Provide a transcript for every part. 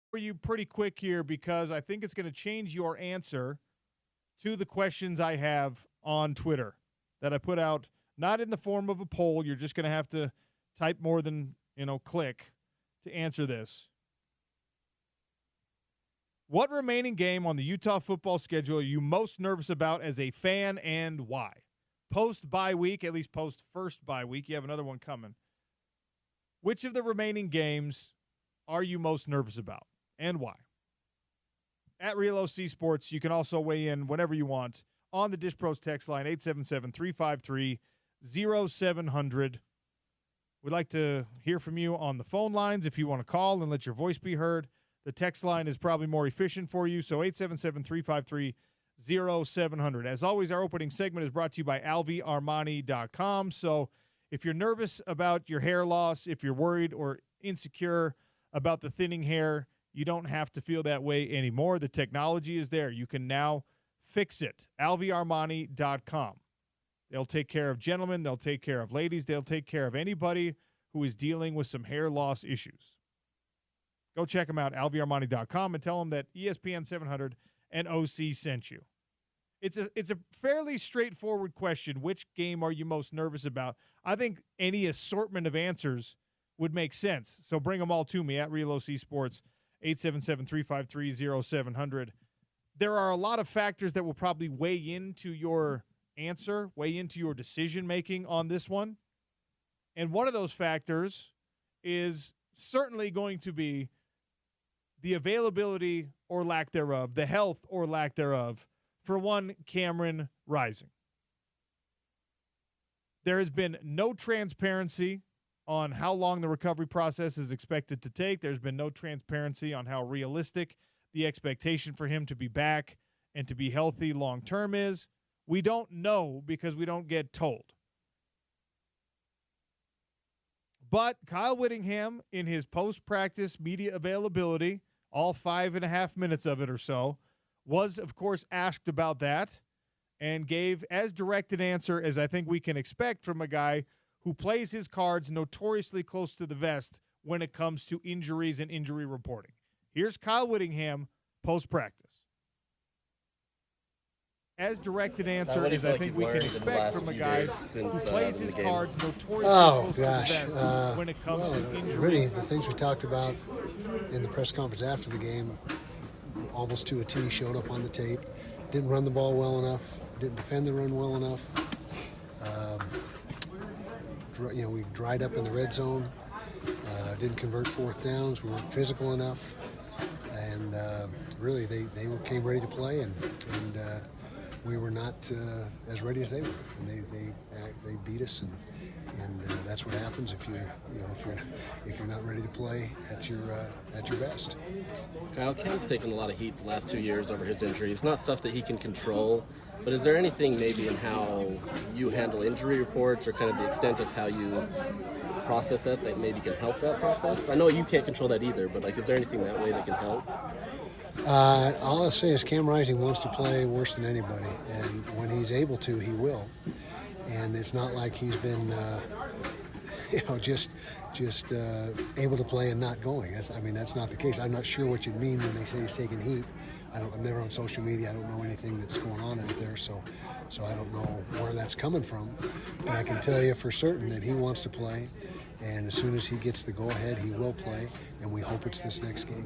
for you pretty quick here because I think it's going to change your answer to the questions I have on Twitter that I put out, not in the form of a poll. You're just going to have to type more than, click to answer this. What remaining game on the Utah football schedule are you most nervous about as a fan, and why? Post-bye week, at least post-first bye week, you have another one coming. Which of the remaining games are you most nervous about, and why? At Real OC Sports, you can also weigh in whenever you want on the Dish Pros text line, 877-353-0700. We'd like to hear from you on the phone lines if you want to call and let your voice be heard. The text line is probably more efficient for you, so 877-353-0700. As always, our opening segment is brought to you by alvyarmani.com. So if you're nervous about your hair loss, if you're worried or insecure about the thinning hair, you don't have to feel that way anymore. The technology is there. You can now fix it. alvyarmani.com. They'll take care of gentlemen. They'll take care of ladies. They'll take care of anybody who is dealing with some hair loss issues. Go check them out, alvyarmani.com, and tell them that ESPN 700 and OC sent you. It's a fairly straightforward question. Which game are you most nervous about? I think any assortment of answers would make sense. So bring them all to me at Real OC Sports, 877-353-0700. There are a lot of factors that will probably weigh into your answer, weigh into your decision-making on this one. And one of those factors is certainly going to be the availability or lack thereof, the health or lack thereof, for one Cameron Rising. There has been no transparency on how long the recovery process is expected to take. There's been no transparency on how realistic the expectation for him to be back and to be healthy long-term is. We don't know because we don't get told. But Kyle Whittingham, in his post-practice media availability, all 5.5 minutes of it or so, was, of course, asked about that and gave as direct an answer as I think we can expect from a guy who plays his cards notoriously close to the vest when it comes to injuries and injury reporting. Here's Kyle Whittingham post-practice. As direct an answer as I think we can expect from a guy who plays his cards notoriously close to the vest when it comes to injuries. Really, the things we talked about in the press conference after the game, almost to a T, showed up on the tape. Didn't run the ball well enough. Didn't defend the run well enough. We dried up in the red zone. Didn't convert fourth downs. We weren't physical enough. And really, they came ready to play, and we were not as ready as they were. And they beat us, and that's what happens if you're not ready to play at your best. Kyle, Cam's taken a lot of heat the last 2 years over his injuries. Not stuff that he can control, but is there anything maybe in how you handle injury reports or kind of the extent of how you process it that maybe can help that process? I know you can't control that either, but is there anything that way that can help? All I'll say is Cam Rising wants to play worse than anybody, and when he's able to, he will. And it's not like he's been, just able to play and not going. That's not the case. I'm not sure what you mean when they say he's taking heat. I'm never on social media. I don't know anything that's going on out there, so I don't know where that's coming from. But I can tell you for certain that he wants to play, and as soon as he gets the go-ahead, he will play, and we hope it's this next game.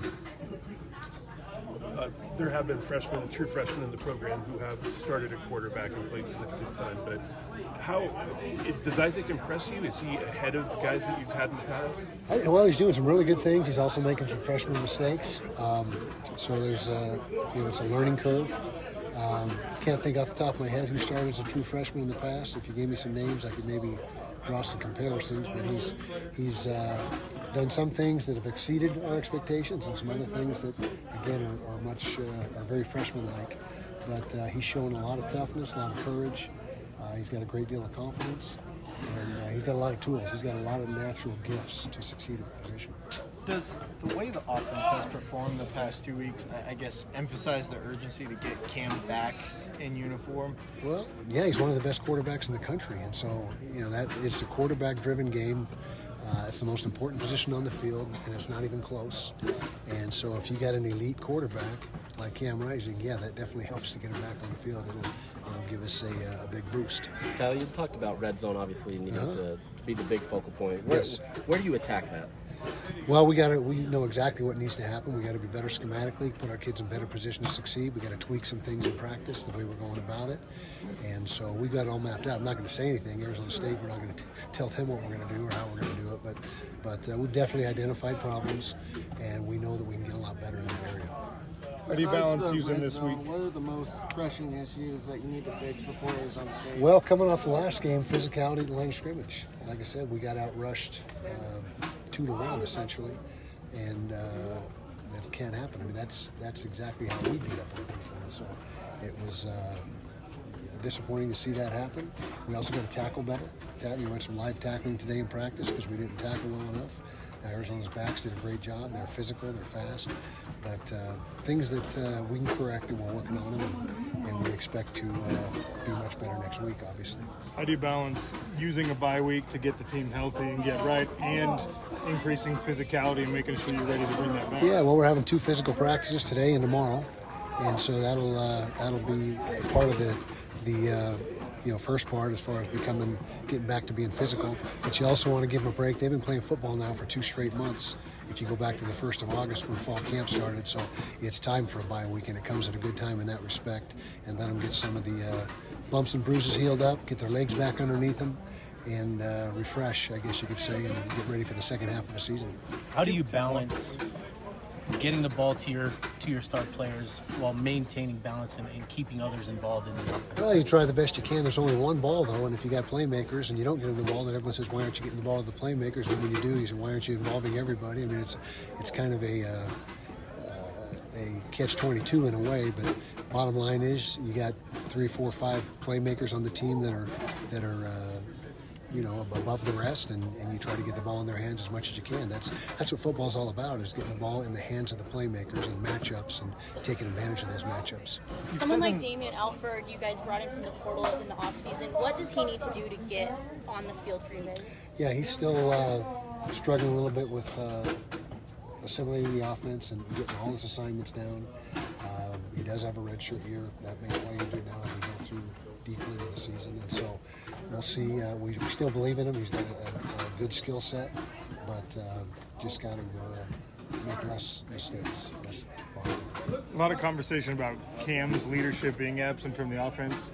There have been true freshmen in the program who have started at quarterback and played significant time, but does Isaac impress you? Is he ahead of guys that you've had in the past? Well, he's doing some really good things. He's also making some freshman mistakes. So there's it's a learning curve. Can't think off the top of my head who started as a true freshman in the past. If you gave me some names, I could maybe draw some comparisons, but he's done some things that have exceeded our expectations and some other things that, again, are very freshman-like. But he's shown a lot of toughness, a lot of courage. He's got a great deal of confidence, and he's got a lot of tools. He's got a lot of natural gifts to succeed at the position. Does the way the offense has performed the past 2 weeks, I guess, emphasize the urgency to get Cam back in uniform? Well, yeah, he's one of the best quarterbacks in the country, and so that it's a quarterback-driven game. It's the most important position on the field, and it's not even close. And so if you got an elite quarterback like Cam Rising, yeah, that definitely helps to get him back on the field. It'll give us a big boost. Kyle, you talked about red zone, obviously, needing to be the big focal point. Yes. Where do you attack that? Well, we know exactly what needs to happen. We got to be better schematically, put our kids in better position to succeed. We got to tweak some things in practice, the way we're going about it, and so we've got it all mapped out. I'm not going to say anything. Arizona State, we're not going to tell them what we're going to do or how we're going to do it, but we've definitely identified problems, and we know that we can get a lot better in that area. How do you balance using this week? What are the most pressing issues that you need to fix before Arizona State? Well, coming off the last game, physicality at the line of scrimmage. Like I said, we got outrushed 2-1 essentially, and that can't happen. I mean, that's exactly how we beat up on people. So it was disappointing to see that happen. We also got to tackle better. We went some live tackling today in practice because we didn't tackle well enough. Arizona's backs did a great job. They're physical, they're fast, but things that we can correct, and we're working on them, and we expect to be much better next week, obviously. How do you balance using a bye week to get the team healthy and get right, and increasing physicality and making sure you're ready to bring that back? Yeah, well, we're having 2 physical practices today and tomorrow, and so that'll be part of the first part as far as getting back to being physical. But you also want to give them a break. They've been playing football now for 2 straight months. If you go back to the 1st of August when fall camp started, so it's time for a bye week, and it comes at a good time in that respect. And let them get some of the bumps and bruises healed up, get their legs back underneath them, and refresh, I guess you could say, and get ready for the second half of the season. How do you balance getting the ball to your star players while maintaining balance and keeping others involved in the offense? Well, you try the best you can. There's only one ball, though, and if you got playmakers and you don't get them the ball, then everyone says, why aren't you getting the ball to the playmakers? And when you do, you say, why aren't you involving everybody? I mean, it's kind of a catch-22 in a way, but bottom line is you got 3, 4, 5 playmakers on the team that are above the rest, and you try to get the ball in their hands as much as you can. That's what football's all about, is getting the ball in the hands of the playmakers and matchups and taking advantage of those matchups. Someone like Damian Alford, you guys brought in from the portal in the offseason. What does he need to do to get on the field for you guys? Yeah, he's still struggling a little bit with assimilating the offense and getting all his assignments down. He does have a redshirt year. That may play into it now as we go through deeper into the season, and so we'll see. We still believe in him. He's got a good skill set, but just got to make less mistakes. A lot of conversation about Cam's leadership being absent from the offense.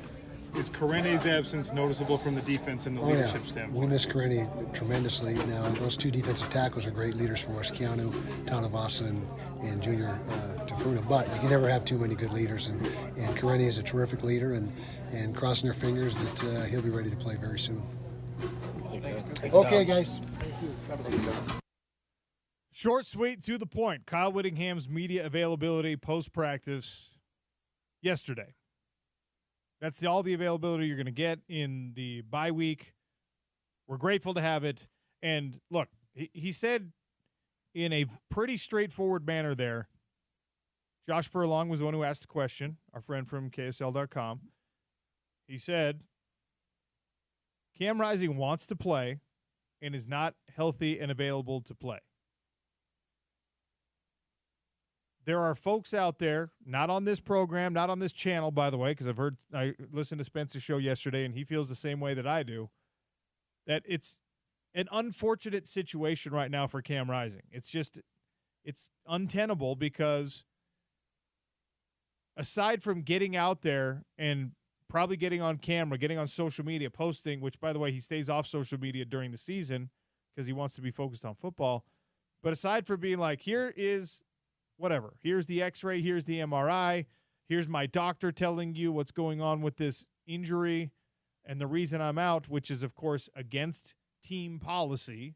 Is Karene's absence noticeable from the defense and the leadership standpoint? We miss Karene tremendously. Now, those 2 defensive tackles are great leaders for us, Keanu Tanavasa and Junior Tafuna. But you can never have too many good leaders, and Karene is a terrific leader, and crossing their fingers that he'll be ready to play very soon. Okay, guys. Short, sweet, to the point. Kyle Whittingham's media availability post-practice yesterday. That's all the availability you're going to get in the bye week. We're grateful to have it. And look, he said in a pretty straightforward manner there, Josh Furlong was the one who asked the question, our friend from KSL.com. He said, Cam Rising wants to play and is not healthy and available to play. There are folks out there, not on this program, not on this channel, by the way, because I listened to Spence's show yesterday, and he feels the same way that I do, that it's an unfortunate situation right now for Cam Rising. It's untenable because aside from getting out there and probably getting on camera, getting on social media, posting, which, by the way, he stays off social media during the season because he wants to be focused on football. But aside from being like, here is whatever, here's the x-ray, here's the MRI, here's my doctor telling you what's going on with this injury and the reason I'm out, which is, of course, against team policy,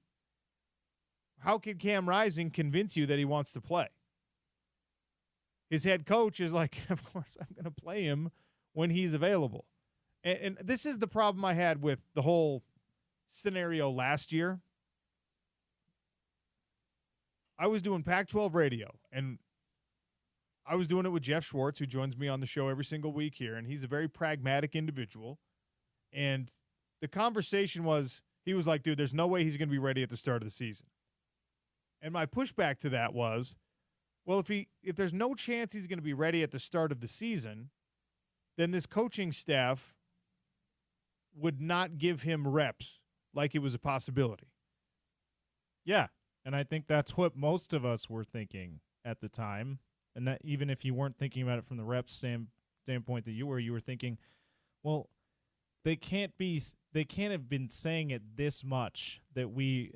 how can Cam Rising convince you that he wants to play? His head coach is like, of course, I'm going to play him when he's available. And this is the problem I had with the whole scenario last year. I was doing Pac-12 radio, and I was doing it with Jeff Schwartz, who joins me on the show every single week here, and he's a very pragmatic individual. And the conversation was, he was like, dude, there's no way he's going to be ready at the start of the season. And my pushback to that was, Well, if there's no chance he's going to be ready at the start of the season, then this coaching staff would not give him reps like it was a possibility. Yeah, and I think that's what most of us were thinking at the time. And that even if you weren't thinking about it from the reps standpoint that you were thinking, well, they can't have been saying it this much that we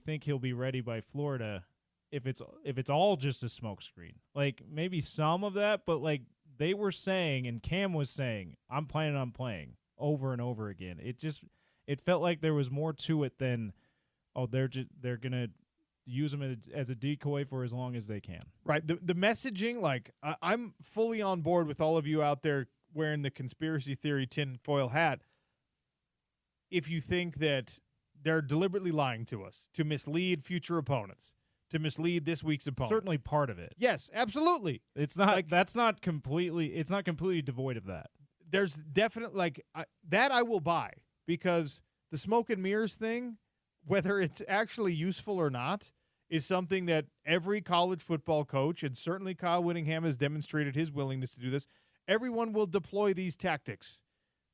think he'll be ready by Florida if it's all just a smokescreen. Like maybe some of that, but like they were saying and Cam was saying, I'm planning on playing over and over again. It felt like there was more to it than they're gonna use him as a decoy for as long as they can. Right. The messaging, like I'm fully on board with all of you out there wearing the conspiracy theory tinfoil hat. If you think that they're deliberately lying to us to mislead future opponents, to mislead this week's opponent. Certainly part of it. Yes, absolutely. It's not it's not completely devoid of that. There's definitely that I will buy, because the smoke and mirrors thing, whether it's actually useful or not, is something that every college football coach, and certainly Kyle Whittingham has demonstrated his willingness to do this, everyone will deploy these tactics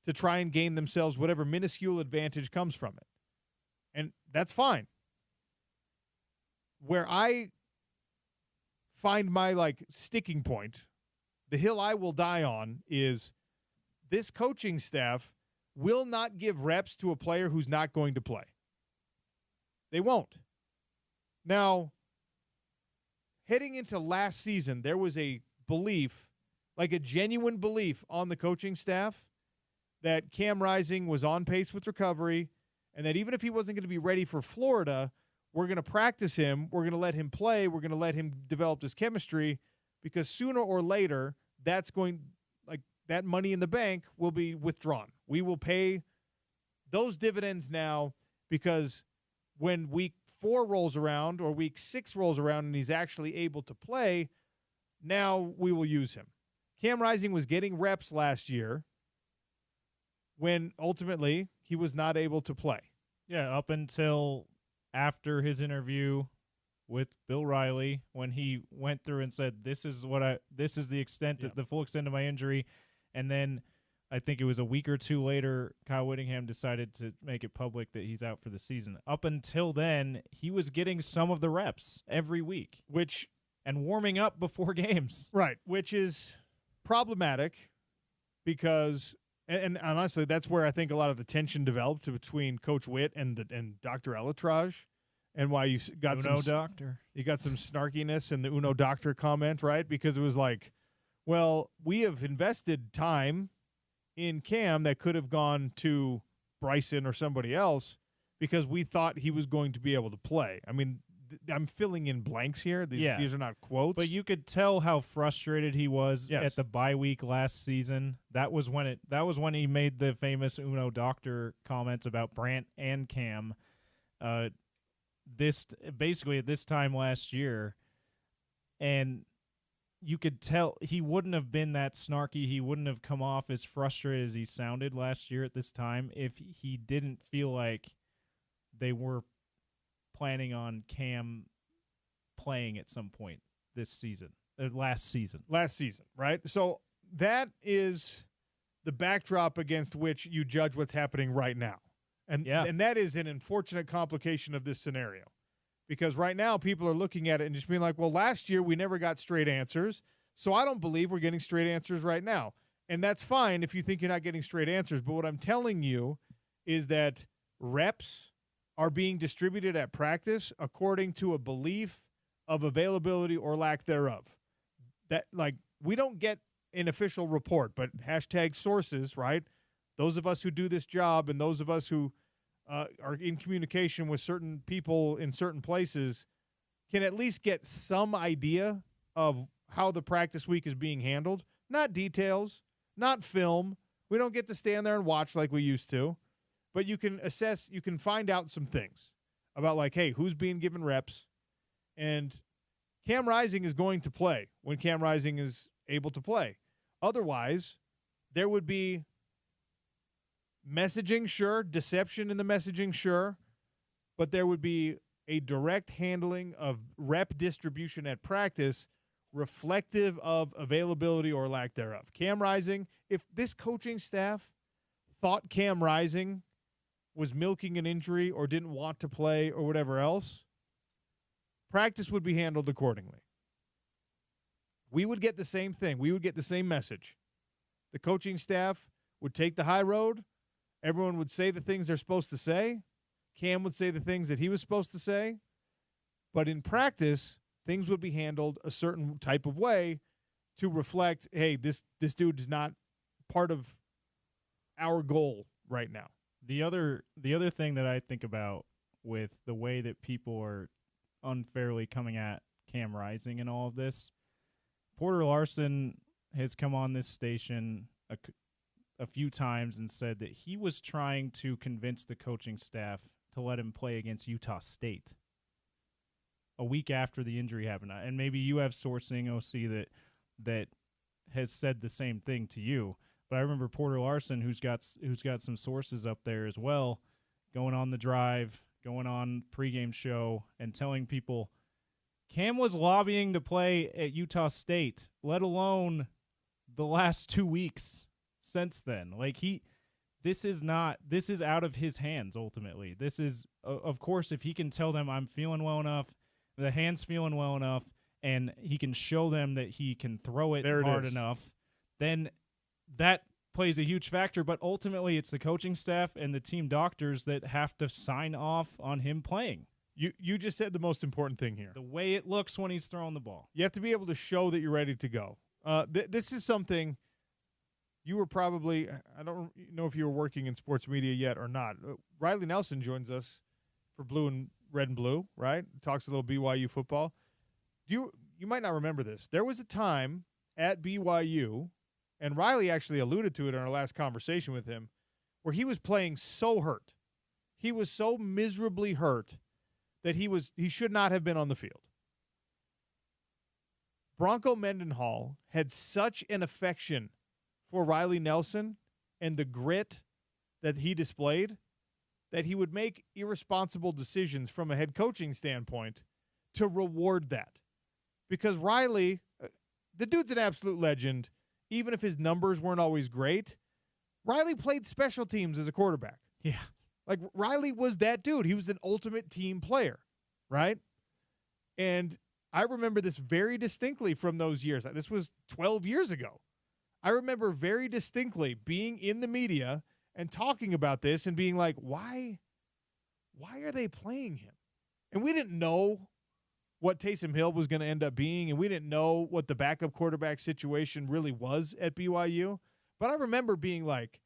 to try and gain themselves whatever minuscule advantage comes from it. And that's fine. Where I find my sticking point, the hill I will die on, is this coaching staff will not give reps to a player who's not going to play. They won't. Now, heading into last season, there was a belief, like a genuine belief on the coaching staff, that Cam Rising was on pace with recovery, and that even if he wasn't going to be ready for Florida, we're going to practice him, we're going to let him play, we're going to let him develop his chemistry, because sooner or later, that money in the bank will be withdrawn. We will pay those dividends now, because when week 4 rolls around or week 6 rolls around and he's actually able to play, now we will use him. Cam Rising was getting reps last year when ultimately he was not able to play. Yeah, up until after his interview with Bill Riley, when he went through and said, this is the extent, the full extent of my injury. And then I think it was a week or two later, Kyle Whittingham decided to make it public that he's out for the season. Up until then, he was getting some of the reps every week, and warming up before games. Right, which is problematic because, and honestly, that's where I think a lot of the tension developed between Coach Witt and Dr. Elatrage, and why you got you got some snarkiness in the Uno Doctor comment, right? Because it was like, well, we have invested time in Cam that could have gone to Bryson or somebody else because we thought he was going to be able to play. I mean, I'm filling in blanks here. These are not quotes. But you could tell how frustrated he was at the bye week last season. That was when he made the famous Uno Doctor comments about Brant and Cam. Basically at this time last year, and you could tell he wouldn't have been that snarky. He wouldn't have come off as frustrated as he sounded last year at this time if he didn't feel like they were planning on Cam playing at some point this season, last season. Last season, right? So that is the backdrop against which you judge what's happening right now. And that is an unfortunate complication of this scenario. Because right now people are looking at it and just being like, well, last year we never got straight answers, so I don't believe we're getting straight answers right now. And that's fine if you think you're not getting straight answers. But what I'm telling you is that reps are being distributed at practice according to a belief of availability or lack thereof. That, we don't get an official report, but hashtag sources, right? Those of us who do this job and those of us who are in communication with certain people in certain places can at least get some idea of how the practice week is being handled. Not details, not film. We don't get to stand there and watch like we used to. But you can assess, you can find out some things about hey, who's being given reps. And Cam Rising is going to play when Cam Rising is able to play. Otherwise, there would be messaging, sure, deception in the messaging, sure, but there would be a direct handling of rep distribution at practice reflective of availability or lack thereof. Cam Rising, if this coaching staff thought Cam Rising was milking an injury or didn't want to play or whatever else, practice would be handled accordingly. We would get the same thing. We would get the same message. The coaching staff would take the high road. Everyone would say the things they're supposed to say. Cam would say the things that he was supposed to say. But in practice, things would be handled a certain type of way to reflect, hey, this dude is not part of our goal right now. The other thing that I think about with the way that people are unfairly coming at Cam Rising and all of this, Porter Larson has come on this station a few times and said that he was trying to convince the coaching staff to let him play against Utah State a week after the injury happened. And maybe you have sourcing, OC, that has said the same thing to you. But I remember Porter Larson, who's got some sources up there as well, going on the drive, going on pregame show, and telling people Cam was lobbying to play at Utah State, let alone the last 2 weeks since then. Like this is out of his hands ultimately. This is, of course, if he can tell them I'm feeling well enough, the hand's feeling well enough, and he can show them that he can throw it hard enough, then that plays a huge factor. But ultimately, it's the coaching staff and the team doctors that have to sign off on him playing. You just said the most important thing here. The way it looks when he's throwing the ball. You have to be able to show that you're ready to go. This is something you were probably, I don't know if you were working in sports media yet or not. Riley Nelson joins us for Red and Blue, right? Talks a little BYU football. You might not remember this. There was a time at BYU, and Riley actually alluded to it in our last conversation with him, where he was playing so hurt. He was so miserably hurt that he should not have been on the field. Bronco Mendenhall had such an affection for Riley Nelson and the grit that he displayed that he would make irresponsible decisions from a head coaching standpoint to reward that. Because Riley, the dude's an absolute legend, even if his numbers weren't always great. Riley played special teams as a quarterback. Yeah. Like, Riley was that dude. He was an ultimate team player, right? And I remember this very distinctly from those years. This was 12 years ago. I remember very distinctly being in the media and talking about this and being like, why are they playing him? And we didn't know what Taysom Hill was going to end up being, and we didn't know what the backup quarterback situation really was at BYU. But I remember being like,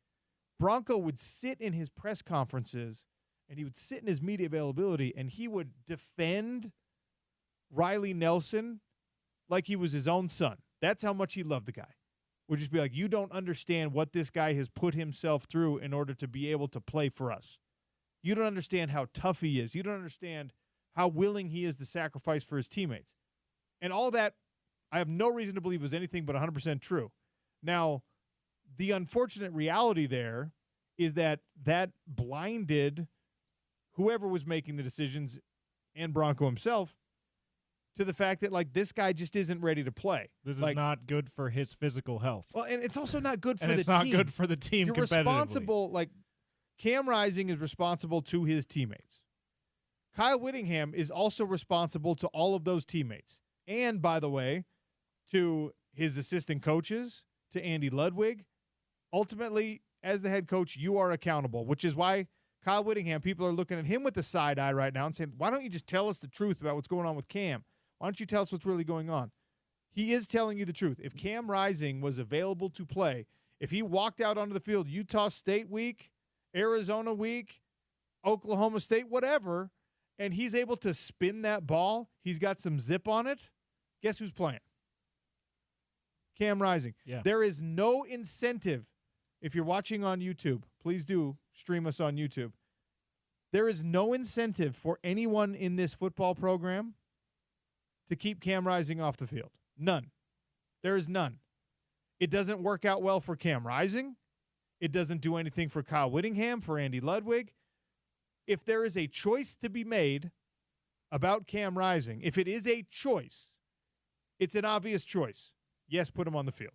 Bronco would sit in his press conferences and he would sit in his media availability and he would defend Riley Nelson like he was his own son. That's how much he loved the guy. Would just be like, you don't understand what this guy has put himself through in order to be able to play for us. You don't understand how tough he is. You don't understand how willing he is to sacrifice for his teammates. And all that, I have no reason to believe was anything but 100% true. Now, the unfortunate reality there is that blinded whoever was making the decisions and Bronco himself to the fact that, like, this guy just isn't ready to play. This is not good for his physical health. Well, and it's also not good for the team. And it's not good for the team You're competitively. responsible, like, Cam Rising is responsible to his teammates. Kyle Whittingham is also responsible to all of those teammates. And, by the way, to his assistant coaches, to Andy Ludwig. Ultimately, as the head coach, you are accountable, which is why Kyle Whittingham, people are looking at him with the side eye right now and saying, why don't you just tell us the truth about what's going on with Cam? Why don't you tell us what's really going on? He is telling you the truth. If Cam Rising was available to play, if he walked out onto the field Utah State week, Arizona week, Oklahoma State, whatever, and he's able to spin that ball, he's got some zip on it, guess who's playing? Cam Rising. Yeah. There is no incentive. If you're watching on YouTube, please do stream us on YouTube. There is no incentive for anyone in this football program to keep Cam Rising off the field. None. There is none. It doesn't work out well for Cam Rising. It doesn't do anything for Kyle Whittingham, for Andy Ludwig. If there is a choice to be made about Cam Rising, if it is a choice, It's an obvious choice. Yes, put him on the field.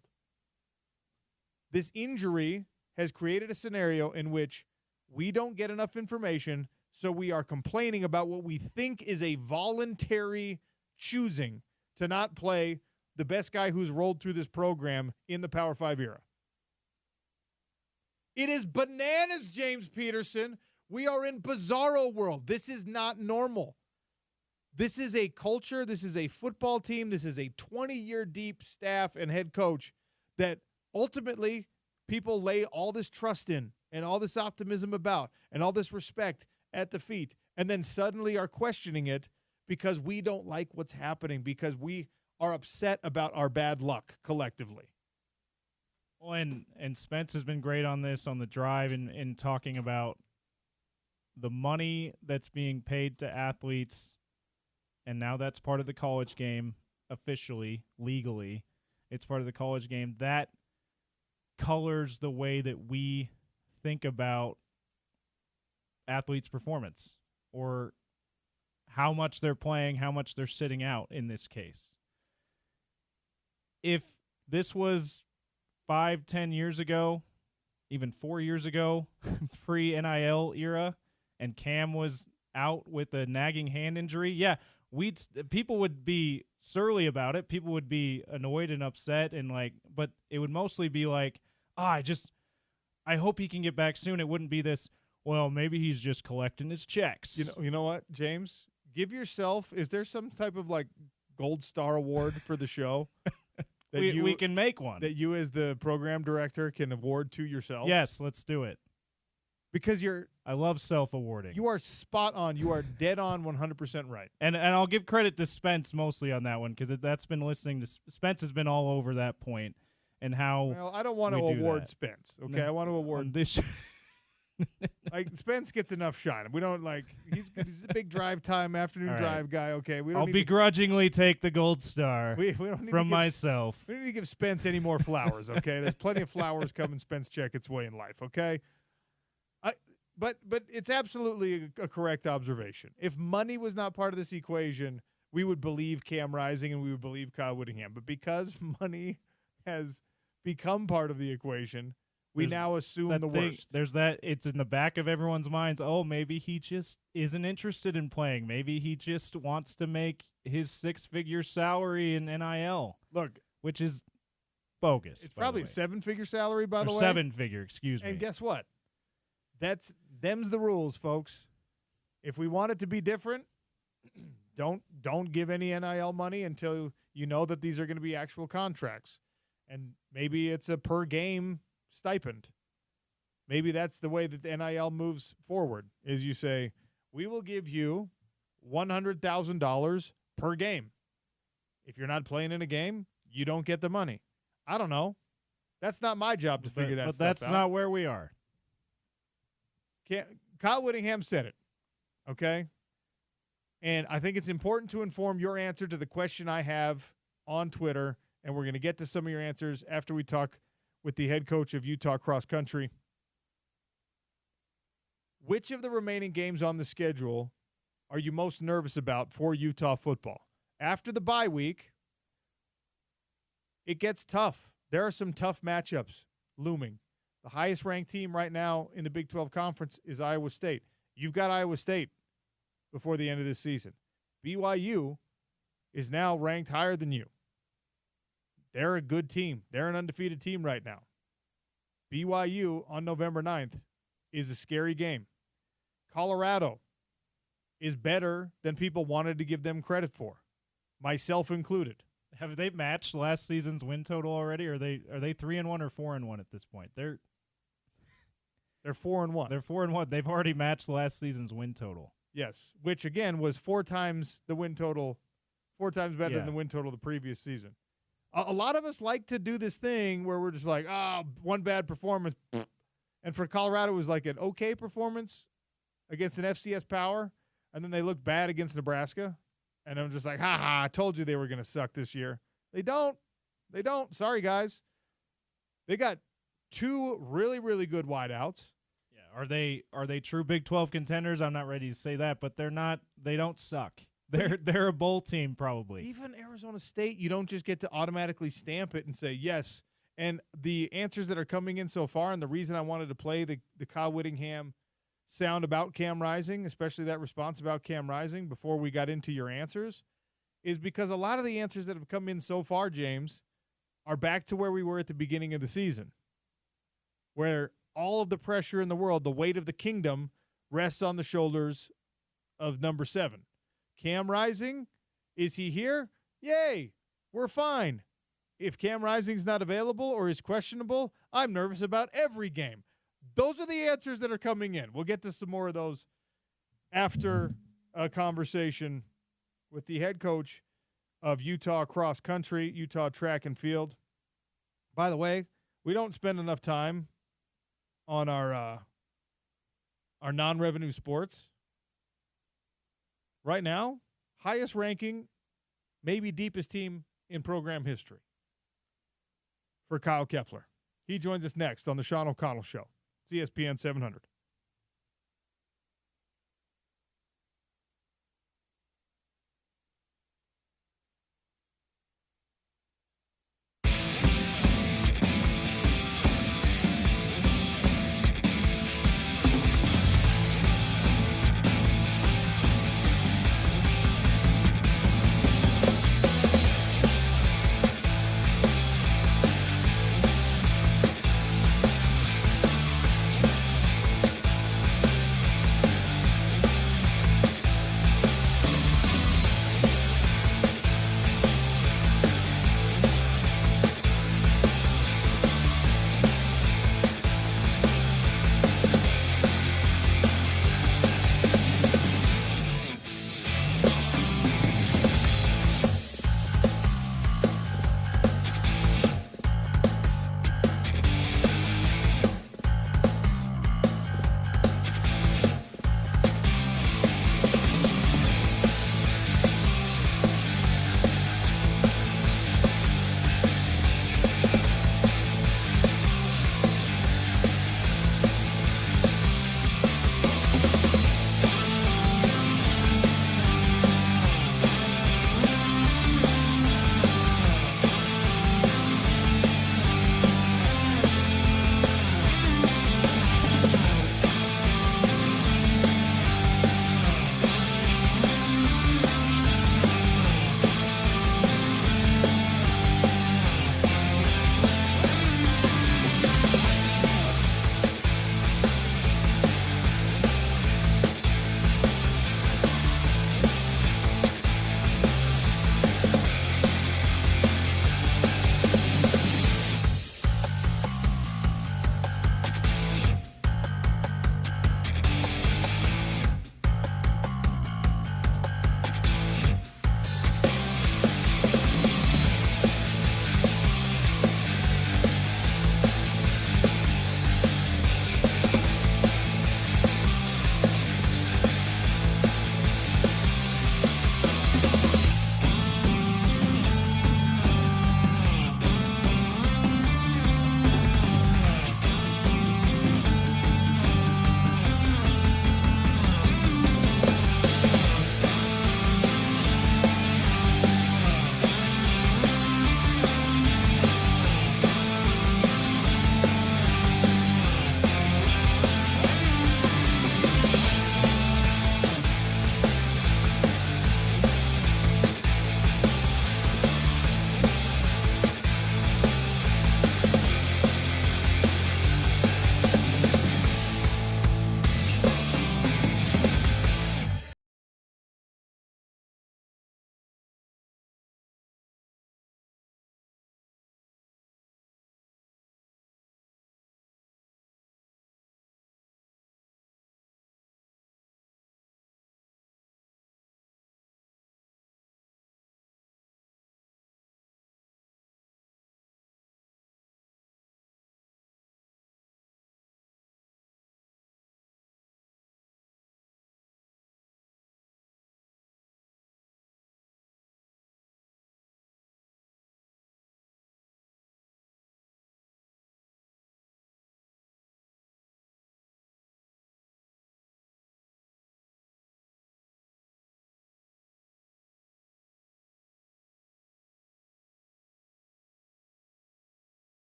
This injury has created a scenario in which we don't get enough information, so we are complaining about what we think is a voluntary choosing to not play the best guy who's rolled through this program in the Power 5 era. It is bananas, James Peterson. We are in bizarro world. This is not normal. This is a culture. This is a football team. This is a 20-year deep staff and head coach that ultimately people lay all this trust in and all this optimism about and all this respect at the feet, and then suddenly are questioning it because we don't like what's happening, because we are upset about our bad luck collectively. Well, and Spence has been great on this on the drive in talking about the money that's being paid to athletes, and now that's part of the college game officially, legally. It's part of the college game. That colors the way that we think about athletes' performance or how much they're playing, how much they're sitting out in this case. If this was 5-10 years ago, even 4 years ago, pre-NIL era, and Cam was out with a nagging hand injury, yeah, people would be surly about it. People would be annoyed and upset, and but it would mostly be like, I hope he can get back soon. It wouldn't be this, well, maybe he's just collecting his checks. You know what, James? Give yourself, is there some type of gold star award for the show? We can make one. That you as the program director can award to yourself? Yes, let's do it. Because I love self-awarding. You are spot on. You are dead on 100% right. And I'll give credit to Spence mostly on that one because that's been listening to Spence has been all over that point and how. Well, I don't want to award Spence. Okay, no, I want to award this. Spence gets enough shine. We don't he's a big drive time afternoon drive guy. Okay, we don't. I'll begrudgingly take the gold star we don't need from myself. We don't need to give Spence any more flowers. Okay, there's plenty of flowers coming Spence Checketts' way in life. Okay. But it's absolutely a correct observation. If money was not part of this equation, we would believe Cam Rising and we would believe Kyle Whittingham. But because money has become part of the equation, we now assume the worst. There's that. It's in the back of everyone's minds. Oh, maybe he just isn't interested in playing. Maybe he just wants to make his 6-figure salary in NIL. Look, which is bogus. It's probably a 7-figure salary, by the way. 7-figure, excuse me. And guess what? Them's the rules, folks. If we want it to be different, don't give any NIL money until you know that these are going to be actual contracts. And maybe it's a per game stipend. Maybe that's the way that the NIL moves forward, is you say, we will give you $100,000 per game. If you're not playing in a game, you don't get the money. I don't know. That's not my job to figure that stuff out. But that's not where we are. Kyle Whittingham said it, okay? And I think it's important to inform your answer to the question I have on Twitter, and we're going to get to some of your answers after we talk with the head coach of Utah Cross Country. Which of the remaining games on the schedule are you most nervous about for Utah football? After the bye week, it gets tough. There are some tough matchups looming. The highest-ranked team right now in the Big 12 Conference is Iowa State. You've got Iowa State before the end of this season. BYU is now ranked higher than you. They're a good team. They're an undefeated team right now. BYU on November 9th is a scary game. Colorado is better than people wanted to give them credit for, myself included. Have they matched last season's win total already? Or are they 3-1 or 4-1 at this point? They're 4-1. They're 4-1. They've already matched last season's win total. Yes, which again was 4 times the win total, 4 times better than the win total the previous season. A lot of us like to do this thing where we're just like, one bad performance. And for Colorado, it was like an okay performance against an FCS power, and then they look bad against Nebraska. And I'm just like, I told you they were going to suck this year. They don't. Sorry, guys. They got 2 really, really good wideouts. Yeah, are they true Big 12 contenders? I'm not ready to say that, but they're not. They don't suck. They're a bowl team probably. Even Arizona State, you don't just get to automatically stamp it and say yes. And the answers that are coming in so far, and the reason I wanted to play the Kyle Whittingham sound about Cam Rising, especially that response about Cam Rising before we got into your answers, is because a lot of the answers that have come in so far, James, are back to where we were at the beginning of the season, where all of the pressure in the world, the weight of the kingdom, rests on the shoulders of number 7. Cam Rising, is he here? Yay, we're fine. If Cam Rising's not available or is questionable, I'm nervous about every game. Those are the answers that are coming in. We'll get to some more of those after a conversation with the head coach of Utah cross country, Utah track and field. By the way, we don't spend enough time on our non-revenue sports. Right now, highest ranking, maybe deepest team in program history for Kyle Kepler. He joins us next on the Sean O'Connell Show, ESPN 700.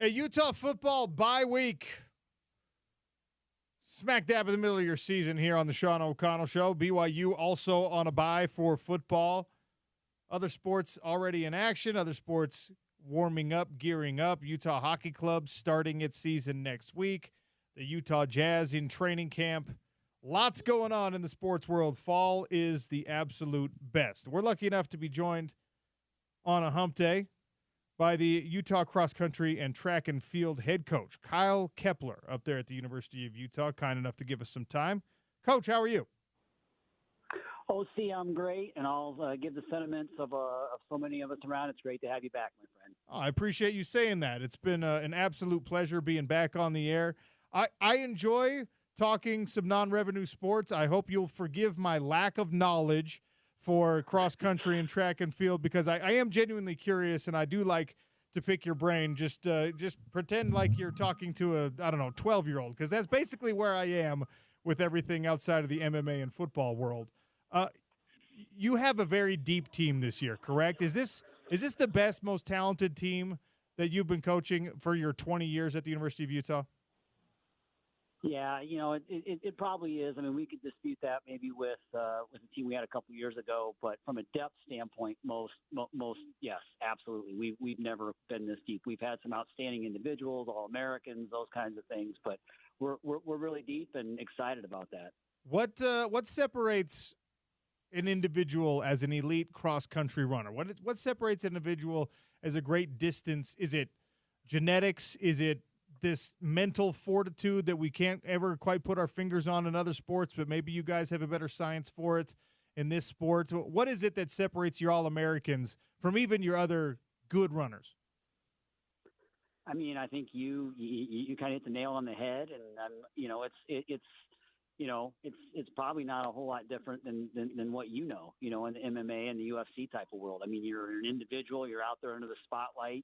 A Utah football bye week. Smack dab in the middle of your season here on the Sean O'Connell Show. BYU also on a bye for football. Other sports already in action. Other sports warming up, gearing up. Utah Hockey Club starting its season next week. The Utah Jazz in training camp. Lots going on in the sports world. Fall is the absolute best. We're lucky enough to be joined on a hump day by the Utah cross country and track and field head coach, Kyle Kepler, up there at the University of Utah, kind enough to give us some time. Coach, how are you? OC, I'm great, and I'll give the sentiments of so many of us around. It's great to have you back, my friend. Oh, I appreciate you saying that. It's been an absolute pleasure being back on the air. I enjoy talking some non-revenue sports. I hope you'll forgive my lack of knowledge for cross country and track and field, because I am genuinely curious, and I do like to pick your brain. Just pretend like you're talking to a 12-year-old, because that's basically where I am with everything outside of the MMA and football world. You have a very deep team this year, correct? Is this the best, most talented team that you've been coaching for your 20 years at the University of Utah? Yeah, it probably is. I mean, we could dispute that maybe with the team we had a couple years ago, but from a depth standpoint, most yes, absolutely. We've never been this deep. We've had some outstanding individuals, All-Americans, those kinds of things, but we're really deep and excited about that. What separates an individual as an elite cross-country runner? What separates an individual as a great distance? Is it genetics? Is it this mental fortitude that we can't ever quite put our fingers on in other sports, but maybe you guys have a better science for it in this sport? What is it that separates your All-Americans from even your other good runners? I mean, I think you kind of hit the nail on the head, and it's probably not a whole lot different than what in the MMA and the UFC type of world. I mean, you're an individual, you're out there under the spotlight.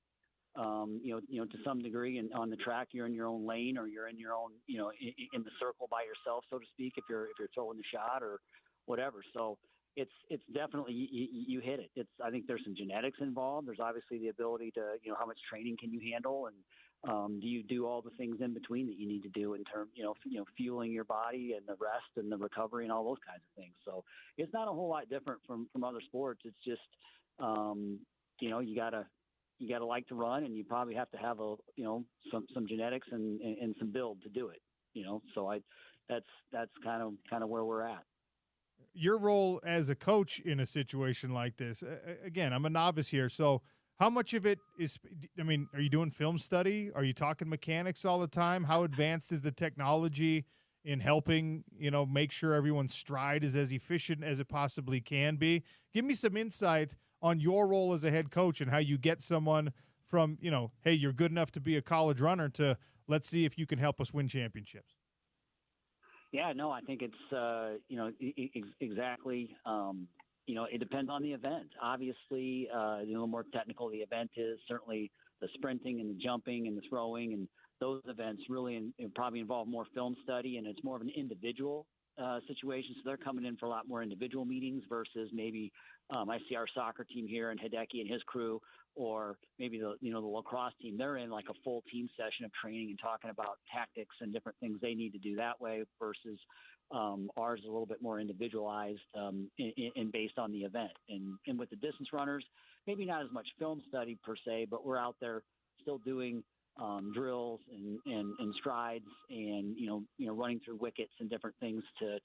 To some degree, and on the track, you're in your own lane, or you're in your own, in the circle by yourself, so to speak, if you're throwing the shot or whatever. So it's definitely you hit it. I think there's some genetics involved. There's obviously the ability to, how much training can you handle, and do you do all the things in between that you need to do in terms, fueling your body and the rest and the recovery and all those kinds of things. So it's not a whole lot different from other sports. It's just, you gotta like to run, and you probably have to have some genetics and some build to do it. So that's kind of where we're at. Your role as a coach in a situation like this, again, I'm a novice here, so how much of it is, I mean, are you doing film study? Are you talking mechanics all the time? How advanced is the technology in helping, make sure everyone's stride is as efficient as it possibly can be? Give me some insight on your role as a head coach and how you get someone from, hey, you're good enough to be a college runner, to let's see if you can help us win championships. Yeah, no, I think it's, exactly. It depends on the event. Obviously, the little more technical the event is, certainly the sprinting and the jumping and the throwing, and those events really probably involve more film study, and it's more of an individual situation. So they're coming in for a lot more individual meetings versus maybe I see our soccer team here and Hideki and his crew, or maybe the lacrosse team. They're in like a full team session of training and talking about tactics and different things they need to do that way, versus ours is a little bit more individualized and based on the event. And with the distance runners, maybe not as much film study per se, but we're out there still doing drills and strides, and running through wickets and different things to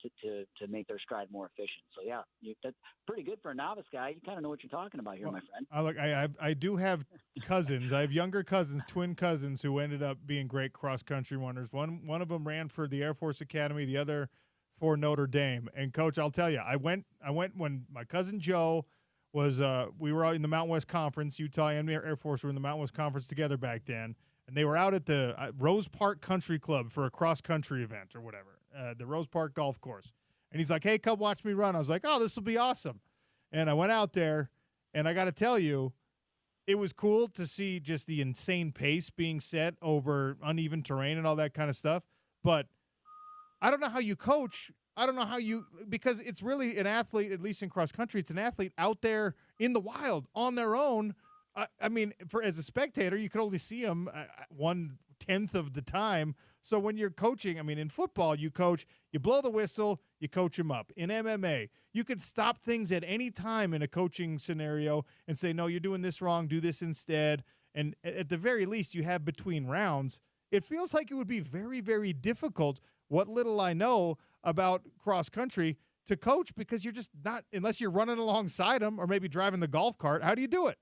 make their stride more efficient. So yeah, that's pretty good for a novice guy. You kind of know what you're talking about here, my friend. I do have cousins. I have younger cousins, twin cousins, who ended up being great cross country runners. One of them ran for the Air Force Academy, the other for Notre Dame. And Coach, I'll tell you, I went when my cousin Joe was we were out in the Mountain West Conference. Utah and Air Force were in the Mountain West Conference together back then. And they were out at the Rose Park Country Club for a cross-country event or whatever, the Rose Park Golf Course. And he's like, hey, come watch me run. I was like, oh, this will be awesome. And I went out there, and I got to tell you, it was cool to see just the insane pace being set over uneven terrain and all that kind of stuff. But I don't know how you coach. I don't know how you – because it's really an athlete, at least in cross-country, it's an athlete out there in the wild on their own, I mean, as a spectator, you can only see them 1/10 of the time. So when you're coaching, I mean, in football, you coach, you blow the whistle, you coach them up. In MMA, you can stop things at any time in a coaching scenario and say, no, you're doing this wrong, do this instead. And at the very least, you have between rounds. It feels like it would be very, very difficult, what little I know about cross country, to coach, because you're just not, unless you're running alongside them or maybe driving the golf cart. How do you do it?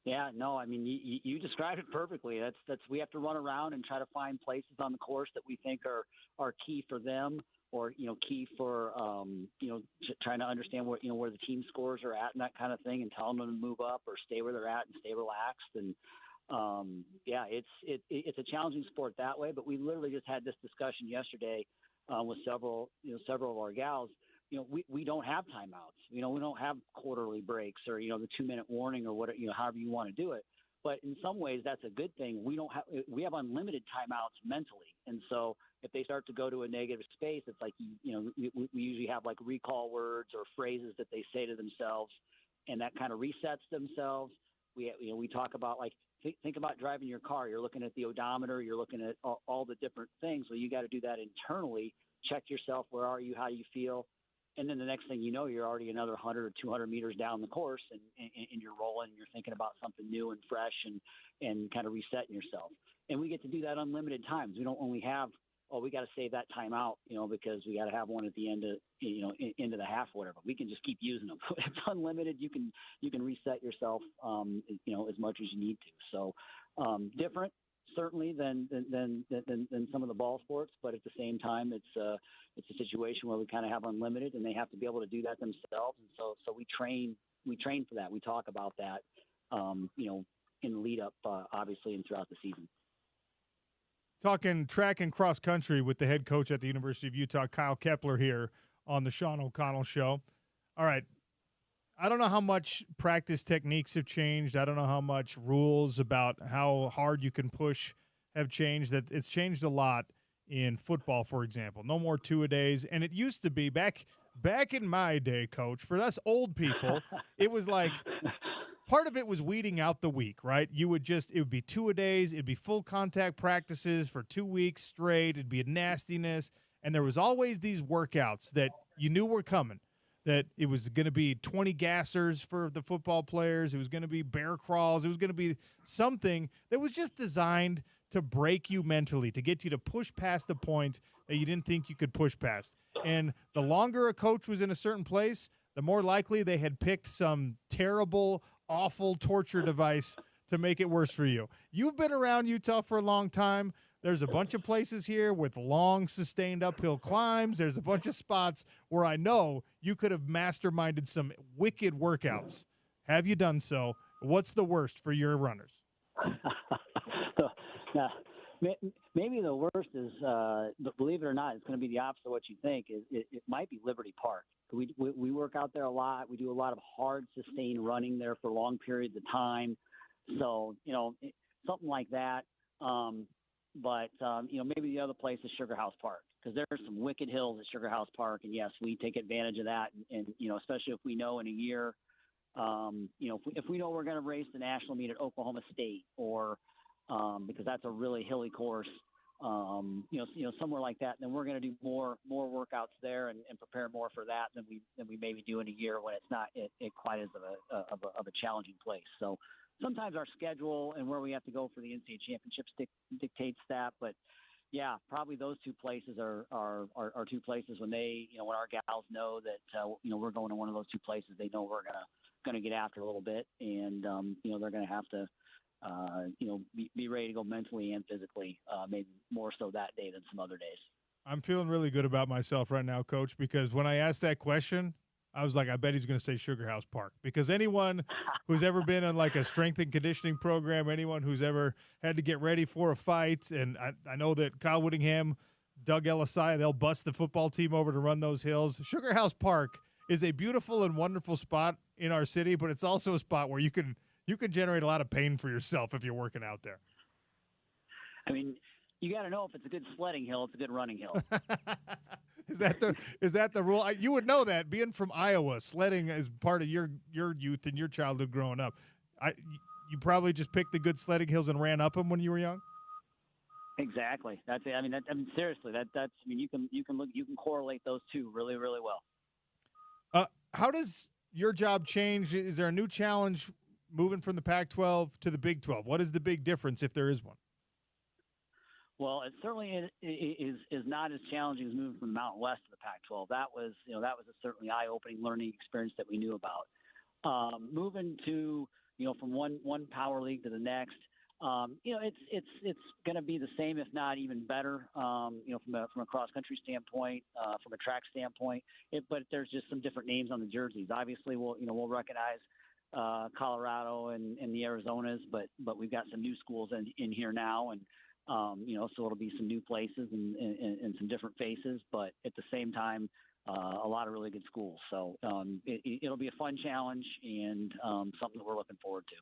Yeah, no, I mean, you described it perfectly. That's we have to run around and try to find places on the course that we think are key for them, or key for trying to understand where the team scores are at and that kind of thing, and telling them to move up or stay where they're at and stay relaxed. And it's a challenging sport that way. But we literally just had this discussion yesterday with several of our gals. We don't have timeouts. We don't have quarterly breaks or the 2-minute warning or however you want to do it. But in some ways, that's a good thing. We have unlimited timeouts mentally, and so if they start to go to a negative space, it's like we usually have like recall words or phrases that they say to themselves, and that kind of resets themselves. We talk about, like, think about driving your car. You're looking at the odometer. You're looking at all the different things. Well, you got to do that internally. Check yourself. Where are you? How do you feel? And then the next thing you know, you're already another 100 or 200 meters down the course, and you're rolling, and you're thinking about something new and fresh, and kind of resetting yourself. And we get to do that unlimited times. We don't only have, we got to save that time out, because we got to have one at the end of, into the half, or whatever. We can just keep using them. It's unlimited. You can reset yourself, as much as you need to. So different, certainly, than some of the ball sports, but at the same time, it's a situation where we kind of have unlimited, and they have to be able to do that themselves. And so we train for that. We talk about that, in the lead up, obviously, and throughout the season. Talking track and cross country with the head coach at the University of Utah, Kyle Kepler, here on the Sean O'Connell Show. All right. I don't know how much practice techniques have changed. I don't know how much rules about how hard you can push have changed. That it's changed a lot in football, for example. No more two-a-days. And it used to be back in my day, Coach, for us old people, it was like part of it was weeding out the weak, right? It would be two-a-days. It'd be full contact practices for 2 weeks straight. It'd be a nastiness. And there was always these workouts that you knew were coming, that it was going to be 20 gassers for the football players. It was going to be bear crawls. It was going to be something that was just designed to break you mentally, to get you to push past the point that you didn't think you could push past. And the longer a coach was in a certain place, the more likely they had picked some terrible, awful torture device to make it worse for you. You've been around Utah for a long time. There's a bunch of places here with long, sustained uphill climbs. There's a bunch of spots where I know you could have masterminded some wicked workouts. Have you done so? What's the worst for your runners? Now, maybe the worst is, believe it or not, it's going to be the opposite of what you think. It might be Liberty Park. We work out there a lot. We do a lot of hard, sustained running there for long periods of time. So, something like that. But maybe the other place is Sugar House Park, because there's some wicked hills at Sugar House Park. And, yes, we take advantage of that. And especially if we know in a year, if we know we're going to race the national meet at Oklahoma State, or because that's a really hilly course, somewhere like that, then we're going to do more workouts there and prepare more for that than we maybe do in a year when it's not quite as of a challenging place. So sometimes our schedule and where we have to go for the NCAA championships dictates that. But yeah, probably those two places are two places when when our gals know that we're going to one of those two places, they know we're gonna get after a little bit, and they're gonna have to be ready to go mentally and physically, maybe more so that day than some other days. I'm feeling really good about myself right now, Coach, because when I asked that question, I was like, I bet he's going to say Sugar House Park, because anyone who's ever been on like a strength and conditioning program, anyone who's ever had to get ready for a fight, and I know that Kyle Whittingham, Doug Ellisai, they'll bust the football team over to run those hills. Sugar House Park is a beautiful and wonderful spot in our city, but it's also a spot where you can generate a lot of pain for yourself if you're working out there. I mean, you got to know if it's a good sledding hill, it's a good running hill. Is that the rule? You would know that, being from Iowa. Sledding is part of your youth and your childhood growing up. You probably just picked the good sledding hills and ran up them when you were young. Exactly. That's it. I mean, seriously, that's. I mean, you can correlate those two really, really well. How does your job change? Is there a new challenge moving from the Pac-12 to the Big 12? What is the big difference, if there is one? Well, it certainly is not as challenging as moving from the Mountain West to the Pac-12. That was a certainly eye-opening learning experience that we knew about. Moving to from one power league to the next, it's going to be the same, if not even better. From a cross country standpoint, from a track standpoint, but there's just some different names on the jerseys. Obviously, we'll recognize Colorado and the Arizonas, but we've got some new schools in here now, and so it'll be some new places and some different faces, but at the same time, a lot of really good schools. So it'll be a fun challenge and something that we're looking forward to.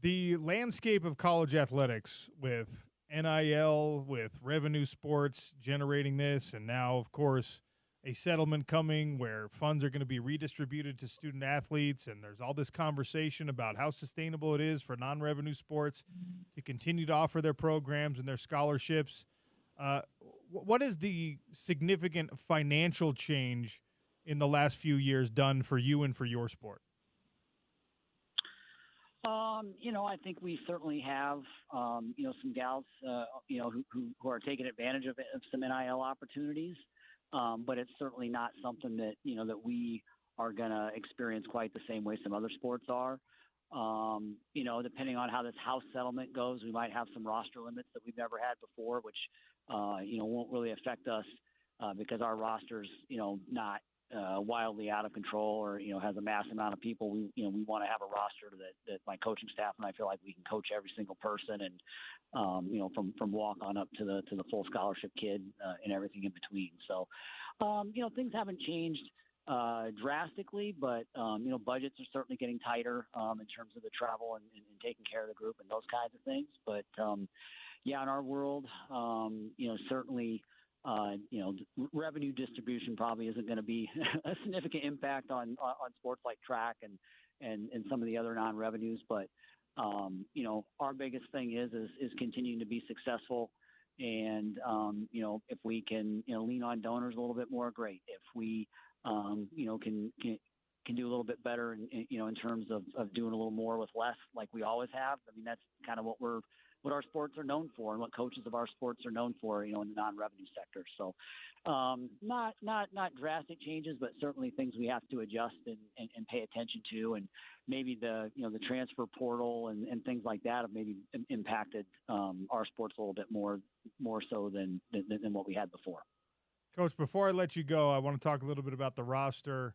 The landscape of college athletics with NIL, with revenue sports generating this, and now, of course, a settlement coming where funds are going to be redistributed to student athletes, and there's all this conversation about how sustainable it is for non-revenue sports to continue to offer their programs and their scholarships. What is the significant financial change in the last few years done for you and for your sport? I think we certainly have, some gals, who are taking advantage of some NIL opportunities. But it's certainly not something that, that we are going to experience quite the same way some other sports are. Depending on how this house settlement goes, we might have some roster limits that we've never had before, which, won't really affect us because our roster's, not wildly out of control or, has a mass amount of people. We want to have a roster that my coaching staff and I feel like we can coach every single person and, from walk on up to the full scholarship kid and everything in between. So, things haven't changed drastically, but, budgets are certainly getting tighter in terms of the travel and taking care of the group and those kinds of things. But, in our world, certainly, revenue distribution probably isn't going to be a significant impact on sports like track and some of the other non-revenues. But, our biggest thing is continuing to be successful. And, if we can, lean on donors a little bit more, great. If we, can do a little bit better in terms of doing a little more with less like we always have. I mean, that's kind of what our sports are known for and what coaches of our sports are known for, in the non-revenue sector. So not drastic changes, but certainly things we have to adjust and pay attention to. And maybe the transfer portal and things like that have maybe impacted our sports a little bit more so than what we had before. Coach, before I let you go, I want to talk a little bit about the roster.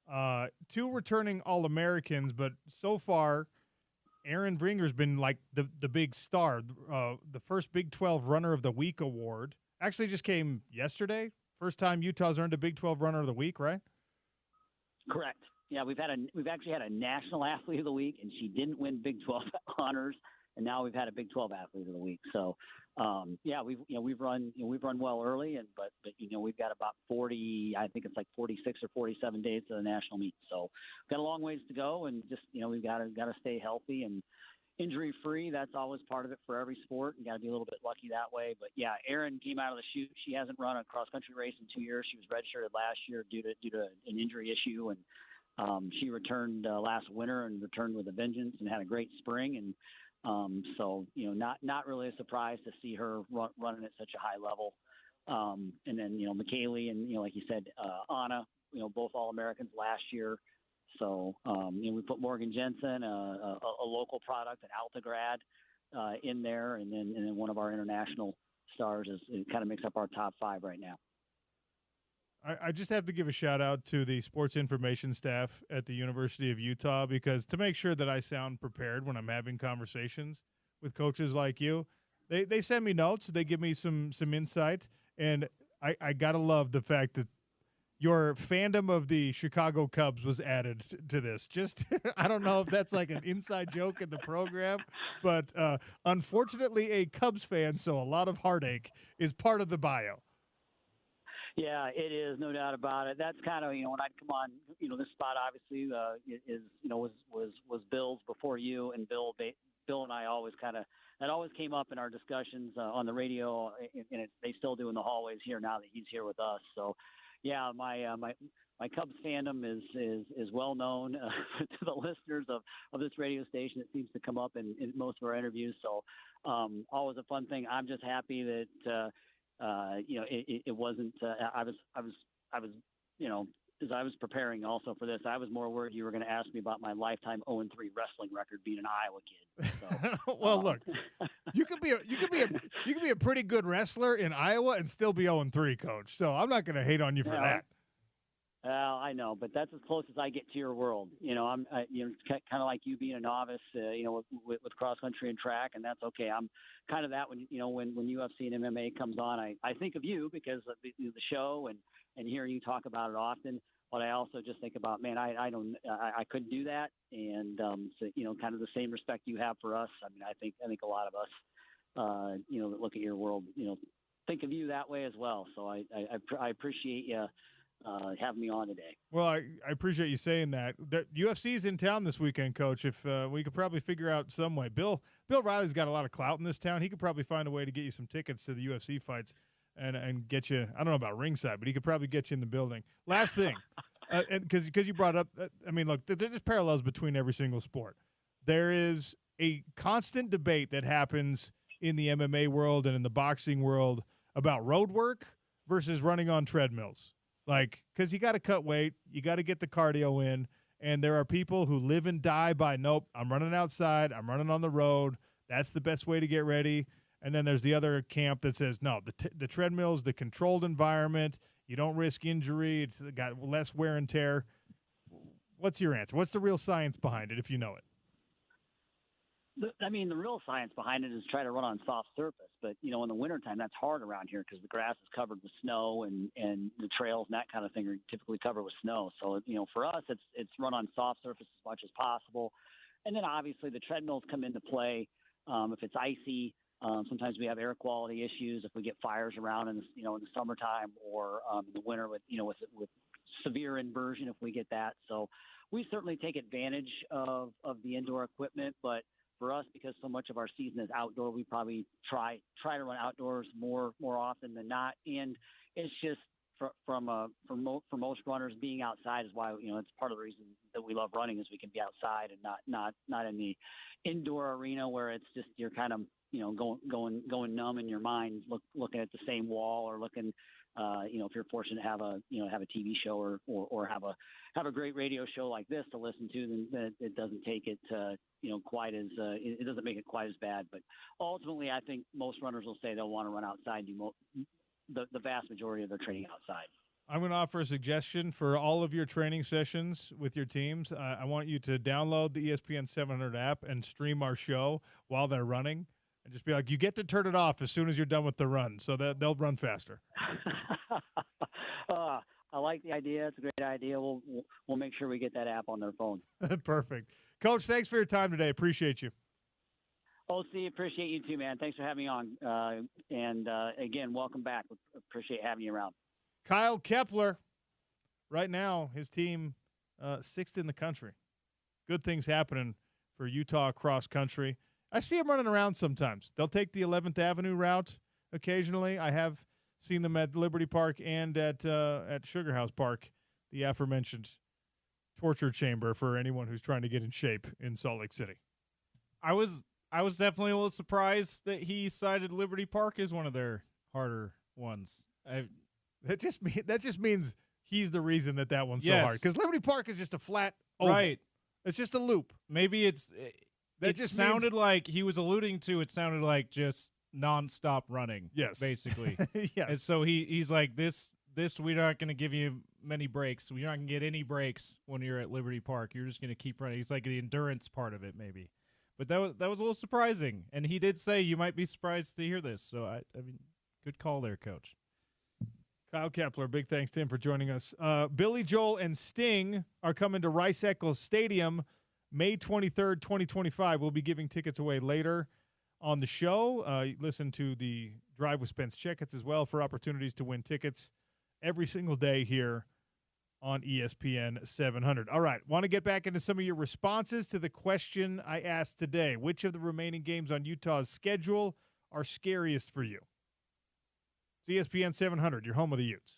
2 returning All-Americans, but so far – Aaron Bringer's been like the big star. The first Big 12 Runner of the Week award actually just came yesterday. First time Utah's earned a Big 12 Runner of the Week, right? We've actually had a National Athlete of the Week, and she didn't win Big 12 honors. And now we've had a Big 12 Athlete of the Week. So, we've run well early, but we've got about 40, I think it's like 46 or 47 days to the national meet. So, got a long ways to go, and just we've got to stay healthy and injury free. That's always part of it for every sport. You got to be a little bit lucky that way. But yeah, Erin came out of the chute. She hasn't run a cross country race in 2 years. She was redshirted last year due to an injury issue, and she returned last winter and returned with a vengeance and had a great spring. And not really a surprise to see her running at such a high level. And then, McKaylee and, like you said, Anna, both All-Americans last year. So, we put Morgan Jensen, a local product, an Alta grad, in there. And then one of our international stars it kind of makes up our top 5 right now. I just have to give a shout out to the sports information staff at the University of Utah, because to make sure that I sound prepared when I'm having conversations with coaches like you, they send me notes, they give me some insight, and I gotta love the fact that your fandom of the Chicago Cubs was added to this. Just I don't know if that's like an inside joke in the program, but unfortunately a Cubs fan, so a lot of heartache is part of the bio. Yeah, it is, no doubt about it. That's kind of, when I'd come on, this spot obviously was Bill's before you, and Bill and I always that always came up in our discussions on the radio, and they still do in the hallways here now that he's here with us. So, yeah, my Cubs fandom is well known to the listeners of this radio station. It seems to come up in most of our interviews. So, always a fun thing. I'm just happy that. It wasn't. I was, as I was preparing also for this, I was more worried you were going to ask me about my lifetime 0-3 wrestling record being an Iowa kid. So, well, look, you could be a pretty good wrestler in Iowa and still be 0-3, Coach. So I'm not going to hate on you for that. Well, I know, but that's as close as I get to your world. I'm kind of like you being a novice, with cross country and track, and that's okay. I'm kind of that when UFC and MMA comes on, I think of you because of the show and hearing you talk about it often. But I also just think about, man, I couldn't do that, and so kind of the same respect you have for us. I mean, I think a lot of us, that look at your world, think of you that way as well. So I appreciate you. Having me on today. Well, I appreciate you saying that. The UFC's in town this weekend, Coach. If we could probably figure out some way. Bill Riley's got a lot of clout in this town. He could probably find a way to get you some tickets to the UFC fights and get you. I don't know about ringside, but he could probably get you in the building. Last thing, and because you brought up, I mean, look, there's just parallels between every single sport. There is a constant debate that happens in the MMA world and in the boxing world about road work versus running on treadmills. Like, because you got to cut weight, you got to get the cardio in, and there are people who live and die by, nope, I'm running outside, I'm running on the road, that's the best way to get ready. And then there's the other camp that says, no, the treadmill's the controlled environment, you don't risk injury, it's got less wear and tear. What's your answer? What's the real science behind it, if you know it? The real science behind it is try to run on soft surface. But, in the wintertime, that's hard around here because the grass is covered with snow and the trails and that kind of thing are typically covered with snow. So, for us, it's run on soft surface as much as possible. And then obviously the treadmills come into play. If it's icy, sometimes we have air quality issues if we get fires around in the summertime or in the winter with severe inversion if we get that. So we certainly take advantage of the indoor equipment, but for us, because so much of our season is outdoor, we probably try to run outdoors more often than not. And it's just for most runners, being outside is why it's part of the reason that we love running is we can be outside and not in the indoor arena where it's just you're kind of going numb in your mind, looking at the same wall or looking. If you're fortunate to have a TV show or have a great radio show like this to listen to, then it doesn't take it quite as it doesn't make it quite as bad. But ultimately, I think most runners will say they'll want to run outside. The vast majority of their training outside. I'm going to offer a suggestion for all of your training sessions with your teams. I want you to download the ESPN 700 app and stream our show while they're running. And just be like, you get to turn it off as soon as you're done with the run, so that they'll run faster. I like the idea. It's a great idea. We'll make sure we get that app on their phone. Perfect. Coach, thanks for your time today. Appreciate you. OC, appreciate you too, man. Thanks for having me on. And again, welcome back. Appreciate having you around. Kyle Kepler, right now, his team 6th in the country. Good things happening for Utah cross country. I see them running around sometimes. They'll take the 11th Avenue route occasionally. I have seen them at Liberty Park and at Sugar House Park, the aforementioned torture chamber for anyone who's trying to get in shape in Salt Lake City. I was definitely a little surprised that he cited Liberty Park as one of their harder ones. That just means he's the reason that one's so hard. Because Liberty Park is just a flat oval. Right. It's just a loop. Maybe it just sounded like he was alluding to. It sounded like just nonstop running. Yes, basically. Yes. And so he's like this. We're not going to give you many breaks. You're not going to get any breaks when you're at Liberty Park. You're just going to keep running. It's like the endurance part of it, maybe. But that was a little surprising. And he did say you might be surprised to hear this. So I mean, good call there, Coach. Kyle Kepler, big thanks to him for joining us. Billy Joel and Sting are coming to Rice Eccles Stadium May 23rd, 2025. We'll be giving tickets away later on the show. Listen to the Drive with Spence Checketts as well for opportunities to win tickets every single day here on ESPN 700. All right, want to get back into some of your responses to the question I asked today. Which of the remaining games on Utah's schedule are scariest for you? It's ESPN 700, your home of the Utes.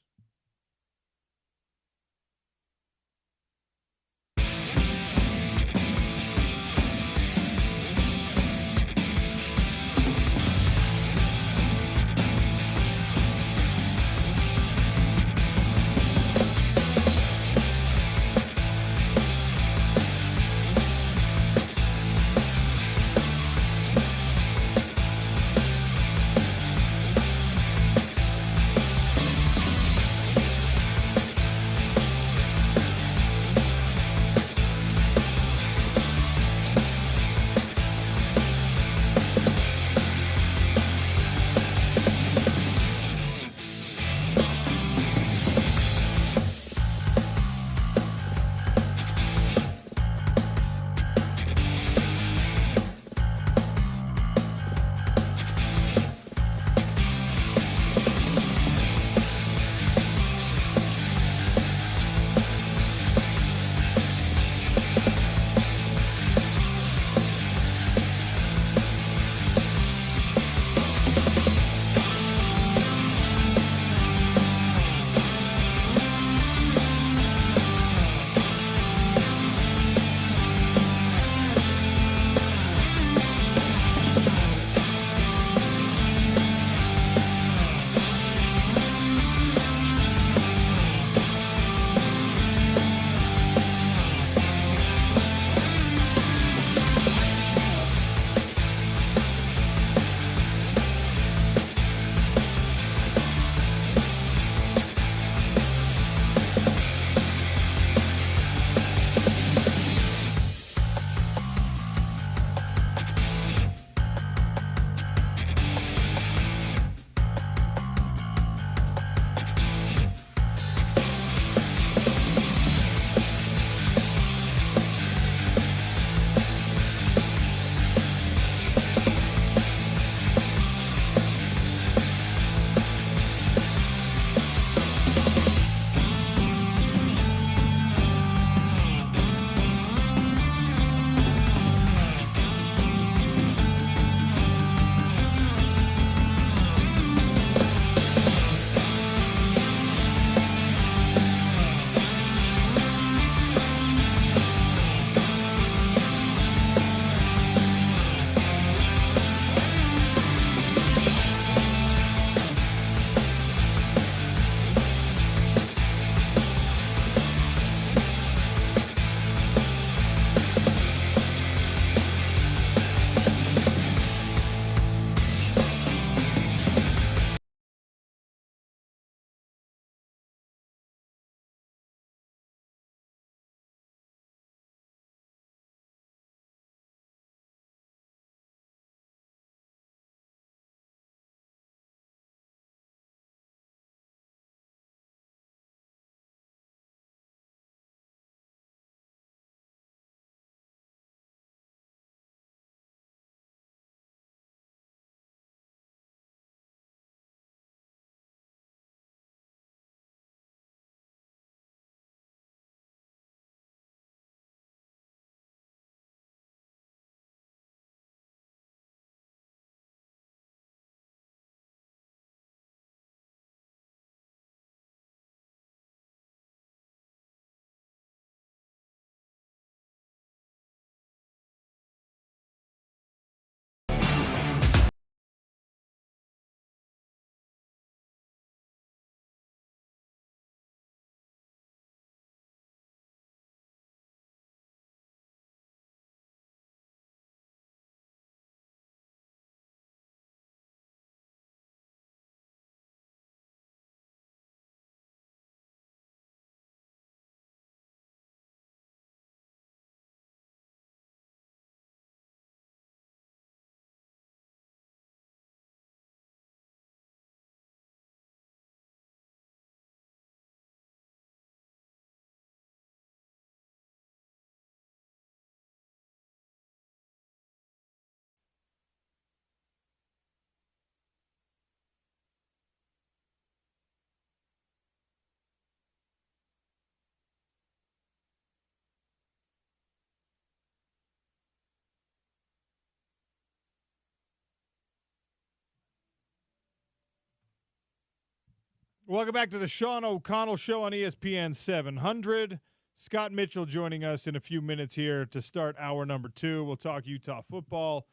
Welcome back to the Sean O'Connell Show on ESPN 700. Scott Mitchell joining us in a few minutes here to start hour number 2. We'll talk Utah football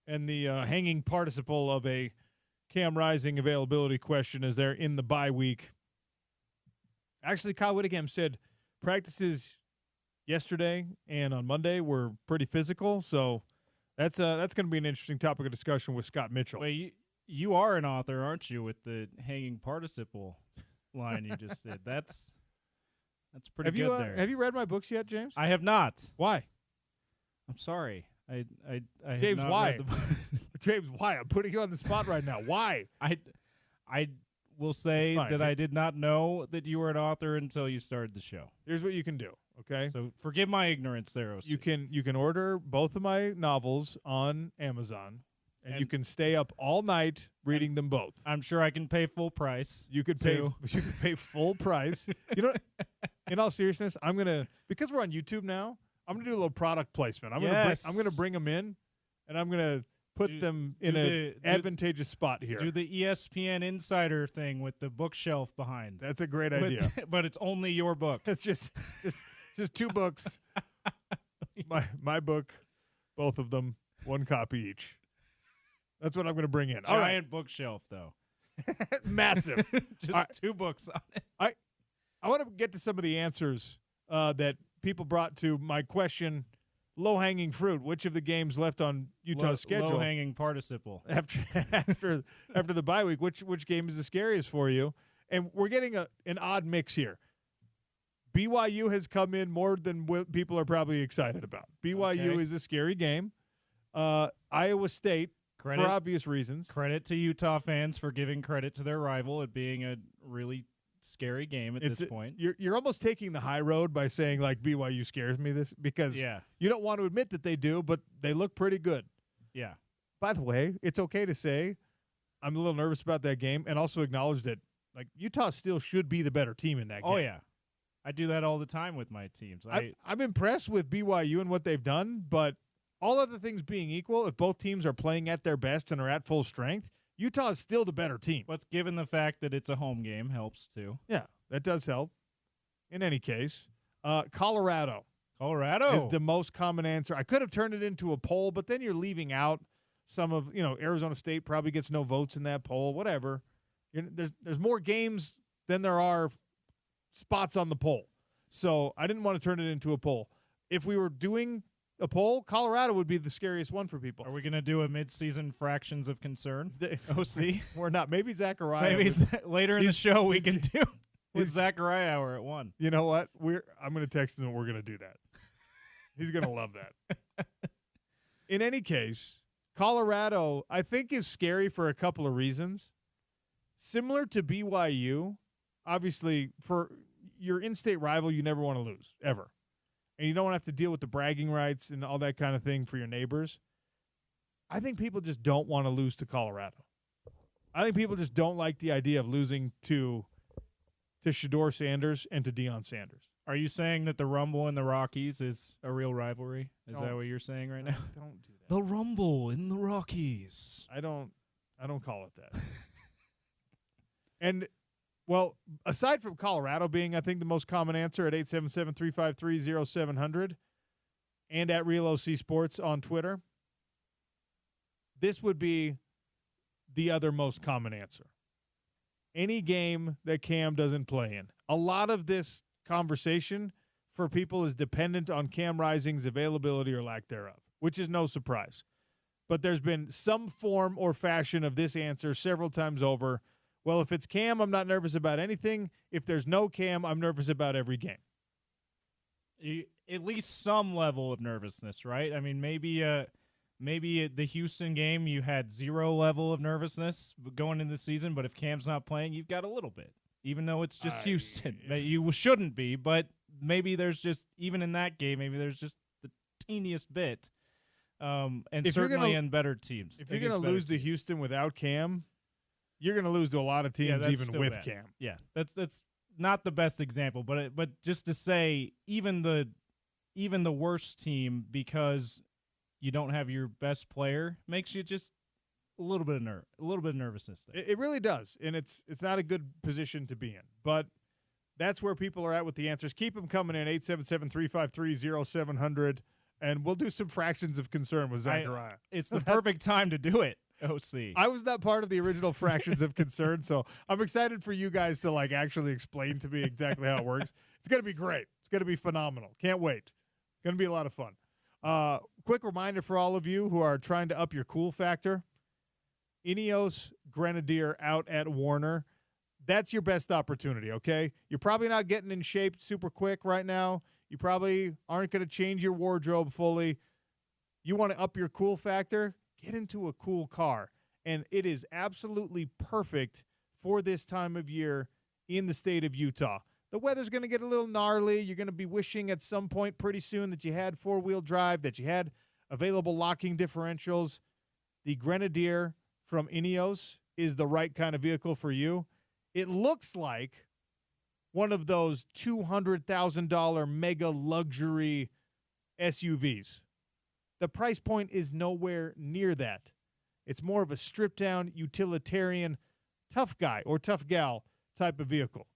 and the hanging participle of a Cam Rising availability question as they're in the bye week. Actually, Kyle Whittingham said practices yesterday and on Monday were pretty physical, so that's going to be an interesting topic of discussion with Scott Mitchell. Wait, you are an author, aren't you, with the hanging participle line you just did? That's pretty good there. Have you read my books yet, James? I have not. Why? I'm sorry. I James, have not why? read the James, why? I'm putting you on the spot right now. Why? I will say that I did not know that you were an author until you started the show. Here's what you can do, okay? So forgive my ignorance there, OC. You can order both of my novels on Amazon, and you can stay up all night reading them both. I'm sure I can pay full price. You could pay full price. You know, in all seriousness, because we're on YouTube now, I'm gonna do a little product placement. I'm gonna bring them in, and I'm gonna put them in an advantageous spot here. Do the ESPN Insider thing with the bookshelf behind. That's a great idea. But it's only your book. It's just 2 books. My book, both of them, 1 copy each. That's what I'm going to bring in. Giant bookshelf, though. Massive. Just 2 books on it. I want to get to some of the answers that people brought to my question, low-hanging fruit. Which of the games left on Utah's schedule? Low-hanging participle. After the bye week, which game is the scariest for you? And we're getting an odd mix here. BYU has come in more than what people are probably excited about. BYU is a scary game. Iowa State, for obvious reasons. Credit to Utah fans for giving credit to their rival at being a really scary game at this point. You're almost taking the high road by saying, like, BYU scares me because you don't want to admit that they do, but they look pretty good. Yeah. By the way, it's okay to say I'm a little nervous about that game and also acknowledge that, like, Utah still should be the better team in that game. Oh, yeah. I do that all the time with my teams. I'm impressed with BYU and what they've done, but all other things being equal, if both teams are playing at their best and are at full strength, Utah is still the better team. But given the fact that it's a home game, helps too. Yeah, that does help. In any case, Colorado is the most common answer. I could have turned it into a poll, but then you're leaving out some of, Arizona State probably gets no votes in that poll, whatever. There's more games than there are spots on the poll. So I didn't want to turn it into a poll. If we were doing a poll, Colorado would be the scariest one for people. Are we going to do a mid-season fractions of concern? OC? We're not. Maybe Zachariah. Maybe later in the show we can do with Zachariah Hour at 1. You know what? I'm going to text him and we're going to do that. He's going to love that. In any case, Colorado, I think, is scary for a couple of reasons. Similar to BYU, obviously, for your in-state rival, you never want to lose, ever. And you don't want to have to deal with the bragging rights and all that kind of thing for your neighbors. I think people just don't want to lose to Colorado. I think people just don't like the idea of losing to Shedeur Sanders and to Deion Sanders. Are you saying that the Rumble in the Rockies is a real rivalry? Is that what you're saying right now? Don't do that. The Rumble in the Rockies. I don't call it that. And well, aside from Colorado being, I think, the most common answer at 877-353-0700 and at Real OC Sports on Twitter, this would be the other most common answer. Any game that Cam doesn't play in. A lot of this conversation for people is dependent on Cam Rising's availability or lack thereof, which is no surprise. But there's been some form or fashion of this answer several times over. Well, if it's Cam, I'm not nervous about anything. If there's no Cam, I'm nervous about every game. At least some level of nervousness, right? I mean, maybe the Houston game you had 0 level of nervousness going into the season, but if Cam's not playing, you've got a little bit, even though it's just Houston. You shouldn't be, but maybe there's just, even in that game, maybe there's just the teeniest bit, and if certainly in better teams. If you're going to lose to Houston without Cam, you're going to lose to a lot of teams even with bad. Cam. Yeah, that's not the best example, but just to say, even the worst team, because you don't have your best player, makes you just a little bit of nervousness there. It really does, and it's not a good position to be in. But that's where people are at with the answers. Keep them coming in, 877-353-0700, and we'll do some fractions of concern with Zachariah. It's the perfect time to do it, OC. I was not part of the original fractions of concern, so I'm excited for you guys to actually explain to me exactly how it works. It's going to be great. It's going to be phenomenal. Can't wait. Going to be a lot of fun. Quick reminder for all of you who are trying to up your cool factor. Ineos Grenadier out at Warner. That's your best opportunity, okay? You're probably not getting in shape super quick right now. You probably aren't going to change your wardrobe fully. You want to up your cool factor? Get into a cool car. And it is absolutely perfect for this time of year in the state of Utah. The weather's going to get a little gnarly. You're going to be wishing at some point pretty soon that you had four-wheel drive, that you had available locking differentials. The Grenadier from Ineos is the right kind of vehicle for you. It looks like one of those $200,000 mega luxury SUVs. The price point is nowhere near that. It's more of a stripped-down, utilitarian, tough guy or tough gal type of vehicle.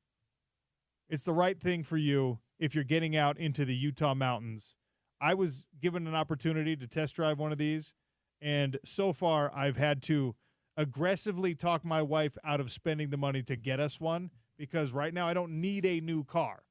It's the right thing for you if you're getting out into the Utah mountains. I was given an opportunity to test drive one of these, and so far I've had to aggressively talk my wife out of spending the money to get us one, because right now I don't need a new car.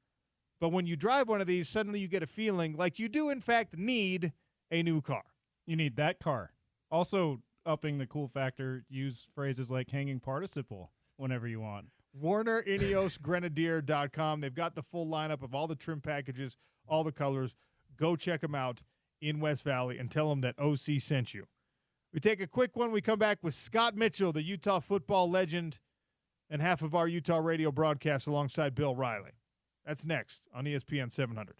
But when you drive one of these, suddenly you get a feeling like you do in fact need a new car. You need that car. Also, upping the cool factor, use phrases like hanging participle whenever you want. WarnerIneosGrenadier.com. They've got the full lineup of all the trim packages, all the colors. Go check them out in West Valley and tell them that OC sent you. We take a quick one. We come back with Scott Mitchell, the Utah football legend, and half of our Utah radio broadcast alongside Bill Riley. That's next on ESPN 700.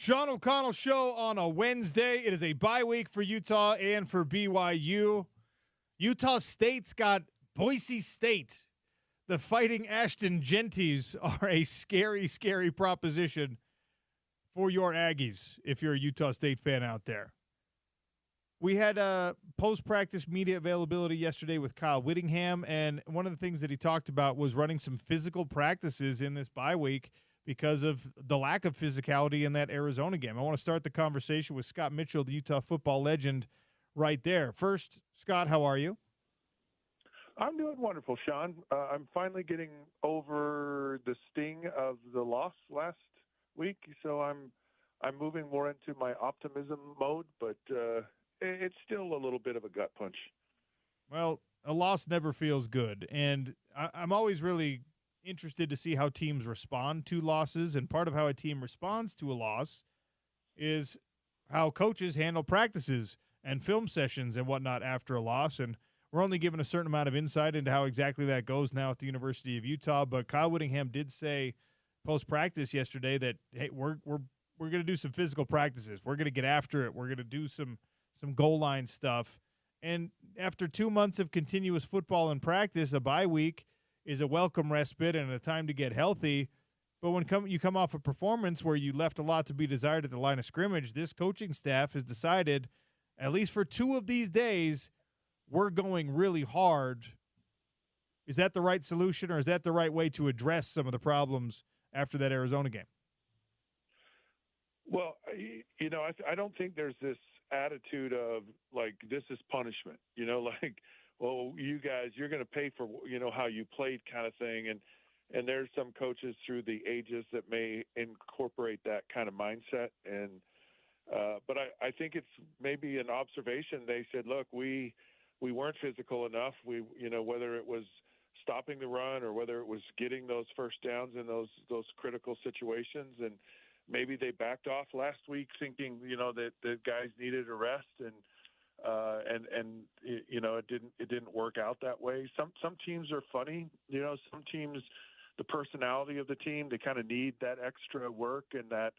Sean O'Connell Show on a Wednesday. It is a bye week for Utah and for BYU. Utah State's got Boise State. The Fighting Ashton Genties are a scary, scary proposition for your Aggies if you're a Utah State fan out there. We had post-practice media availability yesterday with Kyle Whittingham, and one of the things that he talked about was running some physical practices in this bye week because of the lack of physicality in that Arizona game. I want to start the conversation with Scott Mitchell, the Utah football legend, right there. First, Scott, how are you? I'm doing wonderful, Sean. I'm finally getting over the sting of the loss last week, so I'm moving more into my optimism mode, but it's still a little bit of a gut punch. Well, a loss never feels good, and I'm always really interested to see how teams respond to losses, and part of how a team responds to a loss is how coaches handle practices and film sessions and whatnot after a loss, and we're only given a certain amount of insight into how exactly that goes now at the University of Utah, but Kyle Whittingham did say post-practice yesterday that, hey, we're going to do some physical practices. We're going to get after it. We're going to do some goal line stuff. And after 2 months of continuous football and practice, a bye week is a welcome respite and a time to get healthy. But when you come off a performance where you left a lot to be desired at the line of scrimmage, this coaching staff has decided, at least for 2 of these days, we're going really hard. Is that the right solution, or is that the right way to address some of the problems after that Arizona game? Well, I don't think there's this attitude of, like, this is punishment, like, well, you guys, you're going to pay for, how you played kind of thing. And there's some coaches through the ages that may incorporate that kind of mindset. And but I think it's maybe an observation. They said, look, we weren't physical enough. Whether it was stopping the run or whether it was getting those first downs in those critical situations, and maybe they backed off last week thinking, that the guys needed a rest, and it didn't work out that way. Some teams are funny, some teams, the personality of the team, they kind of need that extra work and that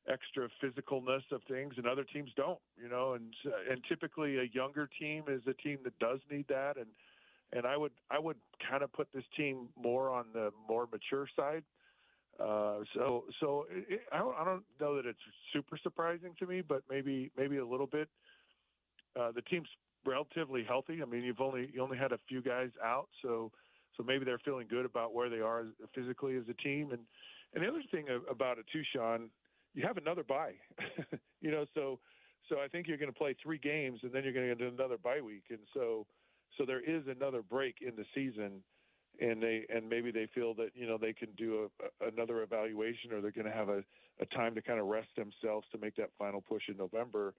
extra physicalness of things, and other teams don't, and typically a younger team is a team that does need that. And I would kind of put this team more on the more mature side. I don't know that it's super surprising to me, but maybe a little bit. The team's relatively healthy. I mean, you only had a few guys out, so maybe they're feeling good about where they are physically as a team. And the other thing about it too, Sean, you have another bye. So I think you're going to play 3 games, and then you're going to get another bye week, and so there is another break in the season. And maybe they feel that they can do another evaluation, or they're going to have a time to kind of rest themselves to make that final push in November.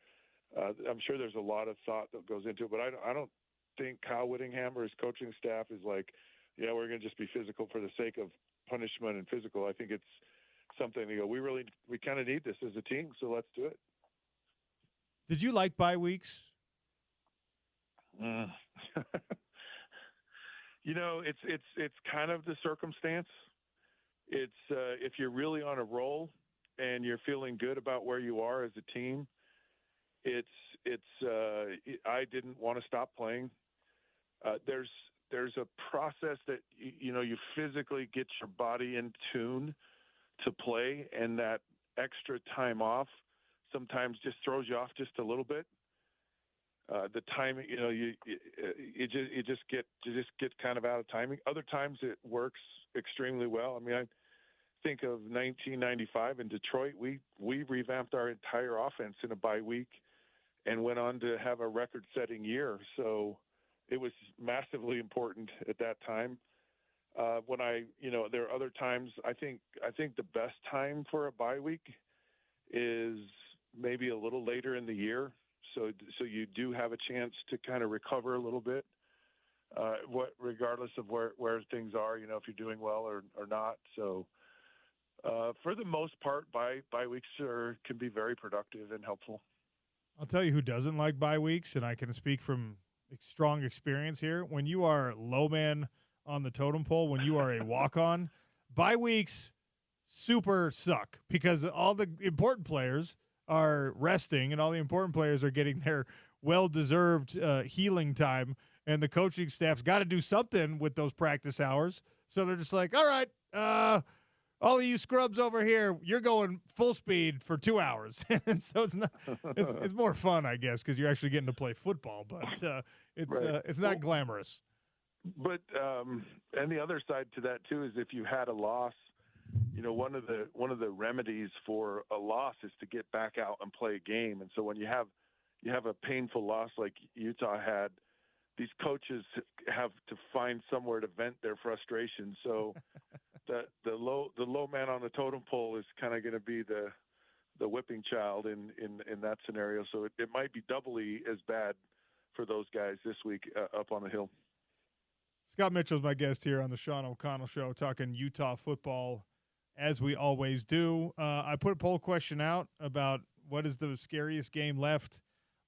I'm sure there's a lot of thought that goes into it, but I don't think Kyle Whittingham or his coaching staff is like, yeah, we're going to just be physical for the sake of punishment and physical. I think it's something to go, we kind of need this as a team, so let's do it. Did you like bye weeks? It's kind of the circumstance. It's if you're really on a roll and you're feeling good about where you are as a team, I didn't want to stop playing. There's a process that you physically get your body in tune to play, and that extra time off sometimes just throws you off just a little bit. The timing, you just get kind of out of timing. Other times it works extremely well. I mean, I think of 1995 in Detroit. We revamped our entire offense in a bye week and went on to have a record-setting year. So it was massively important at that time. There are other times. I think the best time for a bye week is maybe a little later in the year. So you do have a chance to kind of recover a little bit, regardless of where things are, if you're doing well or not. So for the most part, bye weeks can be very productive and helpful. I'll tell you who doesn't like bye weeks, and I can speak from strong experience here. When you are low man on the totem pole, when you are a walk-on, bye weeks super suck because all the important players are resting and all the important players are getting their well-deserved healing time, and the coaching staff's got to do something with those practice hours. So they're just like, all right, all of you scrubs over here, you're going full speed for 2 hours. And so it's more fun, I guess, because you're actually getting to play football, but it's not glamorous. But and the other side to that too is if you had a loss, one of the remedies for a loss is to get back out and play a game. And so when you have a painful loss like Utah had, these coaches have to find somewhere to vent their frustration. So the low man on the totem pole is kind of going to be the whipping child in that scenario. So it might be doubly as bad for those guys this week up on the Hill. Scott Mitchell's my guest here on the Sean O'Connell Show, talking Utah football as we always do. I put a poll question out about what is the scariest game left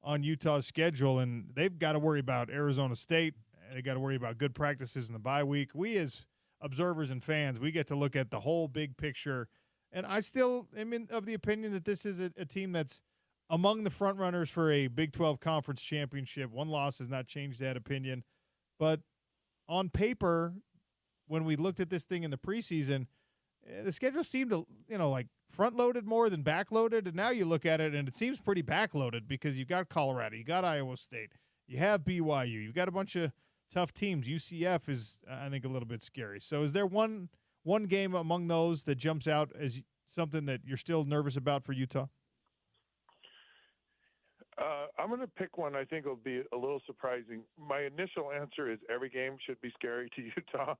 on Utah's schedule, and they've got to worry about Arizona State. They got to worry about good practices in the bye week. We as observers and fans, we get to look at the whole big picture, and I still am of the opinion that this is a team that's among the front runners for a Big 12 conference championship. One loss has not changed that opinion, but on paper, when we looked at this thing in the preseason, the schedule seemed to, like front-loaded more than back-loaded, and now you look at it, and it seems pretty back-loaded because you've got Colorado, you got Iowa State, you have BYU, you've got a bunch of tough teams. UCF is, I think, a little bit scary. So is there one game among those that jumps out as something that you're still nervous about for Utah? I'm going to pick one I think will be a little surprising. My initial answer is every game should be scary to Utah.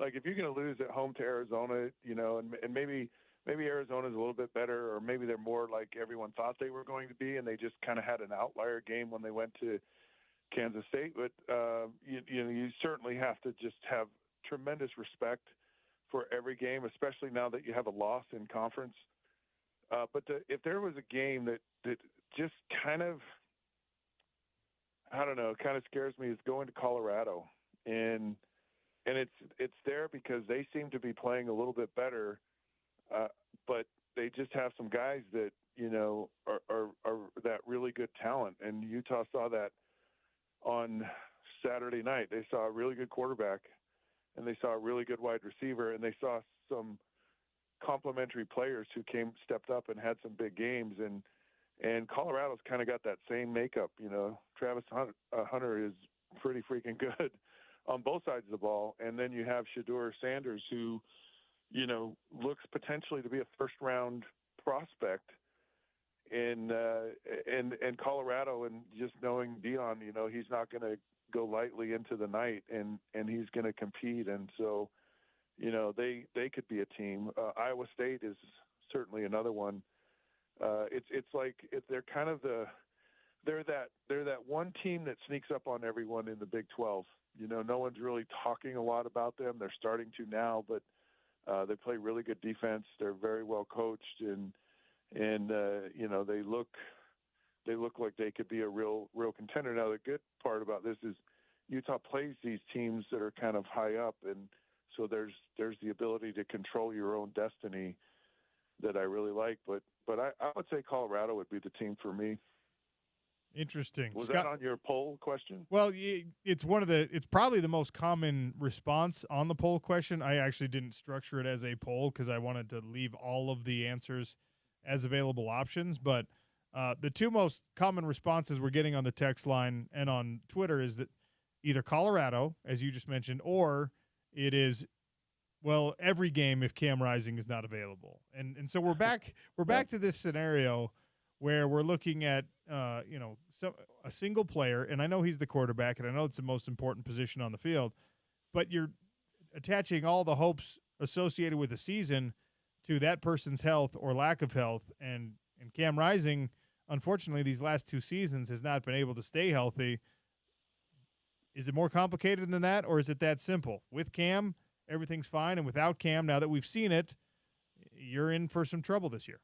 Like if you're going to lose at home to Arizona, and maybe Arizona's a little bit better, or maybe they're more like everyone thought they were going to be, and they just kind of had an outlier game when they went to Kansas State. But you certainly have to just have tremendous respect for every game, especially now that you have a loss in conference. But if there was a game that just kind of, I don't know, kind of scares me, is going to Colorado, and it's there because they seem to be playing a little bit better, but they just have some guys that are that really good talent, and Utah saw that on Saturday night. They saw a really good quarterback, and they saw a really good wide receiver, and they saw some complementary players who stepped up and had some big games, and Colorado's kind of got that same makeup. Travis Hunter is pretty freaking good on both sides of the ball, and then you have Shedeur Sanders, who looks potentially to be a first round prospect in Colorado, and just knowing Dion, he's not going to go lightly into the night, and he's going to compete, and so they could be a team. Iowa State is certainly another one. It's like they're kind of they're that one team that sneaks up on everyone in the Big 12. No one's really talking a lot about them. They're starting to now, but they play really good defense. They're very well coached, and they look like they could be a real contender. Now the good part about this is Utah plays these teams that are kind of high up, and so there's the ability to control your own destiny that I really like. But I would say Colorado would be the team for me. Interesting. Was that on your poll question? Well, it's it's probably the most common response on the poll question. I actually didn't structure it as a poll because I wanted to leave all of the answers as available options. But the two most common responses we're getting on the text line and on Twitter is that either Colorado, as you just mentioned, or it is, well, every game if Cam Rising is not available. And so we're back to this scenario where we're looking at a single player, and I know he's the quarterback, and I know it's the most important position on the field, but you're attaching all the hopes associated with the season to that person's health or lack of health, and Cam Rising, unfortunately, these last two seasons has not been able to stay healthy. Is it more complicated than that, or is it that simple? With Cam, everything's fine, and without Cam, now that we've seen it, you're in for some trouble this year.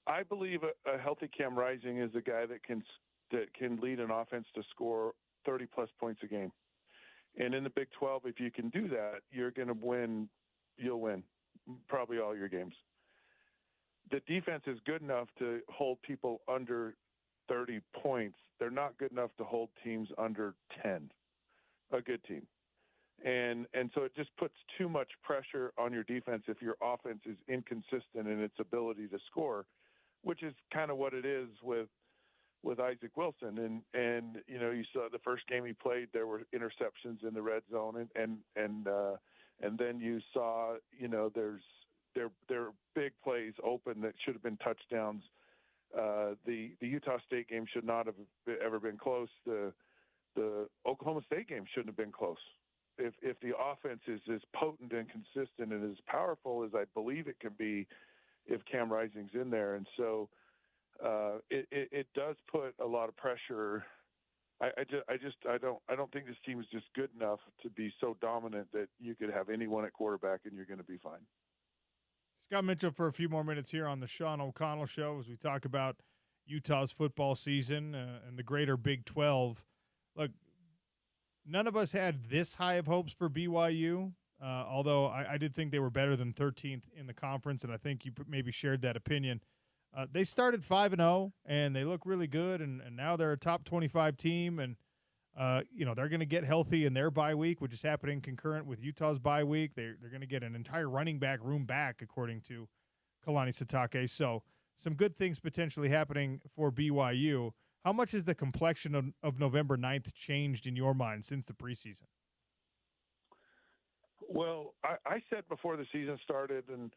I believe a healthy Cam Rising is a guy that can lead an offense to score 30-plus points a game. And in the Big 12, if you can do that, you're going to win. You'll win. probably all your games. The defense is good enough to hold people under 30 points. They're not good enough to hold teams under 10, a good team. And so it just puts too much pressure on your defense if your offense is inconsistent in its ability to score, which is kind of what it is with Isaac Wilson. And you saw the first game he played, there were interceptions in the red zone, and then you saw, there are big plays open that should have been touchdowns. The Utah State game should not have ever been close. The Oklahoma State game shouldn't have been close. If the offense is as potent and consistent and as powerful as I believe it can be, if Cam Rising's in there, and so it does put a lot of pressure. I don't think this team is just good enough to be so dominant that you could have anyone at quarterback and you're going to be fine. Scott Mitchell for a few more minutes here on the Sean O'Connell Show as we talk about Utah's football season and the greater Big 12. Look, none of us had this high of hopes for BYU, although I did think they were better than 13th in the conference, and I think you maybe shared that opinion. They started 5-0, and they look really good, and now they're a top 25 team, and they're going to get healthy in their bye week, which is happening concurrent with Utah's bye week. They're going to get an entire running back room back, according to Kalani Sitake. So some good things potentially happening for BYU. How much has the complexion of November 9th changed in your mind since the preseason? Well, I said before the season started, and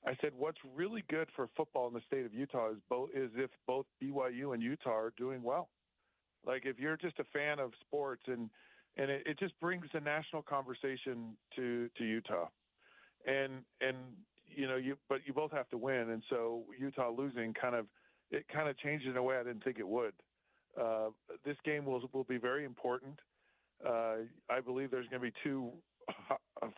I said what's really good for football in the state of Utah is if both BYU and Utah are doing well. Like if you're just a fan of sports, and it just brings the national conversation to Utah, and but you both have to win, and so Utah losing kind of changed in a way I didn't think it would. This game will be very important. I believe there's going to be two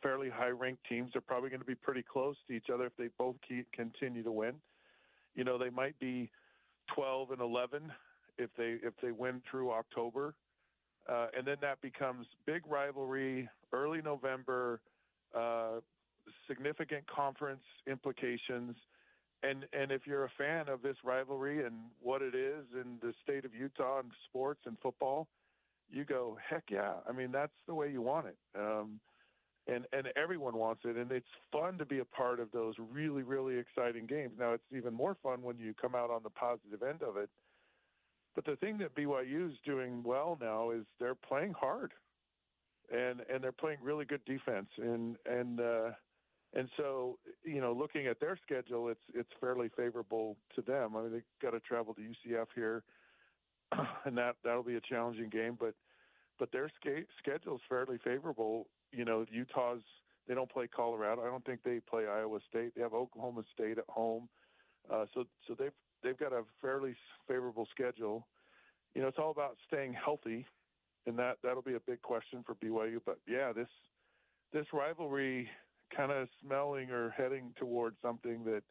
fairly high-ranked teams. They're probably going to be pretty close to each other if they both continue to win. They might be 12-11 if they win through October, and then that becomes big rivalry, early November, significant conference implications. And if you're a fan of this rivalry and what it is in the state of Utah and sports and football, you go, heck yeah. I mean, that's the way you want it. And everyone wants it. And it's fun to be a part of those really, really exciting games. Now, it's even more fun when you come out on the positive end of it. But the thing that BYU is doing well now is they're playing hard. And they're playing really good defense. And so, looking at their schedule, it's fairly favorable to them. I mean, they've got to travel to UCF here, and that'll be a challenging game. But their schedule is fairly favorable. Utah's, they don't play Colorado. I don't think they play Iowa State. They have Oklahoma State at home. So they've got a fairly favorable schedule. It's all about staying healthy, and that'll be a big question for BYU. But yeah, this rivalry kind of smelling or heading towards something that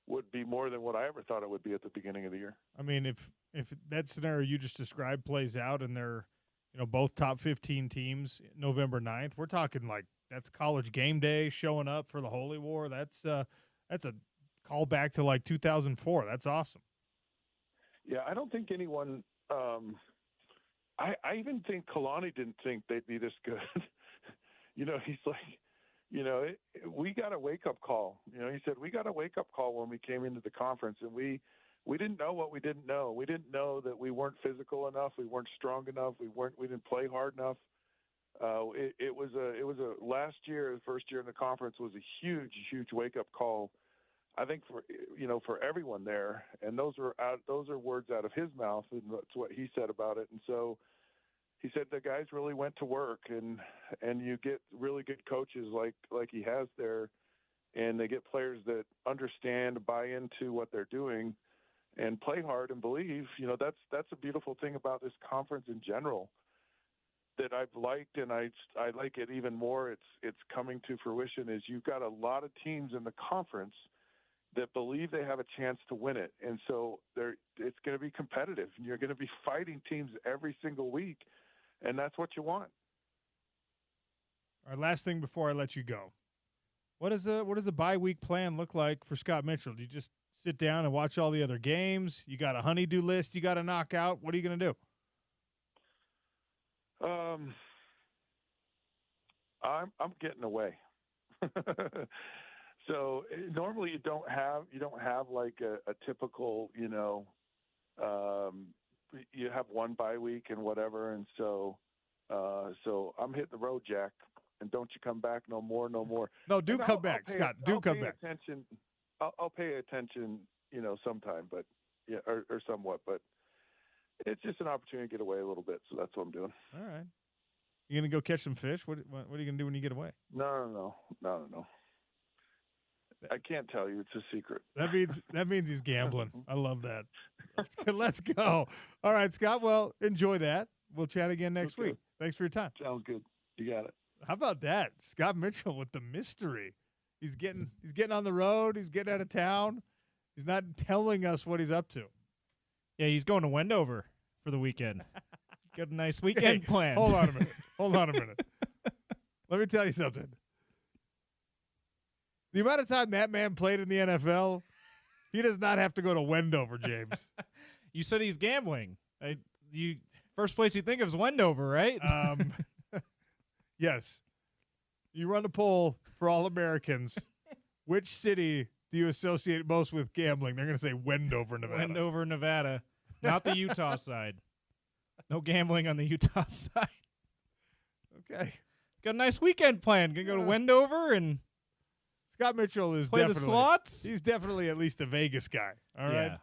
would be more than what I ever thought it would be at the beginning of the year. I mean, if that scenario you just described plays out and they're, both top 15 teams November 9th, we're talking like that's college game day showing up for the Holy War. That's a callback to like 2004. That's awesome. Yeah, I don't think anyone I even think Kalani didn't think they'd be this good. He's like, we got a wake-up call. He said, we got a wake-up call when we came into the conference, and we didn't know what we didn't know. We didn't know that we weren't physical enough. We weren't strong enough. We didn't play hard enough. It was a last year, the first year in the conference was a huge, huge wake-up call, I think, for everyone there. And those are words out of his mouth, and that's what he said about it. And so he said the guys really went to work, and you get really good coaches like he has there, and they get players that understand, buy into what they're doing, and play hard and believe. That's a beautiful thing about this conference in general that I've liked, and I like it even more. It's coming to fruition. Is you've got a lot of teams in the conference that believe they have a chance to win it, and so it's going to be competitive, and you're going to be fighting teams every single week. And that's what you want. All right, last thing before I let you go. What does a bye week plan look like for Scott Mitchell? Do you just sit down and watch all the other games? You got a honey-do list you got to knock out? What are you going to do? I'm getting away. So normally you don't have like a typical, you have one bye week and whatever, and so I'm hitting the road, Jack. And don't you come back no more. No, come back, Scott. Do come back. I'll pay attention, sometime, but yeah, or somewhat, but it's just an opportunity to get away a little bit. So that's what I'm doing. All right. You gonna go catch some fish? What are you gonna do when you get away? No. I can't tell you. It's a secret. That means he's gambling. I love that. Let's go. All right, Scott. Well, enjoy that. We'll chat again next week. Thanks for your time. Sounds good. You got it. How about that? Scott Mitchell with the mystery. He's getting on the road. He's getting out of town. He's not telling us what he's up to. Yeah, he's going to Wendover for the weekend. Got a nice weekend planned. Hold on a minute. Let me tell you something. The amount of time that man played in the NFL, he does not have to go to Wendover, James. You said he's gambling. First place you think of is Wendover, right? Yes. You run a poll for all Americans. Which city do you associate most with gambling? They're going to say Wendover, Nevada. Wendover, Nevada. Not the Utah side. No gambling on the Utah side. Okay. Got a nice weekend planned. Going to go to Wendover and Scott Mitchell is play definitely the slots. He's definitely at least a Vegas guy. All right.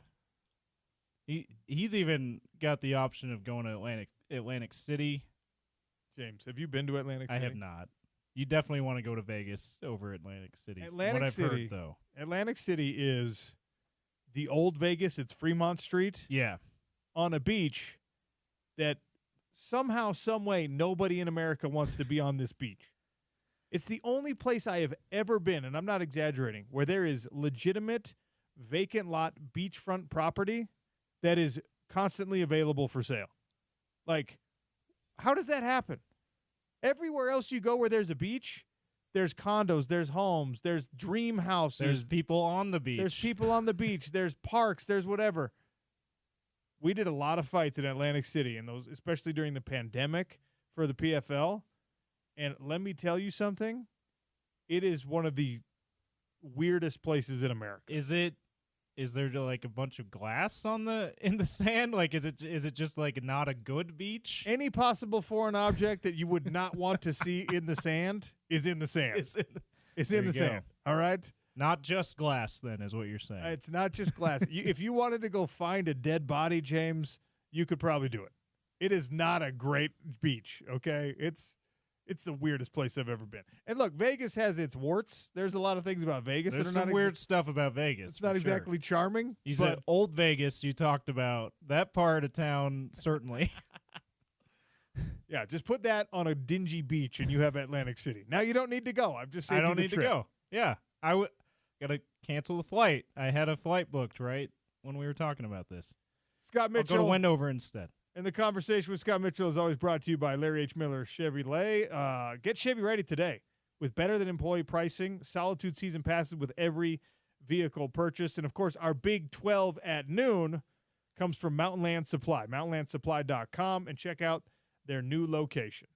He's even got the option of going to Atlantic City. James, have you been to Atlantic City? I have not. You definitely want to go to Vegas over Atlantic City. Atlantic I've City, heard, though. Atlantic City is the old Vegas. It's Fremont Street. Yeah. On a beach that somehow, some way, nobody in America wants to be on this beach. It's the only place I have ever been, and I'm not exaggerating, where there is legitimate vacant lot beachfront property that is constantly available for sale. Like, how does that happen? Everywhere else you go where there's a beach, there's condos, there's homes, there's dream houses. There's people on the beach. There's people on the beach. There's parks. There's whatever. We did a lot of fights in Atlantic City, and those, especially during the pandemic for the PFL. And let me tell you something. It is one of the weirdest places in America. Is there like a bunch of glass in the sand? Like, is it just like not a good beach? Any possible foreign object that you would not want to see in the sand is in the sand. It's in the sand. All right? Not just glass, then, is what you're saying. It's not just glass. If you wanted to go find a dead body, James, you could probably do it. It is not a great beach, okay? It's the weirdest place I've ever been. And look, Vegas has its warts. There's a lot of things about Vegas There's that are some not weird stuff about Vegas. It's not exactly charming. You said old Vegas. You talked about that part of town, certainly. Yeah, just put that on a dingy beach and you have Atlantic City. Now you don't need to go. I've just saved I don't you the need trip. to go. Yeah, gotta cancel the flight. I had a flight booked right when we were talking about this. Scott Mitchell. I'll go to Wendover instead. And the conversation with Scott Mitchell is always brought to you by Larry H. Miller Chevrolet. Get Chevy ready today with better than employee pricing, Solitude season passes with every vehicle purchase. And, of course, our Big 12 at noon comes from Mountain Land Supply, mountainlandsupply.com, and check out their new location.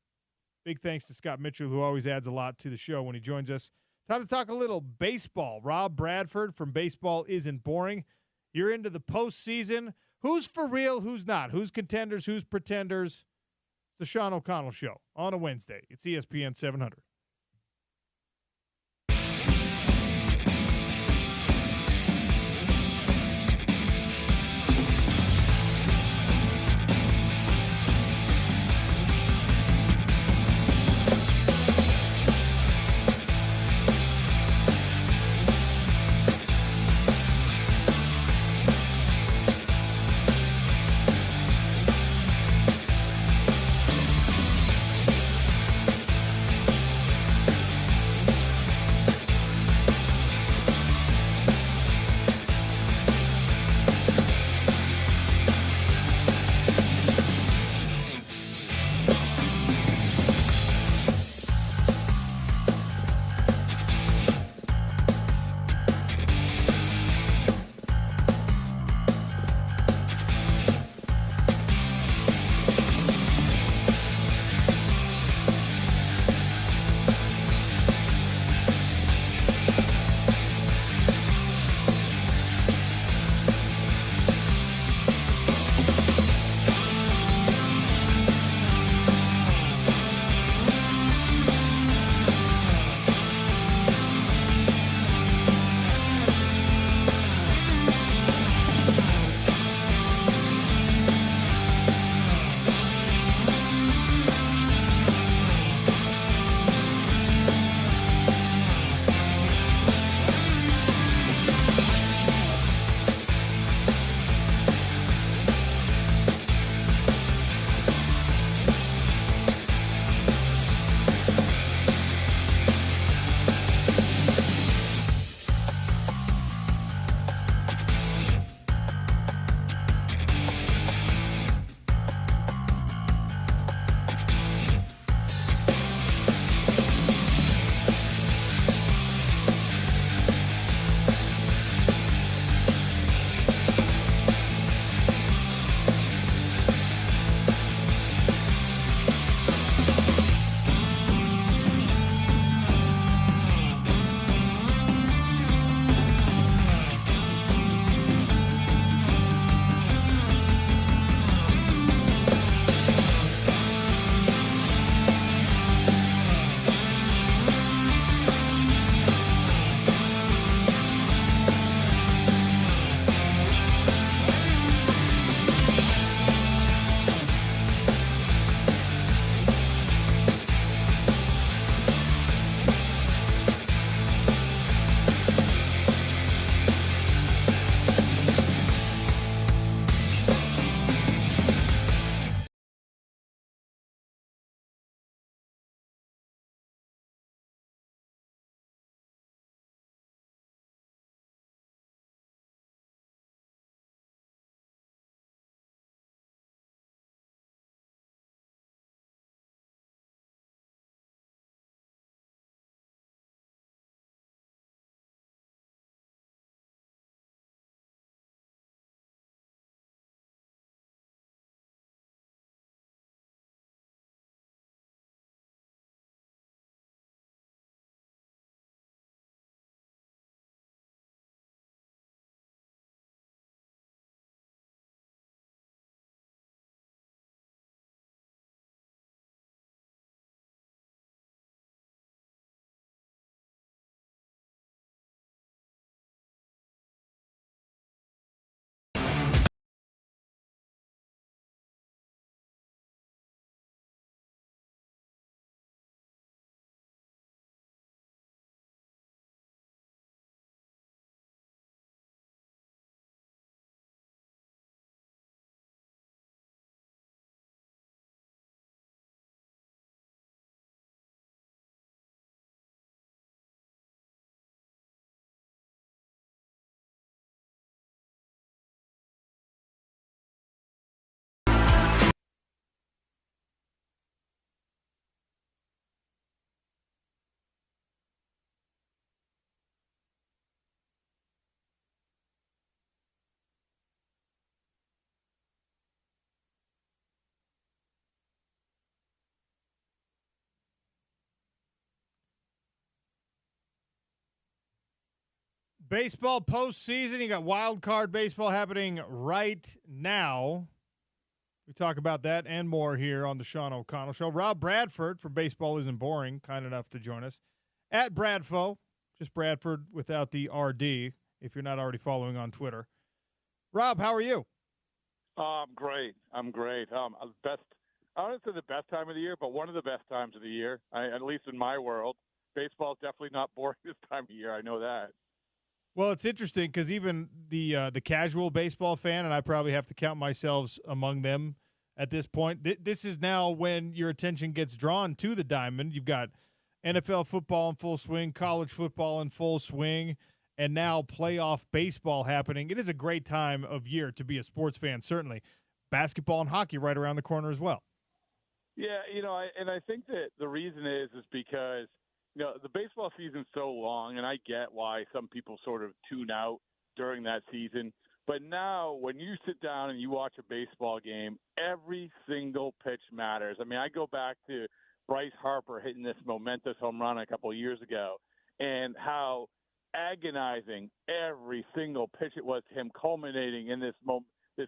Big thanks to Scott Mitchell, who always adds a lot to the show when he joins us. Time to talk a little baseball. Rob Bradford from Baseball Isn't Boring. You're into the postseason. Who's for real? Who's not? Who's contenders? Who's pretenders? It's the Sean O'Connell Show on a Wednesday. It's ESPN 700. Baseball postseason. You got wild card baseball happening right now. We talk about that and more here on the Sean O'Connell Show. Rob Bradford from Baseball Isn't Boring, kind enough to join us. At Bradfo, just Bradford without the RD, if you're not already following on Twitter. Rob, how are you? I'm great. Best. I don't say the best time of the year, but one of the best times of the year, at least in my world. Baseball is definitely not boring this time of year. I know that. Well, it's interesting because even the casual baseball fan, and I probably have to count myself among them at this point, this is now when your attention gets drawn to the diamond. You've got NFL football in full swing, college football in full swing, and now playoff baseball happening. It is a great time of year to be a sports fan, certainly. Basketball and hockey right around the corner as well. Yeah, I think that the reason is because the baseball season's so long, and I get why some people sort of tune out during that season. But now when you sit down and you watch a baseball game, every single pitch matters. I mean, I go back to Bryce Harper hitting this momentous home run a couple of years ago and how agonizing every single pitch it was to him, culminating in this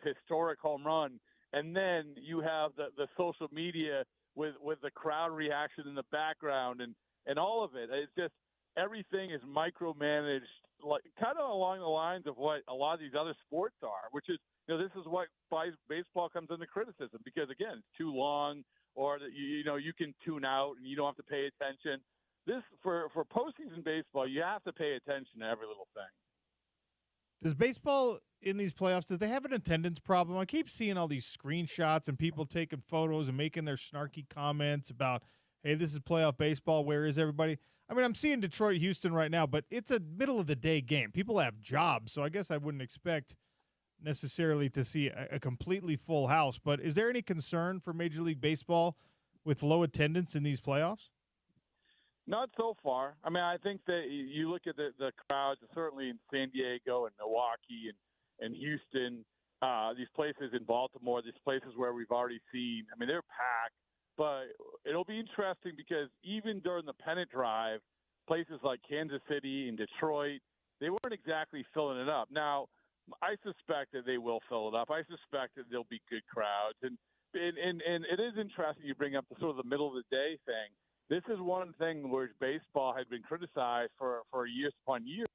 historic home run. And then you have the social media with the crowd reaction in the background and all of it. It's just everything is micromanaged, like kind of along the lines of what a lot of these other sports are, which is, this is what baseball comes into criticism because, again, it's too long or you can tune out and you don't have to pay attention. This for postseason baseball, you have to pay attention to every little thing. Does baseball in these playoffs, does they have an attendance problem? I keep seeing all these screenshots and people taking photos and making their snarky comments about, hey, this is playoff baseball. Where is everybody? I mean, I'm seeing Detroit, Houston right now, but it's a middle of the day game. People have jobs, so I guess I wouldn't expect necessarily to see a completely full house. But is there any concern for Major League Baseball with low attendance in these playoffs? Not so far. I mean, I think that you look at the crowds, certainly in San Diego and Milwaukee and Houston, these places in Baltimore, these places where we've already seen, I mean, they're packed. But it'll be interesting because even during the pennant drive, places like Kansas City and Detroit, they weren't exactly filling it up. Now, I suspect that they will fill it up. I suspect that there'll be good crowds. And it is interesting you bring up the sort of the middle of the day thing. This is one thing where baseball had been criticized for years upon years,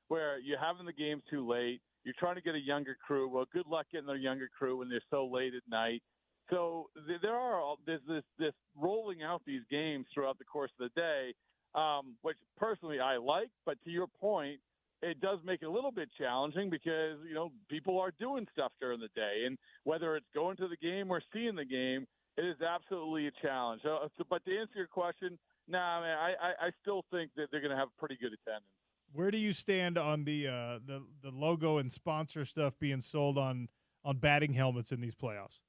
where you're having the games too late. You're trying to get a younger crew. Well, good luck getting a younger crew when they're so late at night. So there's this rolling out these games throughout the course of the day, which personally I like. But to your point, it does make it a little bit challenging because, people are doing stuff during the day. And whether it's going to the game or seeing the game, it is absolutely a challenge. But to answer your question, I still think that they're going to have pretty good attendance. Where do you stand on the logo and sponsor stuff being sold on batting helmets in these playoffs?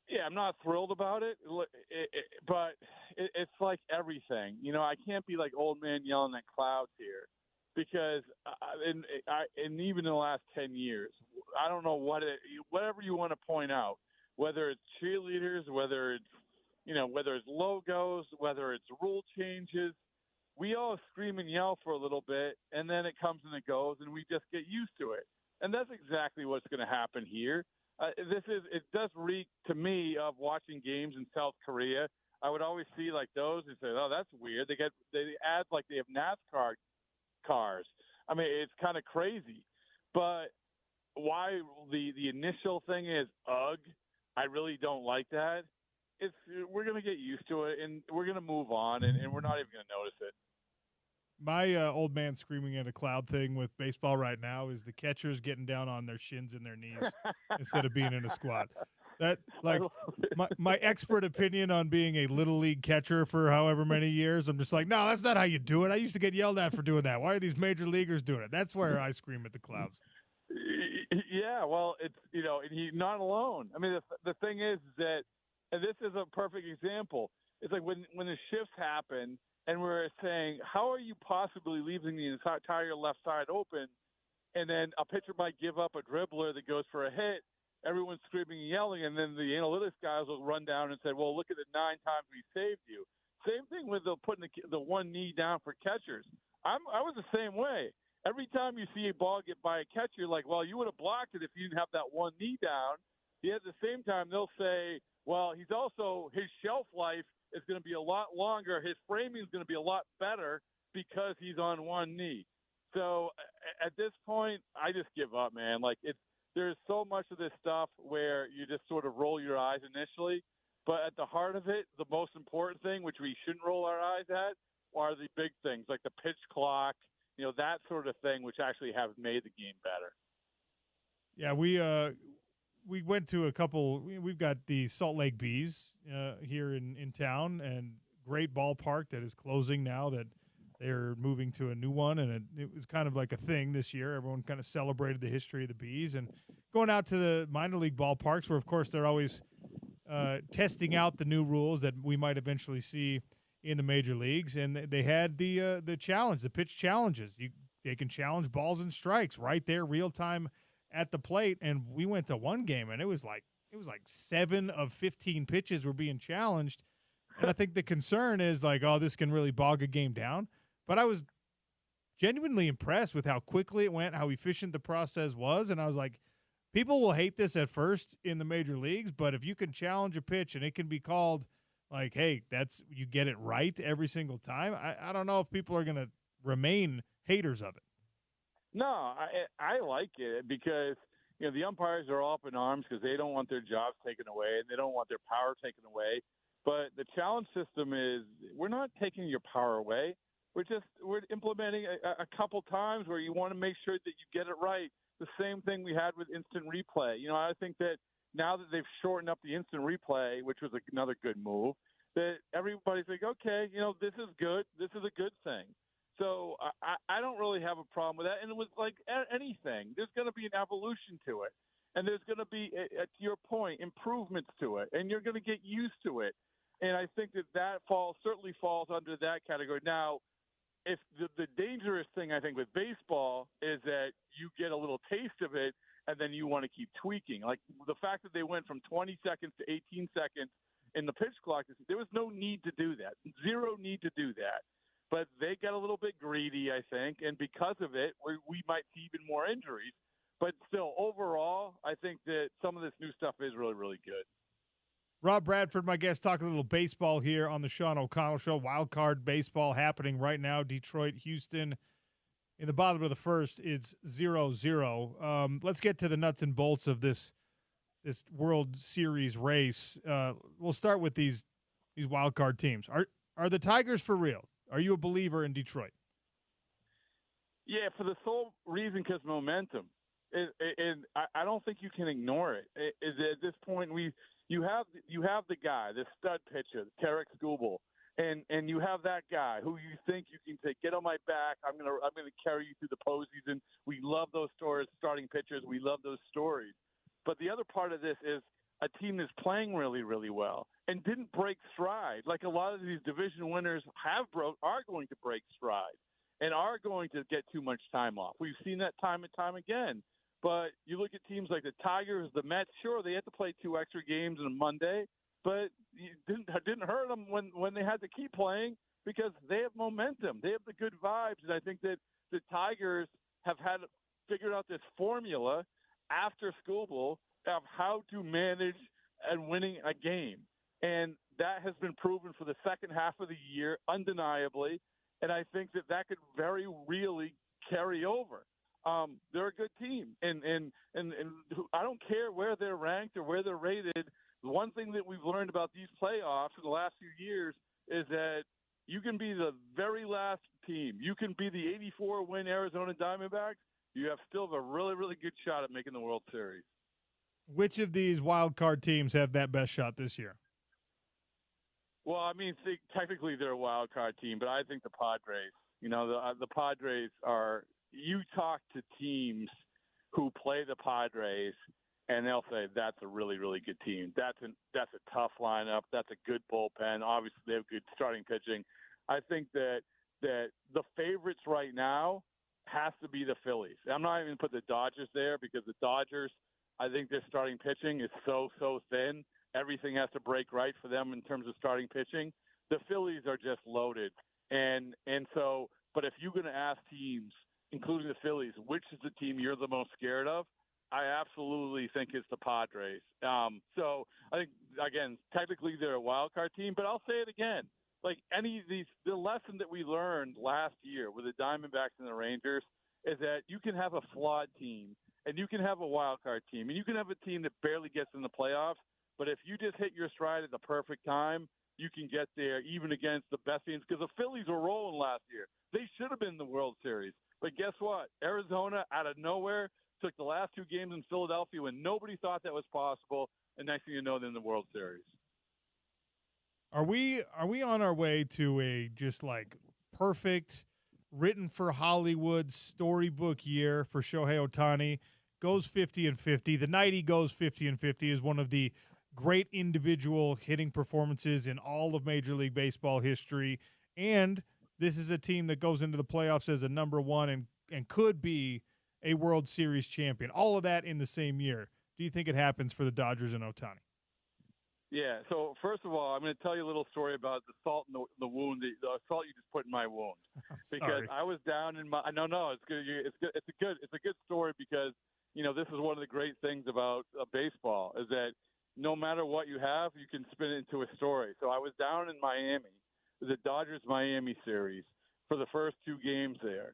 Yeah, I'm not thrilled about it, but it's like everything. I can't be like old man yelling at clouds here because and even in the last 10 years, I don't know whatever you want to point out, whether it's cheerleaders, whether it's logos, whether it's rule changes, we all scream and yell for a little bit, and then it comes and it goes, and we just get used to it. And that's exactly what's going to happen here. It does reek to me of watching games in South Korea. I would always see like those and say, oh, that's weird. They add like they have NASCAR cars. I mean, it's kind of crazy. But why the initial thing is, ugh, I really don't like that. We're going to get used to it, and we're going to move on, and we're not even going to notice it. My old man screaming at a cloud thing with baseball right now is the catchers getting down on their shins and their knees instead of being in a squat. That, like, my expert opinion on being a little league catcher for however many years, I'm just like, no, that's not how you do it. I used to get yelled at for doing that. Why are these major leaguers doing it? That's where I scream at the clouds. Yeah, well, it's and he's not alone. I mean, the thing is that, and this is a perfect example. It's like when the shifts happen. And we're saying, how are you possibly leaving the entire left side open? And then a pitcher might give up a dribbler that goes for a hit. Everyone's screaming and yelling. And then the analytics guys will run down and say, well, look at the 9 times we saved you. Same thing with putting the one knee down for catchers. I was the same way. Every time you see a ball get by a catcher, you're like, well, you would have blocked it if you didn't have that one knee down. Yet at the same time, they'll say, well, his shelf life is going to be a lot longer. His framing is going to be a lot better because he's on one knee. So at this point, I just give up, man. Like, there's so much of this stuff where you just sort of roll your eyes initially. But at the heart of it, the most important thing, which we shouldn't roll our eyes at, are the big things like the pitch clock, that sort of thing, which actually have made the game better. Yeah, we went to a couple. We've got the Salt Lake Bees here in town, and great ballpark that is closing now that they're moving to a new one, and it was kind of like a thing this year. Everyone kind of celebrated the history of the Bees, and going out to the minor league ballparks where, of course, they're always testing out the new rules that we might eventually see in the major leagues, and they had the challenge, the pitch challenges. They can challenge balls and strikes right there, real time at the plate. And we went to one game, and it was like 7 of 15 pitches were being challenged. And I think the concern is like, oh, this can really bog a game down. But I was genuinely impressed with how quickly it went, how efficient the process was, and I was like, people will hate this at first in the major leagues, but if you can challenge a pitch and it can be called like, hey, you get it right every single time, I don't know if people are going to remain haters of it. No, I like it because, the umpires are all up in arms because they don't want their jobs taken away and they don't want their power taken away. But the challenge system is we're not taking your power away. We're implementing a couple times where you want to make sure that you get it right. The same thing we had with instant replay. I think that now that they've shortened up the instant replay, which was another good move, that everybody's like, okay, this is good. This is a good thing. So I don't really have a problem with that. And it was like anything. There's going to be an evolution to it. And there's going to be, to your point, improvements to it. And you're going to get used to it. And I think that certainly falls under that category. Now, if the dangerous thing, I think, with baseball is that you get a little taste of it and then you want to keep tweaking. Like the fact that they went from 20 seconds to 18 seconds in the pitch clock, there was no need to do that. Zero need to do that. But they got a little bit greedy, I think, and because of it, we might see even more injuries. But still, overall, I think that some of this new stuff is really, really good. Rob Bradford, my guest, talking a little baseball here on the Sean O'Connell Show. Wild card baseball happening right now. Detroit, Houston. In the bottom of the first, it's 0-0. Let's get to the nuts and bolts of this World Series race. We'll start with these wild card teams. Are the Tigers for real? Are you a believer in Detroit? Yeah, for the sole reason because momentum. And I don't think you can ignore it. At this point, you have the guy, the stud pitcher, Tarek Skubal, and you have that guy who you think you can say, get on my back. I'm gonna carry you through the postseason. We love those stories, starting pitchers. We love those stories. But the other part of this is a team that's playing really, really well and didn't break stride like a lot of these division winners are going to break stride and are going to get too much time off. We've seen that time and time again. But you look at teams like the Tigers, the Mets, sure, they had to play 2 extra games on a Monday, but it didn't hurt them when they had to keep playing because they have momentum. They have the good vibes. And I think that the Tigers have figured out this formula after Skubal of how to manage and winning a game. And that has been proven for the second half of the year, undeniably. And I think that could very really carry over. They're a good team, and I don't care where they're ranked or where they're rated. The one thing that we've learned about these playoffs in the last few years is that you can be the very last team. You can be the 84-win Arizona Diamondbacks. You have still a really, really good shot at making the World Series. Which of these wild card teams have that best shot this year? Well, I mean, technically they're a wild card team, but I think the Padres. The Padres are. You talk to teams who play the Padres, and they'll say that's a really, really good team. That's a tough lineup. That's a good bullpen. Obviously, they have good starting pitching. I think that the favorites right now has to be the Phillies. I'm not even going to put the Dodgers there because the Dodgers, I think their starting pitching is so thin. Everything has to break right for them in terms of starting pitching. The Phillies are just loaded. And so But if you're going to ask teams, including the Phillies, which is the team you're the most scared of, I absolutely think it's the Padres. So I think, again, technically they're a wild card team, but I'll say it again. Like any of these, the lesson that we learned last year with the Diamondbacks and the Rangers is that you can have a flawed team and you can have a wild card team and you can have a team that barely gets in the playoffs. But if you just hit your stride at the perfect time, you can get there even against the best teams, because the Phillies were rolling last year. They should have been in the World Series. But guess what? Arizona, out of nowhere, took the last two games in Philadelphia when nobody thought that was possible, and next thing you know, they're in the World Series. Are we on our way to a just like perfect, written for Hollywood storybook year for Shohei Ohtani? Goes 50-50. The night he goes 50-50 is one of the great individual hitting performances in all of Major League Baseball history. And this is a team that goes into the playoffs as a number one and could be a World Series champion. All of that in the same year. Do you think it happens for the Dodgers and Ohtani? Yeah, so first of all, I'm going to tell you a little story about the salt in the wound, the salt you just put in my wound. Because I was down in my – no, it's good. It's a good story because, you know, this is one of the great things about baseball is that no matter what you have, you can spin it into a story. So I was down in Miami, the Dodgers-Miami series, for the first two games there.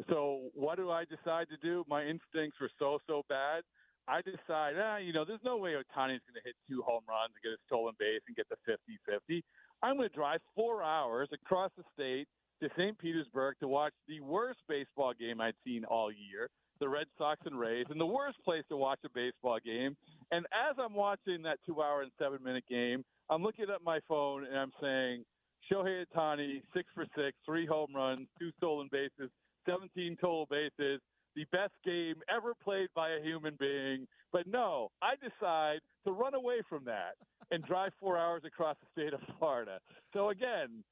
So what do I decide to do? My instincts were so bad. I decide, there's no way Ohtani's going to hit 2 home runs and get a stolen base and get the 50-50. I'm going to drive 4 hours across the state to St. Petersburg to watch the worst baseball game I'd seen all year, the Red Sox and Rays, and the worst place to watch a baseball game. And as I'm watching that 2-hour and 7-minute game, I'm looking at my phone and I'm saying, Shohei Ohtani, 6 for 6, 3 home runs, 2 stolen bases, 17 total bases, the best game ever played by a human being. But no, I decide to run away from that and drive 4 hours across the state of Florida. So again,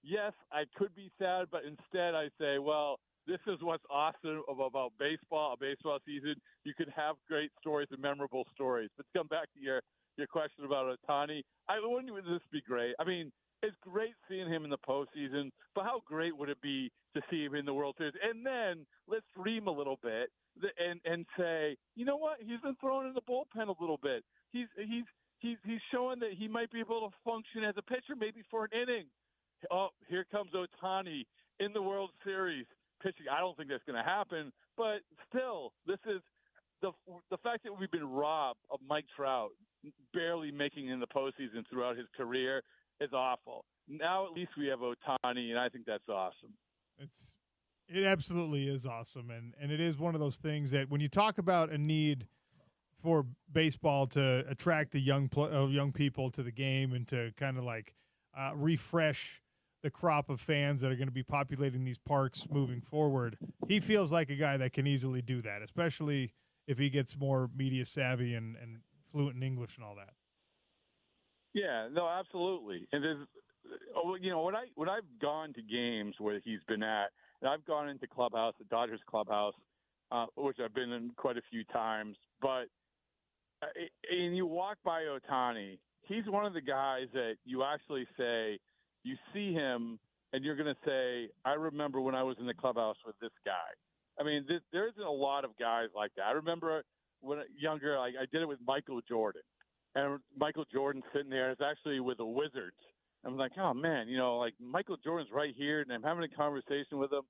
yes, I could be sad, but instead I say, well, this is what's awesome about baseball, a baseball season. You can have great stories and memorable stories. But to come back to your question about Ohtani, wouldn't this be great? I mean, it's great seeing him in the postseason, but how great would it be to see him in the World Series? And then let's dream a little bit and say, you know what? He's been thrown in the bullpen a little bit. He's showing that he might be able to function as a pitcher maybe for an inning. Oh, here comes Ohtani in the World Series pitching. I don't think that's going to happen, but still, this is the fact that we've been robbed of Mike Trout barely making it in the postseason throughout his career is awful. Now at least we have Ohtani, and I think that's awesome. It absolutely is awesome, and it is one of those things that when you talk about a need for baseball to attract the young people to the game and to kind of like refresh the crop of fans that are going to be populating these parks moving forward, he feels like a guy that can easily do that, especially if he gets more media savvy and fluent in English and all that. Yeah, no, absolutely. And there's, when I've gone to games where he's been at, and I've gone into clubhouse, the Dodgers clubhouse, which I've been in quite a few times, but and you walk by Ohtani, he's one of the guys that you actually say, you see him, and you're going to say, I remember when I was in the clubhouse with this guy. I mean, there isn't a lot of guys like that. I remember when younger, I did it with Michael Jordan. And Michael Jordan's sitting there. It's actually with the Wizards. I'm like, oh, man, like Michael Jordan's right here, and I'm having a conversation with him.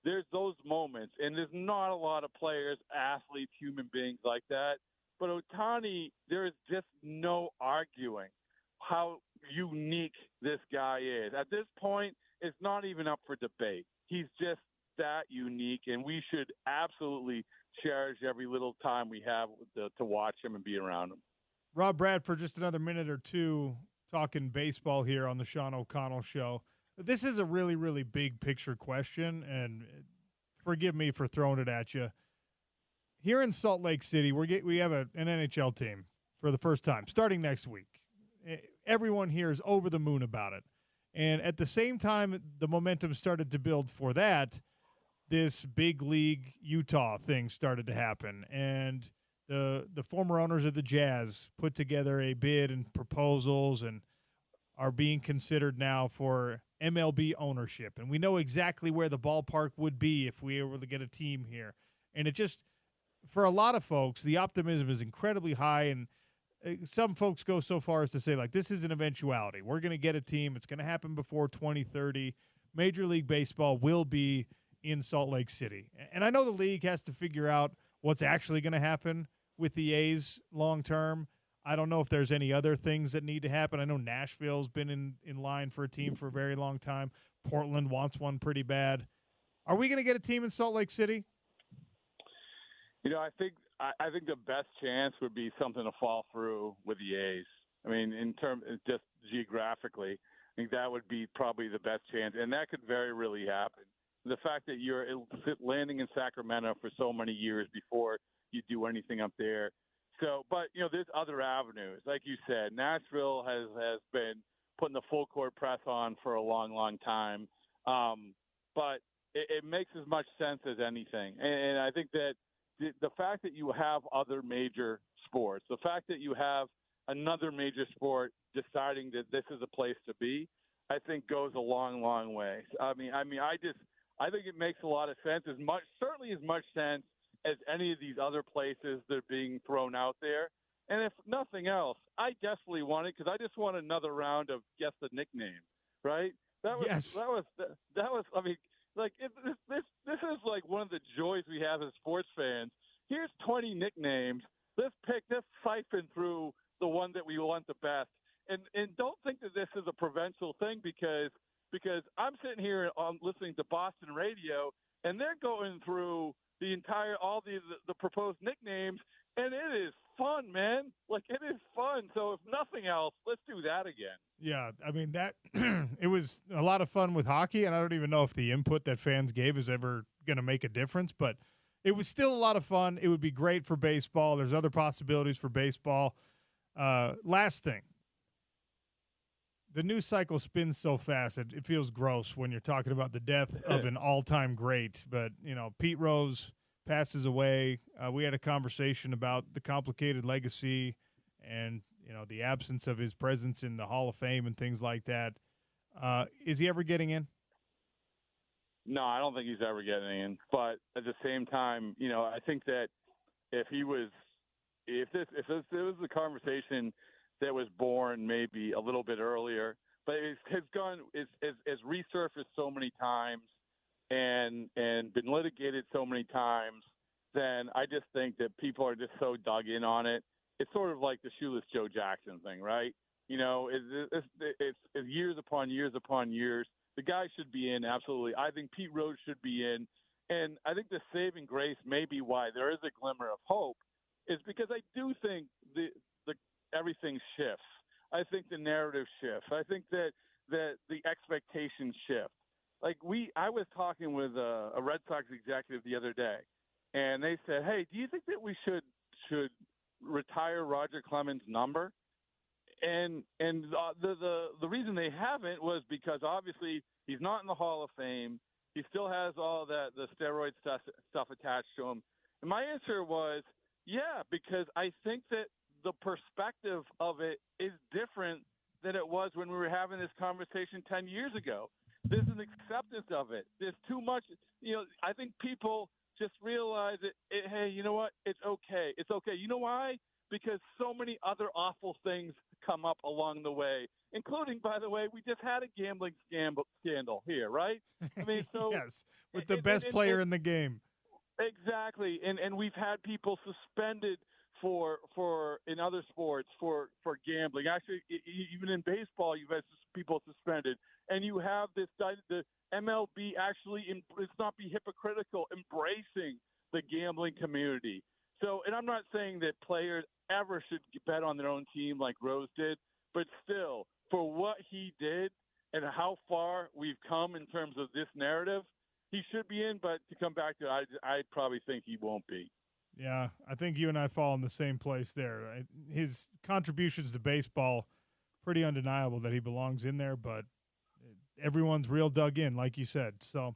There's those moments, and there's not a lot of players, athletes, human beings like that. But Ohtani, there is just no arguing how unique this guy is. At this point, it's not even up for debate. He's just that unique, and we should absolutely cherish every little time we have to watch him and be around him. Rob Bradford, just another minute or two talking baseball here on the Sean O'Connell Show. This is a really, really big picture question, and forgive me for throwing it at you. Here in Salt Lake City, we have an NHL team for the first time, starting next week. Everyone here is over the moon about it. And at the same time the momentum started to build for that, this big league Utah thing started to happen. And the former owners of the Jazz put together a bid and proposals, and are being considered now for MLB ownership. And we know exactly where the ballpark would be if we were to get a team here. And it just, for a lot of folks, the optimism is incredibly high. And some folks go so far as to say, like, this is an eventuality. We're going to get a team. It's going to happen before 2030. Major League Baseball will be in Salt Lake City. And I know the league has to figure out what's actually going to happen with the A's long term. I don't know if there's any other things that need to happen. I know Nashville's been in line for a team for a very long time. Portland wants one pretty bad. Are we going to get a team in Salt Lake City? I think the best chance would be something to fall through with the A's. I mean, in terms just geographically, I think that would be probably the best chance, and that could very really happen. The fact that you're landing in Sacramento for so many years before you do anything up there. So, but there's other avenues. Like you said, Nashville has been putting the full court press on for a long, long time. But it makes as much sense as anything. And I think that the fact that you have other major sports, the fact that you have another major sport deciding that this is a place to be, I think goes a long, long way. I think it makes a lot of sense, certainly as much sense as any of these other places that are being thrown out there. And if nothing else, I definitely want it because I just want another round of guess the nickname, right? This is like one of the joys we have as sports fans. Here's 20 nicknames. Let's siphon through the one that we want the best. And don't think that this is a provincial thing because I'm sitting here listening to Boston radio and they're going through all the proposed nicknames, and it is fun, man. Like, it is fun. So if nothing else, let's do that again. Yeah, I mean, that it was a lot of fun with hockey, and I don't even know if the input that fans gave is ever going to make a difference, but it was still a lot of fun. It would be great for baseball. There's other possibilities for baseball. Last thing. The news cycle spins so fast it feels gross when you're talking about the death of an all-time great. But, Pete Rose passes away. We had a conversation about the complicated legacy and, the absence of his presence in the Hall of Fame and things like that. Is he ever getting in? No, I don't think he's ever getting in. But at the same time, I think that if this was a conversation that was born maybe a little bit earlier, but it has resurfaced so many times and been litigated so many times, then I just think that people are just so dug in on it. It's sort of like the Shoeless Joe Jackson thing, right? It's years upon years upon years. The guy should be in, absolutely. I think Pete Rose should be in. And I think the saving grace may be why there is a glimmer of hope is because I do think everything shifts. I think the narrative shifts. I think that the expectations shift. Like I was talking with a Red Sox executive the other day, and they said, "Hey, do you think that we should retire Roger Clemens' number?" And the reason they haven't was because obviously he's not in the Hall of Fame. He still has all the steroid stuff attached to him. And my answer was, yeah, because I think that the perspective of it is different than it was when we were having this conversation 10 years ago. There's an acceptance of it. There's too much. I think people just realize hey, you know what? It's okay. It's okay. You know why? Because so many other awful things come up along the way, including, by the way, we just had a gambling scandal here, right? I mean, so yes, with the best player in the game. Exactly, and we've had people suspended for in other sports for gambling. Actually, even in baseball, you've had people suspended, and you have the MLB actually, let's not be hypocritical, embracing the gambling community. So, and I'm not saying that players ever should bet on their own team like Rose did, but still, for what he did and how far we've come in terms of this narrative, he should be in. But to come back to it, I probably think he won't be. Yeah, I think you and I fall in the same place there. His contributions to baseball, pretty undeniable that he belongs in there, but everyone's real dug in, like you said. So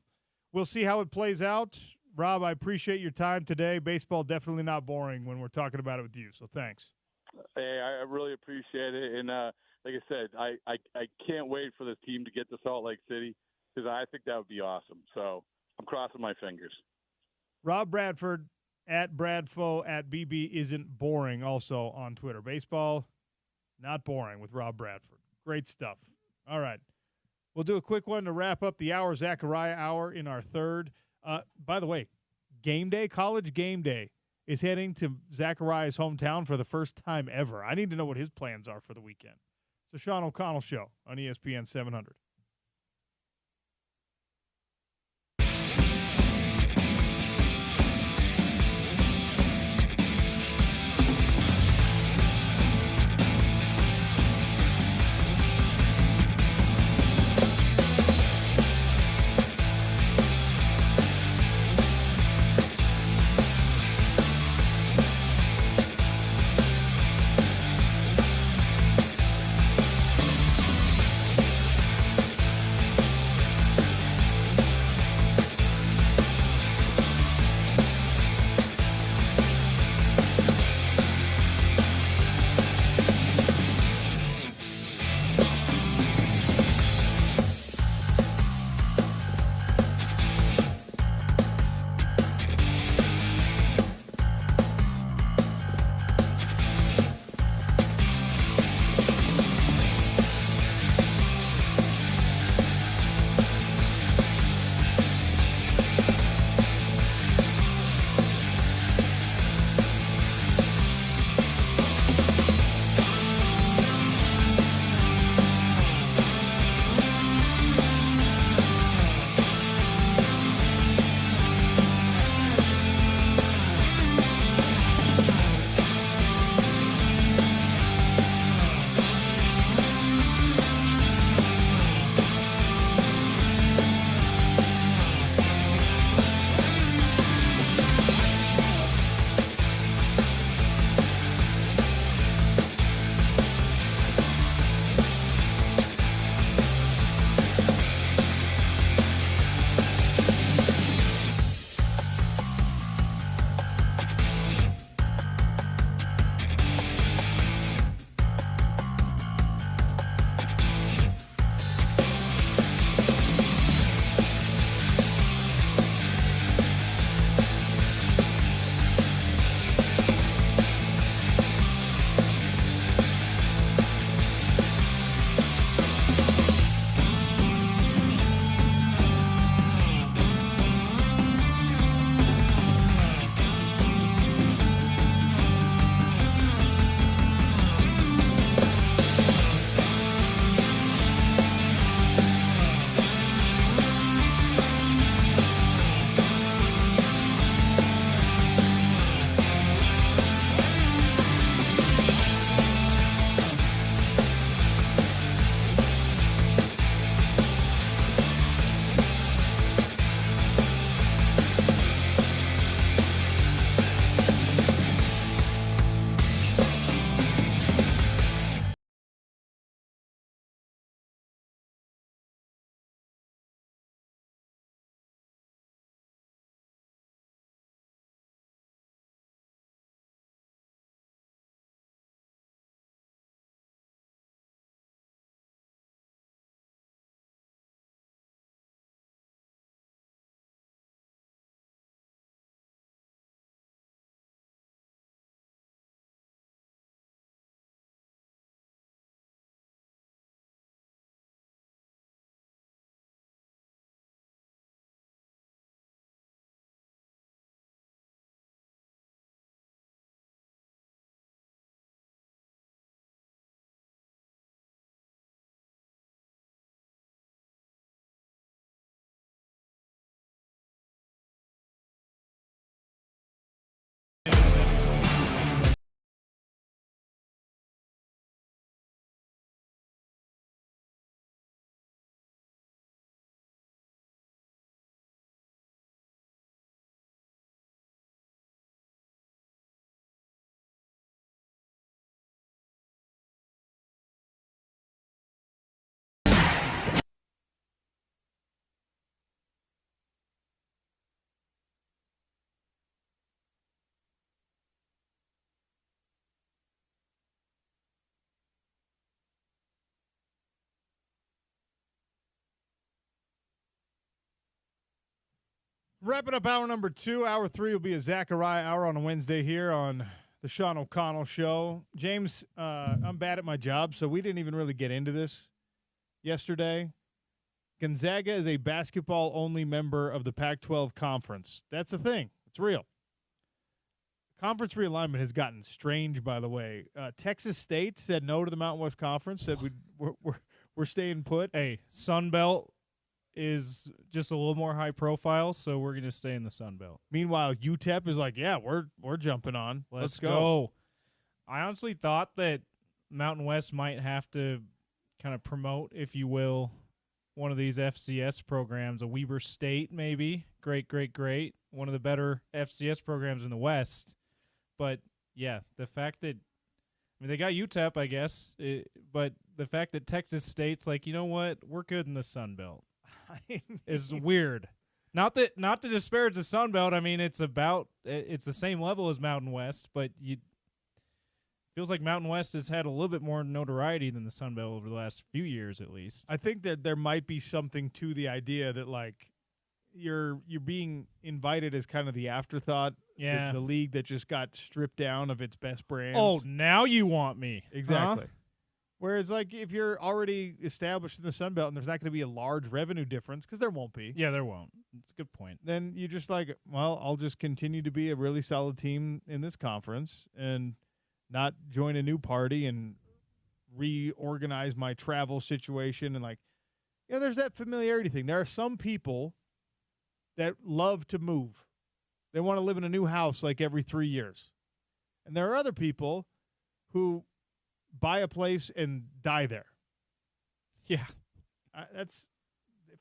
we'll see how it plays out. Rob, I appreciate your time today. Baseball definitely not boring when we're talking about it with you, so thanks. Hey, I really appreciate it. And like I said, I can't wait for this team to get to Salt Lake City because I think that would be awesome. So I'm crossing my fingers. Rob Bradford at Bradfo at BB isn't boring also on Twitter. Baseball, not boring with Rob Bradford. Great stuff. All right. We'll do a quick one to wrap up the hour, Zachariah Hour in our third. By the way, game day, college game day, is heading to Zachariah's hometown for the first time ever. I need to know what his plans are for the weekend. It's the Sean O'Connell Show on ESPN 700. Wrapping up hour number 2. Hour 3 will be a Zachariah hour on a Wednesday here on the Sean O'Connell Show. James, I'm bad at my job, so we didn't even really get into this yesterday. Gonzaga is a basketball-only member of the Pac-12 Conference. That's a thing. It's real. Conference realignment has gotten strange, by the way. Texas State said no to the Mountain West Conference, said we're staying put. Hey, Sun Belt is just a little more high profile, so we're going to stay in the Sun Belt. Meanwhile, UTEP is like, yeah, we're jumping on. Let's go. I honestly thought that Mountain West might have to kind of promote, if you will, one of these FCS programs, a Weber State maybe. Great. One of the better FCS programs in the West. But, yeah, the fact that they got UTEP, I guess, but the fact that Texas State's like, you know what, we're good in the Sun Belt is weird. Not to disparage the Sun Belt. I mean, it's the same level as Mountain West, but feels like Mountain West has had a little bit more notoriety than the Sun Belt over the last few years, at least. I think that there might be something to the idea that, like, you're being invited as kind of the afterthought. Yeah. The league that just got stripped down of its best brands. Oh, now you want me. Exactly. Huh? Whereas, like, if you're already established in the Sun Belt and there's not going to be a large revenue difference, because there won't be. Yeah, there won't. It's a good point. Then you just like, well, I'll just continue to be a really solid team in this conference and not join a new party and reorganize my travel situation. And, like, there's that familiarity thing. There are some people that love to move. They want to live in a new house like every 3 years. And there are other people who buy a place and die there. Yeah. It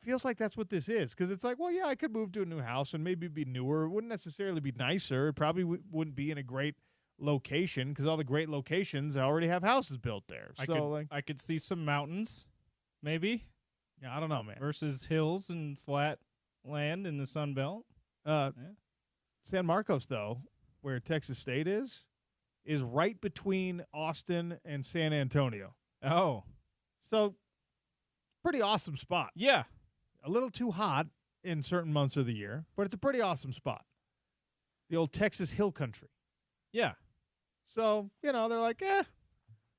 feels like that's what this is, because it's like, well, yeah, I could move to a new house and maybe be newer. It wouldn't necessarily be nicer. It probably wouldn't be in a great location, because all the great locations already have houses built there. I could see some mountains, maybe. Yeah, I don't know, man. Versus hills and flat land in the Sun Belt. San Marcos, though, where Texas State is right between Austin and San Antonio. Oh. So, pretty awesome spot. Yeah. A little too hot in certain months of the year, but it's a pretty awesome spot. The old Texas Hill Country. Yeah. So, they're like,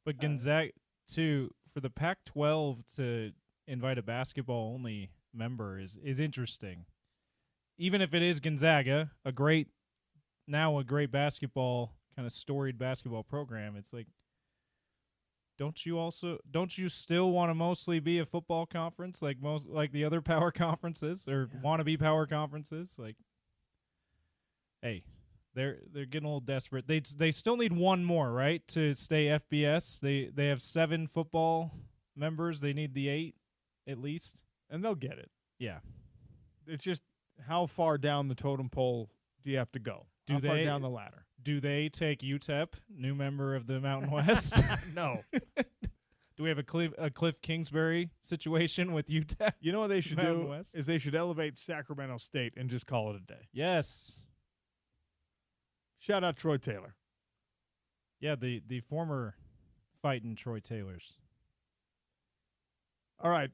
But Gonzaga, for the Pac-12 to invite a basketball-only member is interesting. Even if it is Gonzaga, a great basketball, kind of storied basketball program, it's like, don't you still want to mostly be a football conference like the other power conferences, or want to be power conferences? Like, hey, they're getting a little desperate. They still need one more, right, to stay FBS. They have 7 football members. They need the 8 at least, and they'll get it. Yeah. It's just, how far down the totem pole do you have to go? How far down the ladder? Do they take UTEP, new member of the Mountain West? No. Do we have a Cliff Kingsbury situation with UTEP? You know what they should Mountain do West? is they should elevate Sacramento State and just call it a day. Yes. Shout out Troy Taylor. Yeah, the former fighting Troy Taylors. All right.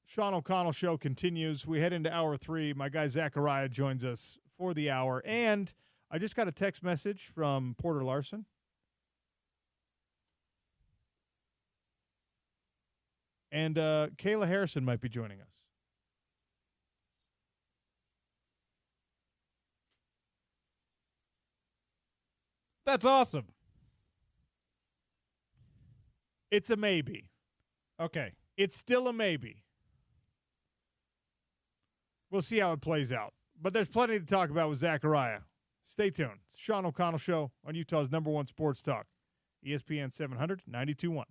Sean O'Connell Show continues. We head into hour 3. My guy Zachariah joins us for the hour. And I just got a text message from Porter Larson. And Kayla Harrison might be joining us. That's awesome. It's a maybe. Okay. It's still a maybe. We'll see how it plays out. But there's plenty to talk about with Zachariah. Stay tuned. It's Sean O'Connell Show on Utah's #1 sports talk, ESPN 700, 92.1.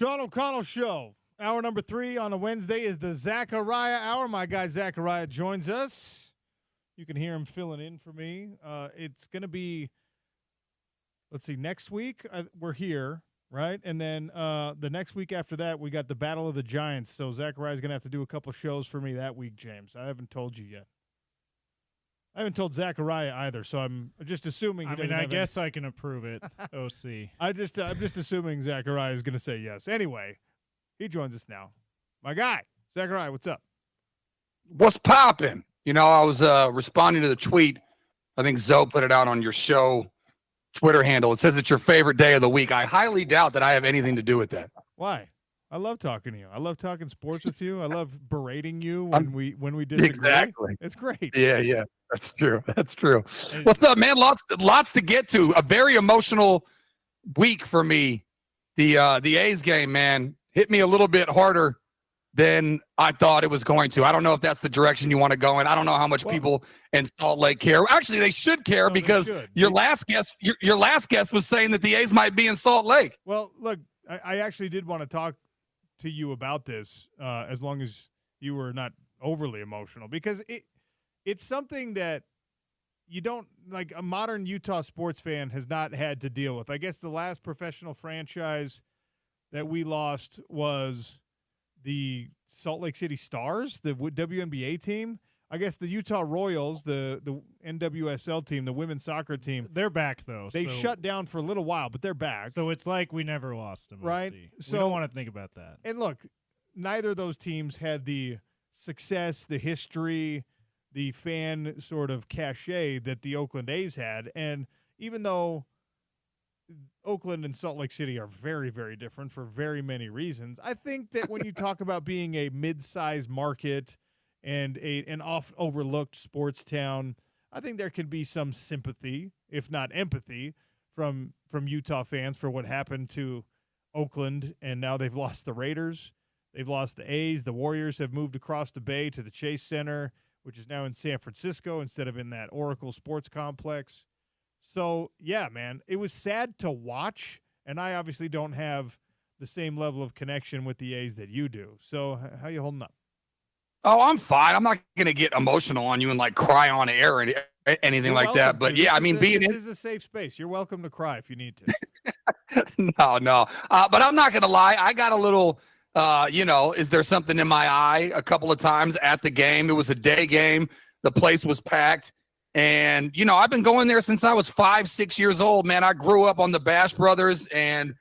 Sean O'Connell Show. Hour number 3 on a Wednesday is the Zachariah Hour. My guy Zachariah joins us. You can hear him filling in for me. It's going to be, let's see, next week we're here, right? And then the next week after that, we got the Battle of the Giants. So Zachariah's going to have to do a couple shows for me that week, James. I haven't told you yet. I haven't told Zachariah either, so I'm just assuming he doesn't I have guess I can approve it, OC. I'm just assuming Zachariah is going to say yes. Anyway, he joins us now. My guy, Zachariah, what's up? What's popping? You know, I was responding to the tweet. I think Zoe put it out on your show Twitter handle. It says it's your favorite day of the week. I highly doubt that I have anything to do with that. Why? I love talking to you. I love talking sports with you. I love berating you when we disagree. Exactly. It's great. Yeah. That's true. That's true. What's up, man? Lots to get to. A very emotional week for me. The A's game, man, hit me a little bit harder than I thought it was going to. I don't know if that's the direction you want to go in. I don't know how much people in Salt Lake care. Actually, they should care because your last guest was saying that the A's might be in Salt Lake. Well, look, I actually did want to talk to you about this as long as you were not overly emotional, because it's something that you don't, like, a modern Utah sports fan has not had to deal with. I guess the last professional franchise that we lost was the Salt Lake City Stars, the WNBA team. I guess the Utah Royals, the NWSL team, the women's soccer team. They're back, though. They shut down for a little while, but they're back. So it's like we never lost them. Right. So we don't want to think about that. And look, neither of those teams had the success, the history, the fan sort of cachet that the Oakland A's had. And even though Oakland and Salt Lake City are very, very different for very many reasons, I think that when you talk about being a mid-sized market and an overlooked sports town, I think there can be some sympathy, if not empathy, from Utah fans for what happened to Oakland. And now they've lost the Raiders. They've lost the A's. The Warriors have moved across the bay to the Chase Center, which is now in San Francisco instead of in that Oracle Sports Complex. So, yeah, man, it was sad to watch, and I obviously don't have the same level of connection with the A's that you do. So how you holding up? Oh, I'm fine. I'm not going to get emotional on you and, like, cry on air or anything like that. But, yeah, I mean, this is a safe space. You're welcome to cry if you need to. No. But I'm not going to lie. I got a little is there something in my eye a couple of times at the game. It was a day game. The place was packed. And, I've been going there since I was 5-6 years old, man. I grew up on the Bash Brothers, and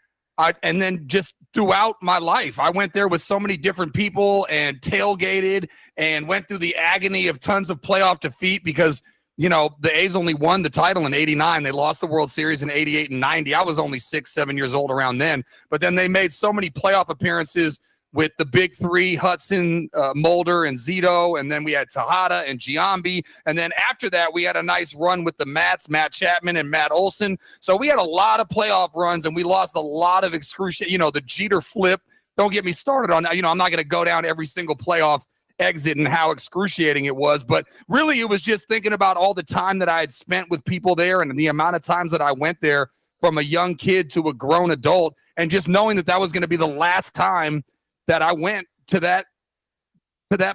then just throughout my life, I went there with so many different people and tailgated and went through the agony of tons of playoff defeat because, the A's only won the title in 89. They lost the World Series in 88 and 90. I was only 6-7 years old around then. But then they made so many playoff appearances with the big three, Hudson, Mulder, and Zito. And then we had Tejada and Giambi. And then after that, we had a nice run with the Matt Chapman and Matt Olson. So we had a lot of playoff runs, and we lost a lot of excruciating, the Jeter flip. Don't get me started on that. I'm not going to go down every single playoff exit and how excruciating it was. But really, it was just thinking about all the time that I had spent with people there and the amount of times that I went there from a young kid to a grown adult, and just knowing that that was going to be the last time that I went to that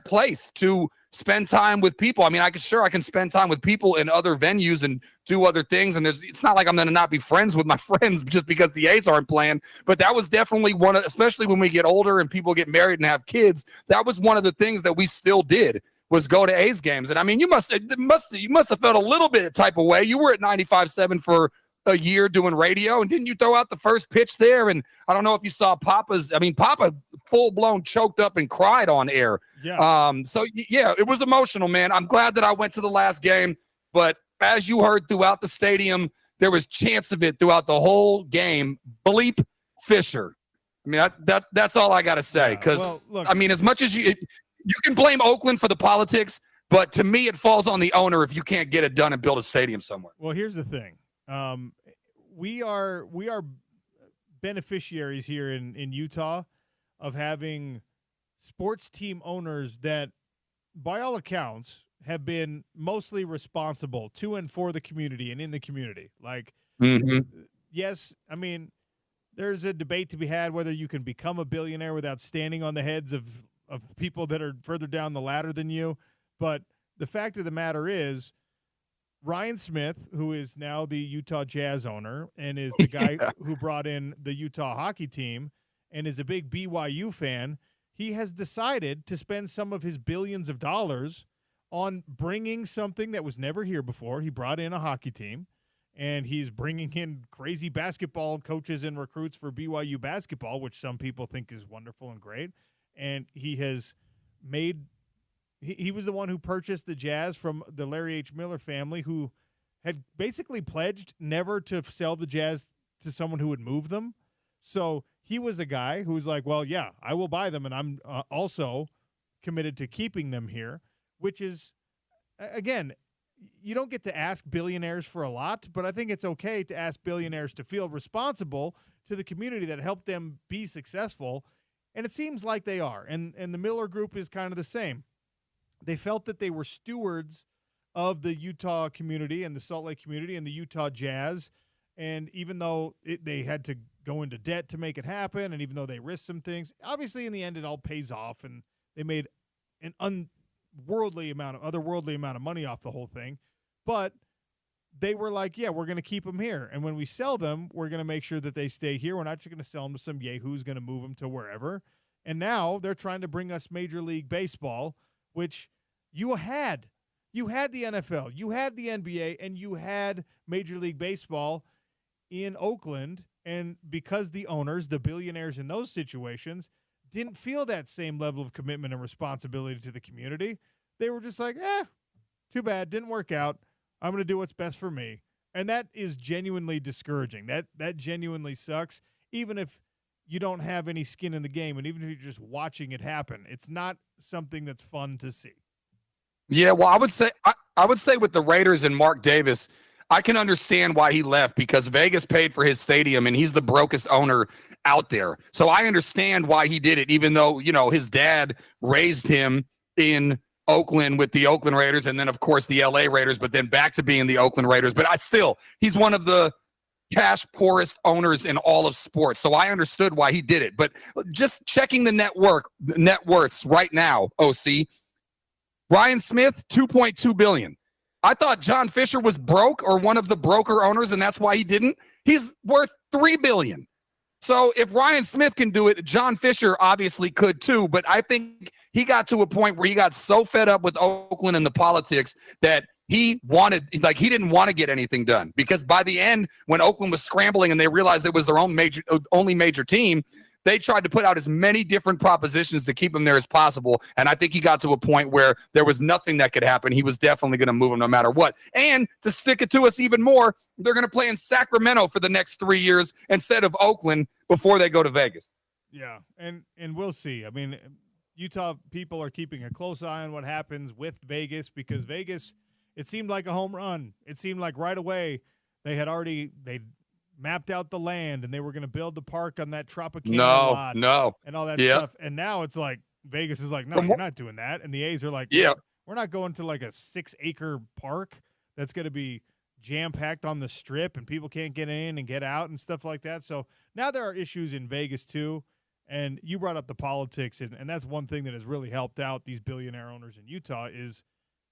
place to spend time with people. I mean, I can spend time with people in other venues and do other things. And it's not like I'm going to not be friends with my friends just because the A's aren't playing. But that was definitely especially when we get older and people get married and have kids, that was one of the things that we still did was go to A's games. And I mean, you must have felt a little bit type of way. You were at 95.7 for a year doing radio, and didn't you throw out the first pitch there? And I don't know if you saw Papa full-blown choked up and cried on air. Yeah. So yeah, it was emotional, man. I'm glad that I went to the last game, but as you heard throughout the stadium, there was chance of it throughout the whole game. Bleep Fisher. I mean, that's all I got to say. Because, I mean, as much as you can blame Oakland for the politics, but to me, it falls on the owner if you can't get it done and build a stadium somewhere. Well, here's the thing. We are beneficiaries here in Utah of having sports team owners that, by all accounts, have been mostly responsible to and for the community and in the community. Like, yes, I mean, there's a debate to be had whether you can become a billionaire without standing on the heads of people that are further down the ladder than you. But the fact of the matter is, Ryan Smith, who is now the Utah Jazz owner and is the guy who brought in the Utah hockey team and is a big BYU fan, he has decided to spend some of his billions of dollars on bringing something that was never here before. He brought in a hockey team, and he's bringing in crazy basketball coaches and recruits for BYU basketball, which some people think is wonderful and great. And he has made – he was the one who purchased the Jazz from the Larry H. Miller family, who had basically pledged never to sell the Jazz to someone who would move them. So he was a guy who was like, well, yeah, I will buy them, and I'm also committed to keeping them here, which is, again, you don't get to ask billionaires for a lot, but I think it's okay to ask billionaires to feel responsible to the community that helped them be successful, and it seems like they are. And the Miller Group is kind of the same. They felt that they were stewards of the Utah community and the Salt Lake community and the Utah Jazz, and even though they had to go into debt to make it happen, and even though they risked some things, obviously in the end it all pays off, and they made an otherworldly amount of money off the whole thing. But they were like, yeah, we're going to keep them here, and when we sell them, we're going to make sure that they stay here. We're not just going to sell them to some yay who's going to move them to wherever. And now they're trying to bring us Major League Baseball, which you had the NFL, you had the NBA, and you had Major League Baseball in Oakland. And because the owners, the billionaires in those situations, didn't feel that same level of commitment and responsibility to the community, they were just like, too bad, didn't work out. I'm going to do what's best for me. And that is genuinely discouraging. That genuinely sucks, even if you don't have any skin in the game, and even if you're just watching it happen. It's not something that's fun to see. Yeah, well, I would say with the Raiders and Mark Davis, I can understand why he left, because Vegas paid for his stadium and he's the brokest owner out there. So I understand why he did it, even though, his dad raised him in Oakland with the Oakland Raiders and then, of course, the LA Raiders, but then back to being the Oakland Raiders. But he's one of the cash poorest owners in all of sports. So I understood why he did it. But just checking the net worths right now, OC, Ryan Smith, $2.2 billion. I thought John Fisher was broke or one of the broker owners, and that's why he didn't. He's worth $3 billion. So if Ryan Smith can do it, John Fisher obviously could too. But I think he got to a point where he got so fed up with Oakland and the politics that he didn't want to get anything done. Because by the end, when Oakland was scrambling and they realized it was their only major team, they tried to put out as many different propositions to keep him there as possible. And I think he got to a point where there was nothing that could happen. He was definitely going to move him no matter what. And to stick it to us even more, they're going to play in Sacramento for the next 3 years instead of Oakland before they go to Vegas. Yeah, and we'll see. I mean, Utah people are keeping a close eye on what happens with Vegas, because Vegas, it seemed like a home run. It seemed like right away they mapped out the land and they were going to build the park on that Tropicana lot and all that stuff. And now it's like Vegas is like, no, you're not doing that. And the A's are like, we're not going to like a 6-acre park that's going to be jam-packed on the strip and people can't get in and get out and stuff like that. So now there are issues in Vegas too. And you brought up the politics, and that's one thing that has really helped out these billionaire owners in Utah is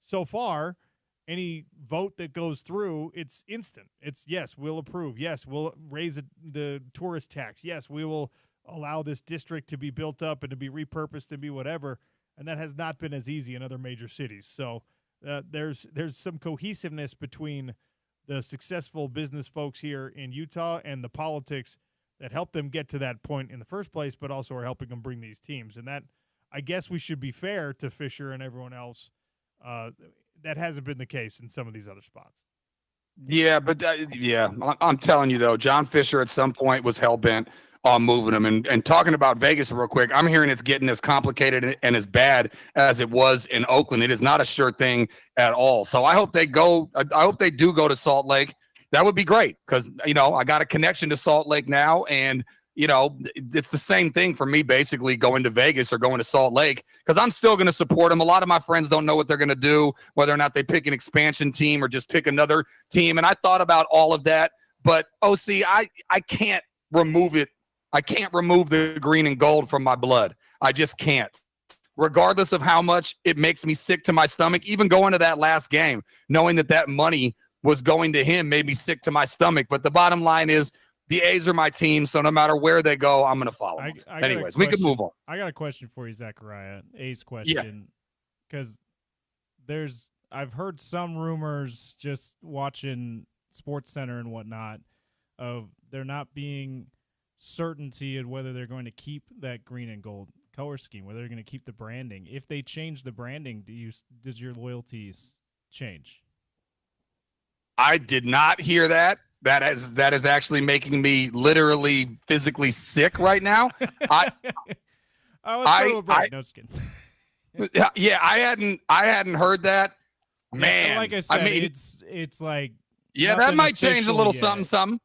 so far – any vote that goes through, it's instant. It's yes, we'll approve. Yes, we'll raise the tourist tax. Yes, we will allow this district to be built up and to be repurposed and be whatever. And that has not been as easy in other major cities. So there's some cohesiveness between the successful business folks here in Utah and the politics that helped them get to that point in the first place, but also are helping them bring these teams. And that, I guess we should be fair to Fisher and everyone else. That hasn't been the case in some of these other spots. Yeah, but I'm telling you though, John Fisher at some point was hell-bent on moving him. And talking about Vegas real quick, I'm hearing it's getting as complicated and as bad as it was in Oakland. It is not a sure thing at all. So I hope they do go to Salt Lake. That would be great, because I got a connection to Salt Lake now, and it's the same thing for me, basically going to Vegas or going to Salt Lake, because I'm still going to support them. A lot of my friends don't know what they're going to do, whether or not they pick an expansion team or just pick another team. And I thought about all of that, but OC, I can't remove it I can't remove the green and gold from my blood. I just can't. Regardless of how much it makes me sick to my stomach, even going to that last game, knowing that money was going to him made me sick to my stomach. But the bottom line is the A's are my team, so no matter where they go, I'm going to follow them. Anyways, we can move on. I got a question for you, Zachariah. A's question. Because I've heard some rumors just watching SportsCenter and whatnot of there not being certainty of whether they're going to keep that green and gold color scheme, whether they're going to keep the branding. If they change the branding, does your loyalties change? I did not hear that. That is actually making me literally physically sick right now. No, just kidding. Yeah, I hadn't heard that. Man, like I said, it's like that might change a little something.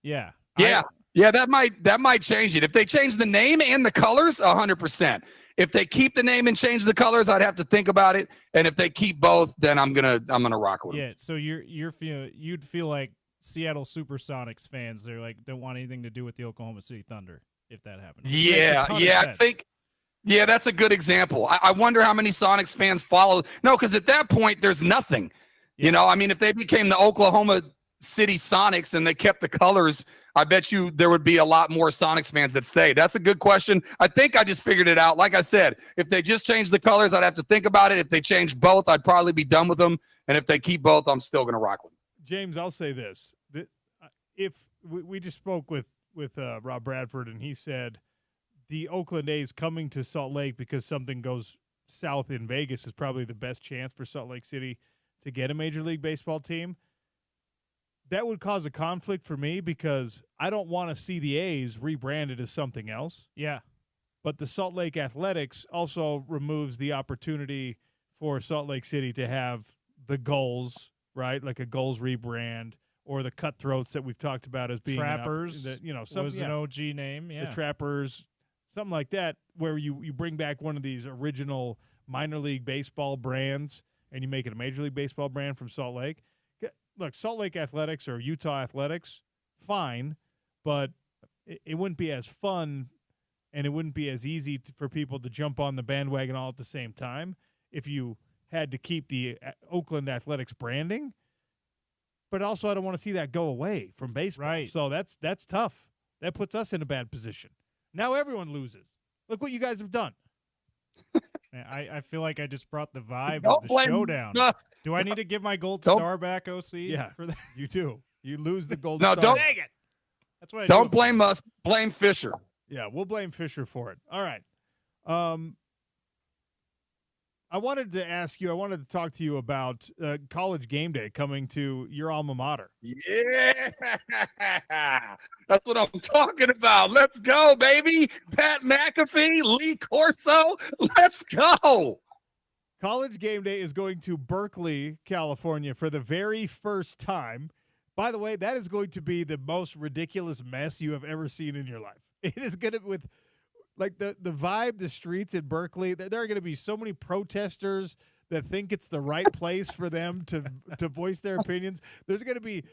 Yeah. That might change it. If they change the name and the colors, 100%. If they keep the name and change the colors, I'd have to think about it. And if they keep both, then I'm gonna rock with them. Yeah. So you'd feel like Seattle Supersonics fans, they're like don't want anything to do with the Oklahoma City Thunder if that happened. I think. Yeah, that's a good example. I wonder how many Sonics fans follow. No, because at that point, there's nothing. Yeah. You know, I mean, if they became the Oklahoma City Sonics and they kept the colors, I bet you there would be a lot more Sonics fans that stay. That's a good question. I think I just figured it out. Like I said, if they just change the colors, I'd have to think about it. If they change both, I'd probably be done with them. And if they keep both, I'm still going to rock with them. James, I'll say this. If we just spoke with Rob Bradford, and he said the Oakland A's coming to Salt Lake because something goes south in Vegas is probably the best chance for Salt Lake City to get a Major League Baseball team. That would cause a conflict for me because I don't want to see the A's rebranded as something else. Yeah. But the Salt Lake Athletics also removes the opportunity for Salt Lake City to have the Gulls, right? Like a Gulls rebrand, or the Cutthroats that we've talked about as being Trappers. Was an OG name. Yeah. The Trappers, something like that, where you bring back one of these original minor league baseball brands and you make it a Major League Baseball brand from Salt Lake. Look, Salt Lake Athletics or Utah Athletics, fine, but it wouldn't be as fun and it wouldn't be as easy for people to jump on the bandwagon all at the same time if you had to keep the Oakland Athletics branding. But also I don't want to see that go away from baseball. Right. So that's tough. That puts us in a bad position. Now everyone loses. Look what you guys have done. I feel like I just brought the vibe of the showdown. Do I need to give my gold star back, OC? Yeah, for that? You do. You lose the gold star. Dang it. That's what I don't blame us. Blame Fisher. Yeah, we'll blame Fisher for it. All right. I wanted to talk to you about College Game Day coming to your alma mater. Yeah, that's what I'm talking about. Let's go, baby. Pat McAfee, Lee Corso. Let's go. College Game Day is going to Berkeley, California for the very first time. By the way, that is going to be the most ridiculous mess you have ever seen in your life. It is going to, with like the vibe, the streets in Berkeley, there are going to be so many protesters that think it's the right place for them to voice their opinions. There's going to be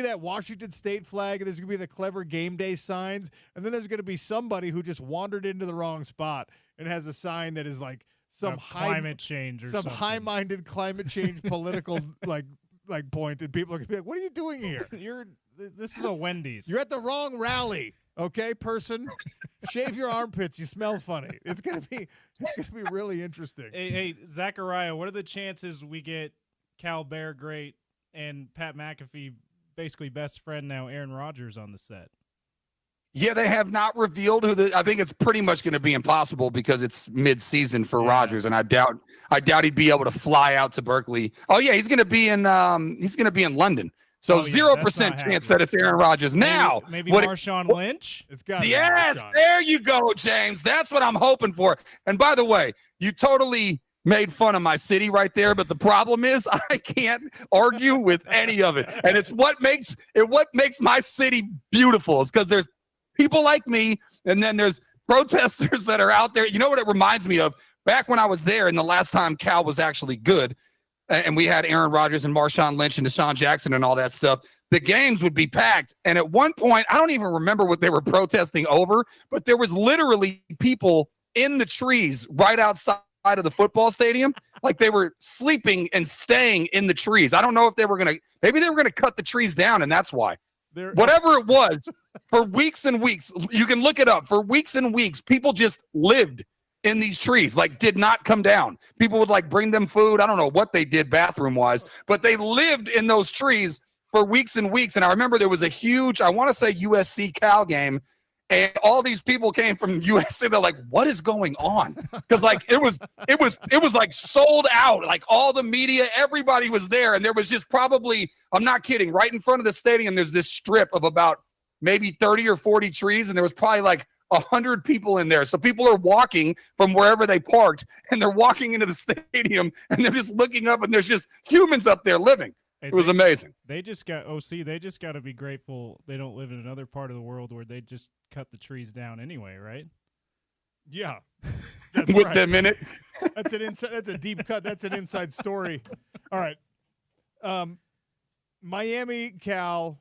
that Washington State flag, and there's going to be the clever game day signs, and then there's going to be somebody who just wandered into the wrong spot and has a sign that is like some climate change or some something. high-minded climate change political like point, and people are going to be like, "What are you doing here? This is a Wendy's. You're at the wrong rally." Okay, person, shave your armpits. You smell funny. It's gonna be really interesting. Hey, Zachariah, what are the chances we get Cal Bear Great and Pat McAfee, basically best friend now, Aaron Rodgers, on the set? Yeah, they have not revealed who I think it's pretty much going to be impossible because it's mid-season for Rodgers, and I doubt he'd be able to fly out to Berkeley. Oh yeah, he's going to be in London. So 0% chance that it's Aaron Rodgers. Now, maybe Marshawn Lynch? It's got yes, there you go, James. That's what I'm hoping for. And by the way, you totally made fun of my city right there, but the problem is I can't argue with any of it. And it's what makes my city beautiful is because there's people like me, and then there's protesters that are out there. You know what it reminds me of? Back when I was there and the last time Cal was actually good, and we had Aaron Rodgers and Marshawn Lynch and Deshaun Jackson and all that stuff. the games would be packed. And at one point, I don't even remember what they were protesting over, but there was literally people in the trees right outside of the football stadium. Like they were sleeping and staying in the trees. I don't know if maybe they were going to cut the trees down, and that's why. Whatever it was, for weeks and weeks, you can look it up. For weeks and weeks, people just lived in these trees, like did not come down. People would like bring them food. I don't know what they did bathroom-wise, but they lived in those trees for weeks and weeks. And I remember there was a huge, I want to say USC Cal game, and all these people came from USC. They're like, what is going on? Because like it was like sold out. Like all the media, everybody was there. And there was just probably, I'm not kidding, right in front of the stadium, there's this strip of about maybe 30 or 40 trees. And there was probably like 100 people in there. So people are walking from wherever they parked, and they're walking into the stadium, and they're just looking up, and there's just humans up there living. It was amazing. They just got They just got to be grateful they don't live in another part of the world where they just cut the trees down anyway, right? Yeah, with right. them in it. That's a deep cut. That's an inside story. All right, Miami, Cal,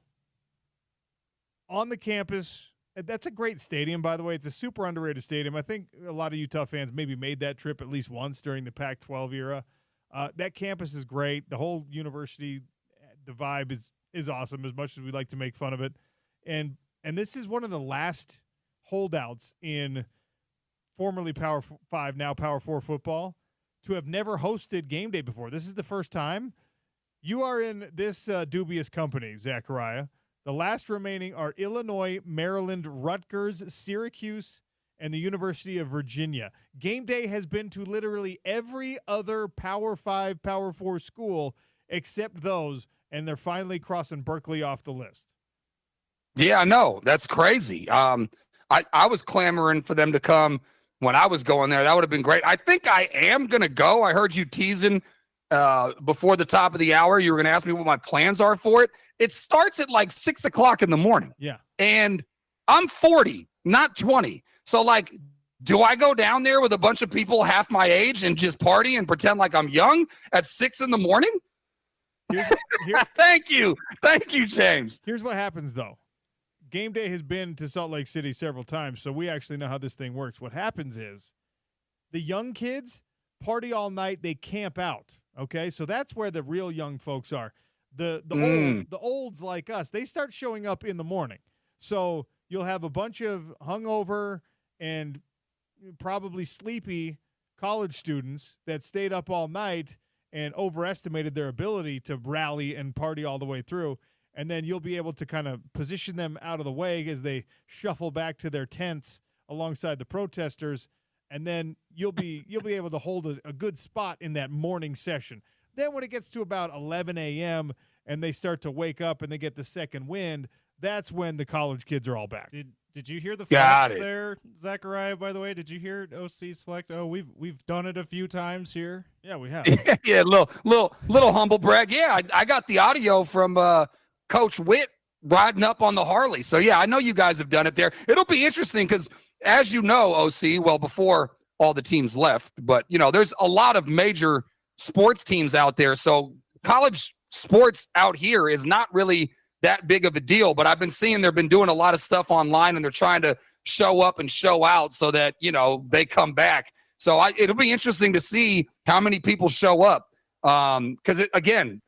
on the campus. That's a great stadium, by the way. It's a super underrated stadium. I think a lot of Utah fans maybe made that trip at least once during the Pac-12 era. That campus is great. The whole university, the vibe is awesome, as much as we like to make fun of it. And this is one of the last holdouts in formerly Power 5, now Power 4 football, to have never hosted game day before. This is the first time. You are in this dubious company, Zachariah. The last remaining are Illinois, Maryland, Rutgers, Syracuse, and the University of Virginia. Game day has been to literally every other Power 5, Power 4 school except those, and they're finally crossing Berkeley off the list. Yeah, I know. That's crazy. I was clamoring for them to come when I was going there. That would have been great. I think I am going to go. I heard you teasing before the top of the hour. You were going to ask me what my plans are for it. It starts at like 6 o'clock in the morning. Yeah. And I'm 40, not 20. So, like, do I go down there with a bunch of people half my age and just party and pretend like I'm young at 6 in the morning? Thank you. Thank you, James. Here's what happens, though. Game day has been to Salt Lake City several times, so we actually know how this thing works. What happens is the young kids party all night. They camp out, okay? So that's where the real young folks are. The olds like us, they start showing up in the morning. So you'll have a bunch of hungover and probably sleepy college students that stayed up all night and overestimated their ability to rally and party all the way through. And then you'll be able to kind of position them out of the way as they shuffle back to their tents alongside the protesters. And then you'll be able to hold a good spot in that morning session. Then when it gets to about 11 a.m. and they start to wake up and they get the second wind, that's when the college kids are all back. Did you hear the flex there, Zachariah, by the way? Did you hear OC's flex? Oh, we've done it a few times here. Yeah, we have. Yeah, little humble brag. Yeah, I got the audio from Coach Witt riding up on the Harley. So, yeah, I know you guys have done it there. It'll be interesting because, as you know, OC, well, before all the teams left, but, you know, there's a lot of major sports teams out there. So college sports out here is not really that big of a deal, but I've been seeing they've been doing a lot of stuff online, and they're trying to show up and show out so that, you know, they come back. So it'll be interesting to see how many people show up. Because, again,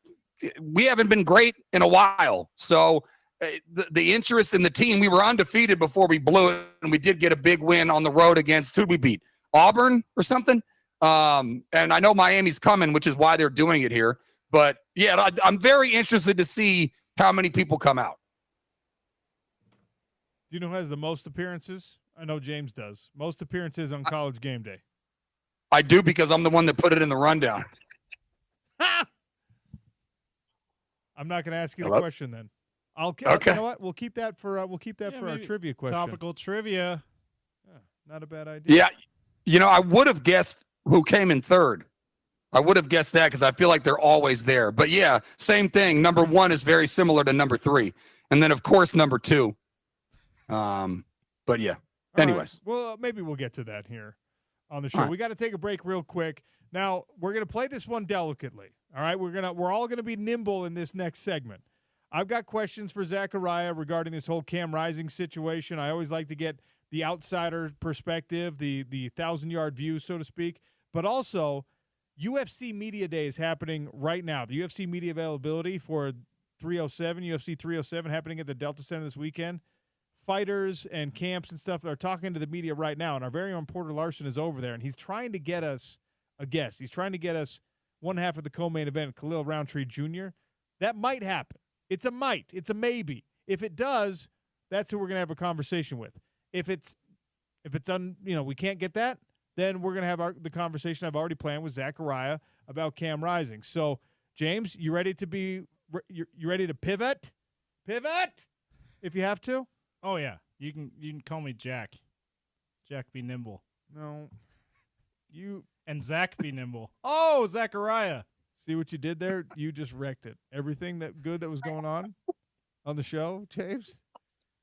we haven't been great in a while. So the interest in the team, we were undefeated before we blew it, and we did get a big win on the road against, who'd we beat? Auburn or something? And I know Miami's coming, which is why they're doing it here. But, yeah, I'm very interested to see how many people come out. Do you know who has the most appearances? I know James does. Most appearances on College Game Day. I do, because I'm the one that put it in the rundown. I'm not going to ask you the question then. Okay. You know what? We'll keep that for our trivia question. Topical trivia. Yeah, not a bad idea. Yeah. You know, I would have guessed who came in third. I would have guessed that because I feel like they're always there. But, yeah, same thing. Number 1 is very similar to number 3. And then, of course, number 2. But, yeah. Anyways. Right. Well, maybe we'll get to that here on the show. We got to take a break real quick. Now, we're going to play this one delicately. All right? We're all going to be nimble in this next segment. I've got questions for Zachariah regarding this whole Cam Rising situation. I always like to get the outsider perspective, the 1,000-yard view, so to speak. But also, UFC Media Day is happening right now. The UFC media availability for 307, UFC 307, happening at the Delta Center this weekend. Fighters and camps and stuff are talking to the media right now, and our very own Porter Larson is over there, and he's trying to get us a guest. He's trying to get us one half of the co-main event, Khalil Roundtree Jr. That might happen. It's a might. It's a maybe. If it does, that's who we're going to have a conversation with. If we can't get that, then we're going to have the conversation I've already planned with Zachariah about Cam Rising. So, James, you ready to pivot? Pivot, if you have to. Oh yeah, you can call me Jack. Jack be nimble. No, you and Zach be nimble. Oh, Zachariah. See what you did there? You just wrecked it. Everything that was going on the show, James,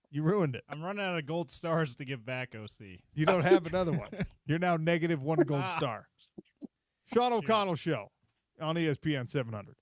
you ruined it. I'm running out of gold stars to give back, OC. You don't have another one. You're now -1 gold star. Sean O'Connell Show on ESPN 700.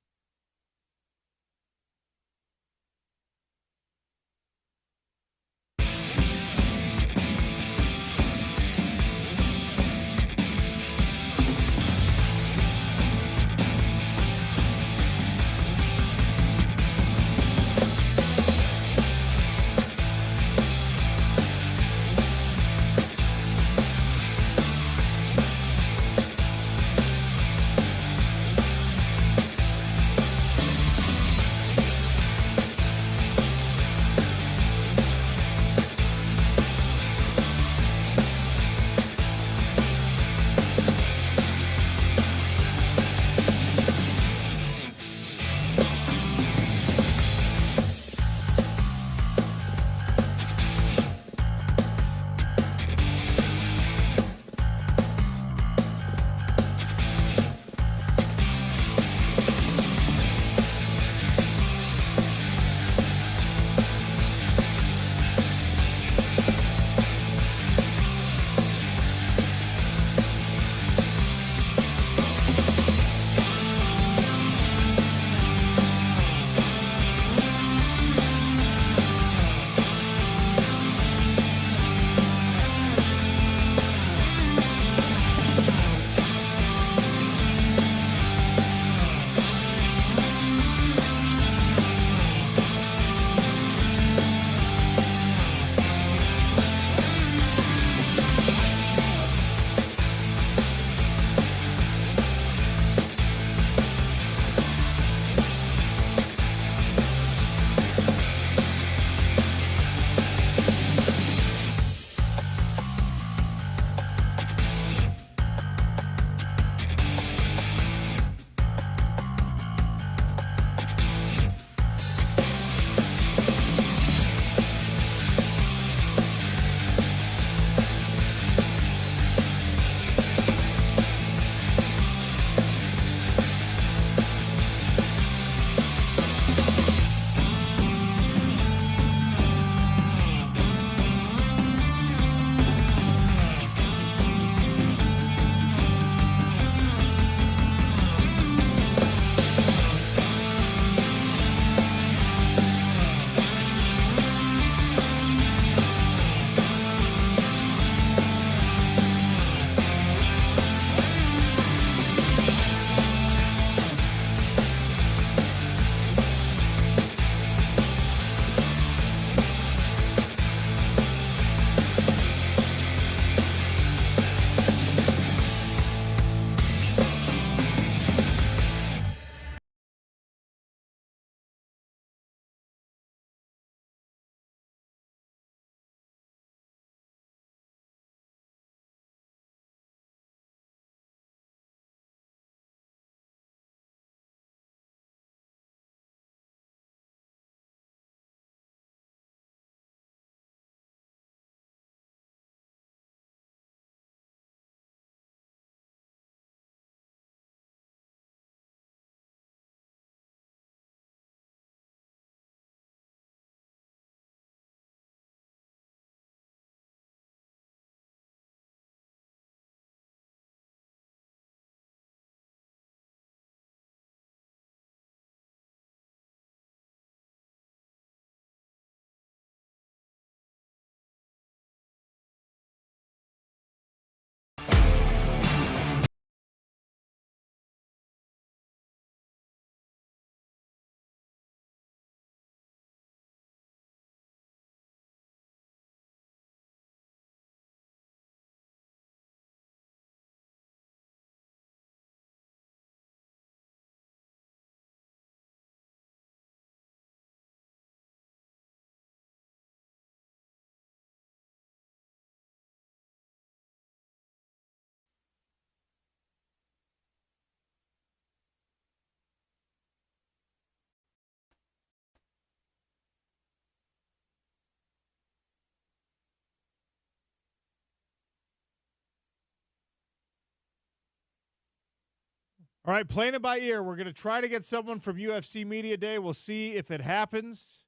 All right, playing it by ear. We're going to try to get someone from UFC Media Day. We'll see if it happens.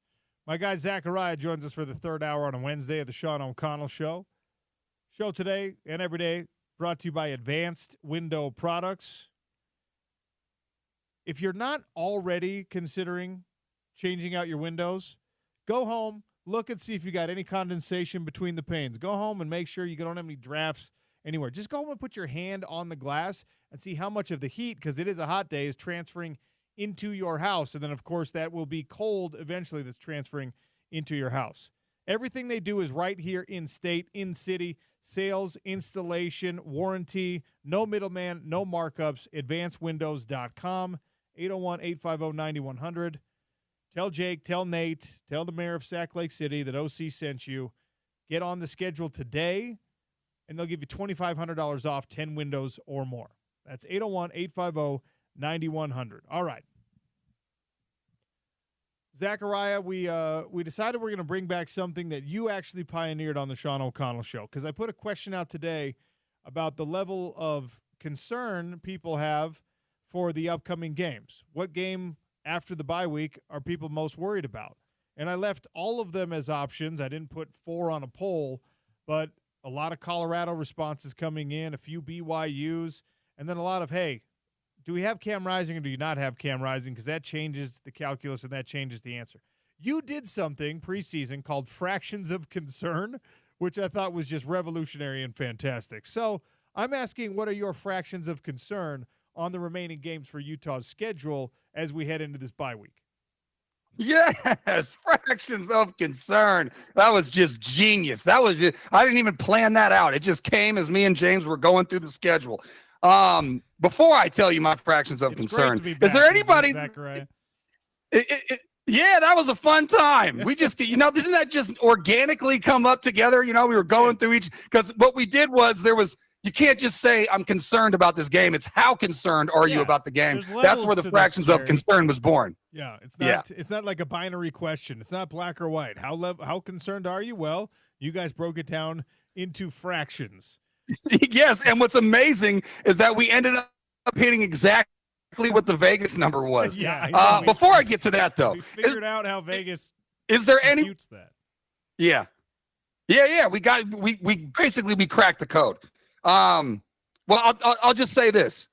My guy Zachariah joins us for the third hour on a Wednesday of the Sean O'Connell Show. Show today and every day brought to you by Advanced Window Products. If you're not already considering changing out your windows, go home, look and see if you got any condensation between the panes. Go home and make sure you don't have any drafts anywhere. Just go home and put your hand on the glass and see how much of the heat, because it is a hot day, is transferring into your house. And then, of course, that will be cold eventually that's transferring into your house. Everything they do is right here in state, in city. Sales, installation, warranty, no middleman, no markups. AdvancedWindows.com, 801-850-9100. Tell Jake, tell Nate, tell the mayor of Sac Lake City that OC sent you. Get on the schedule today, and they'll give you $2,500 off 10 windows or more. That's 801-850-9100. All right. Zachariah, we decided we're going to bring back something that you actually pioneered on the Sean O'Connell Show, because I put a question out today about the level of concern people have for the upcoming games. What game after the bye week are people most worried about? And I left all of them as options. I didn't put 4 on a poll, but a lot of Colorado responses coming in, a few BYUs, and then a lot of, hey, do we have Cam Rising or do you not have Cam Rising? Because that changes the calculus and that changes the answer. You did something preseason called Fractions of Concern, which I thought was just revolutionary and fantastic. So I'm asking, what are your fractions of concern on the remaining games for Utah's schedule as we head into this bye week? Yes, fractions of concern. That was just genius. I didn't even plan that out. It just came as me and James were going through the schedule. Before I tell you my fractions of concern, is there anybody? Yeah, that was a fun time. We just, didn't that just organically come up together? We were going through because what we did was you can't just say I'm concerned about this game. It's how concerned are you about the game? That's where the fractions of concern was born. Yeah, it's not like a binary question. It's not black or white. How concerned are you? Well, you guys broke it down into fractions. Yes, and what's amazing is that we ended up hitting exactly what the Vegas number was. Yeah. Before I get to that, though, we figured out how Vegas is there any computes that. Yeah. We basically cracked the code. Well, I'll just say this.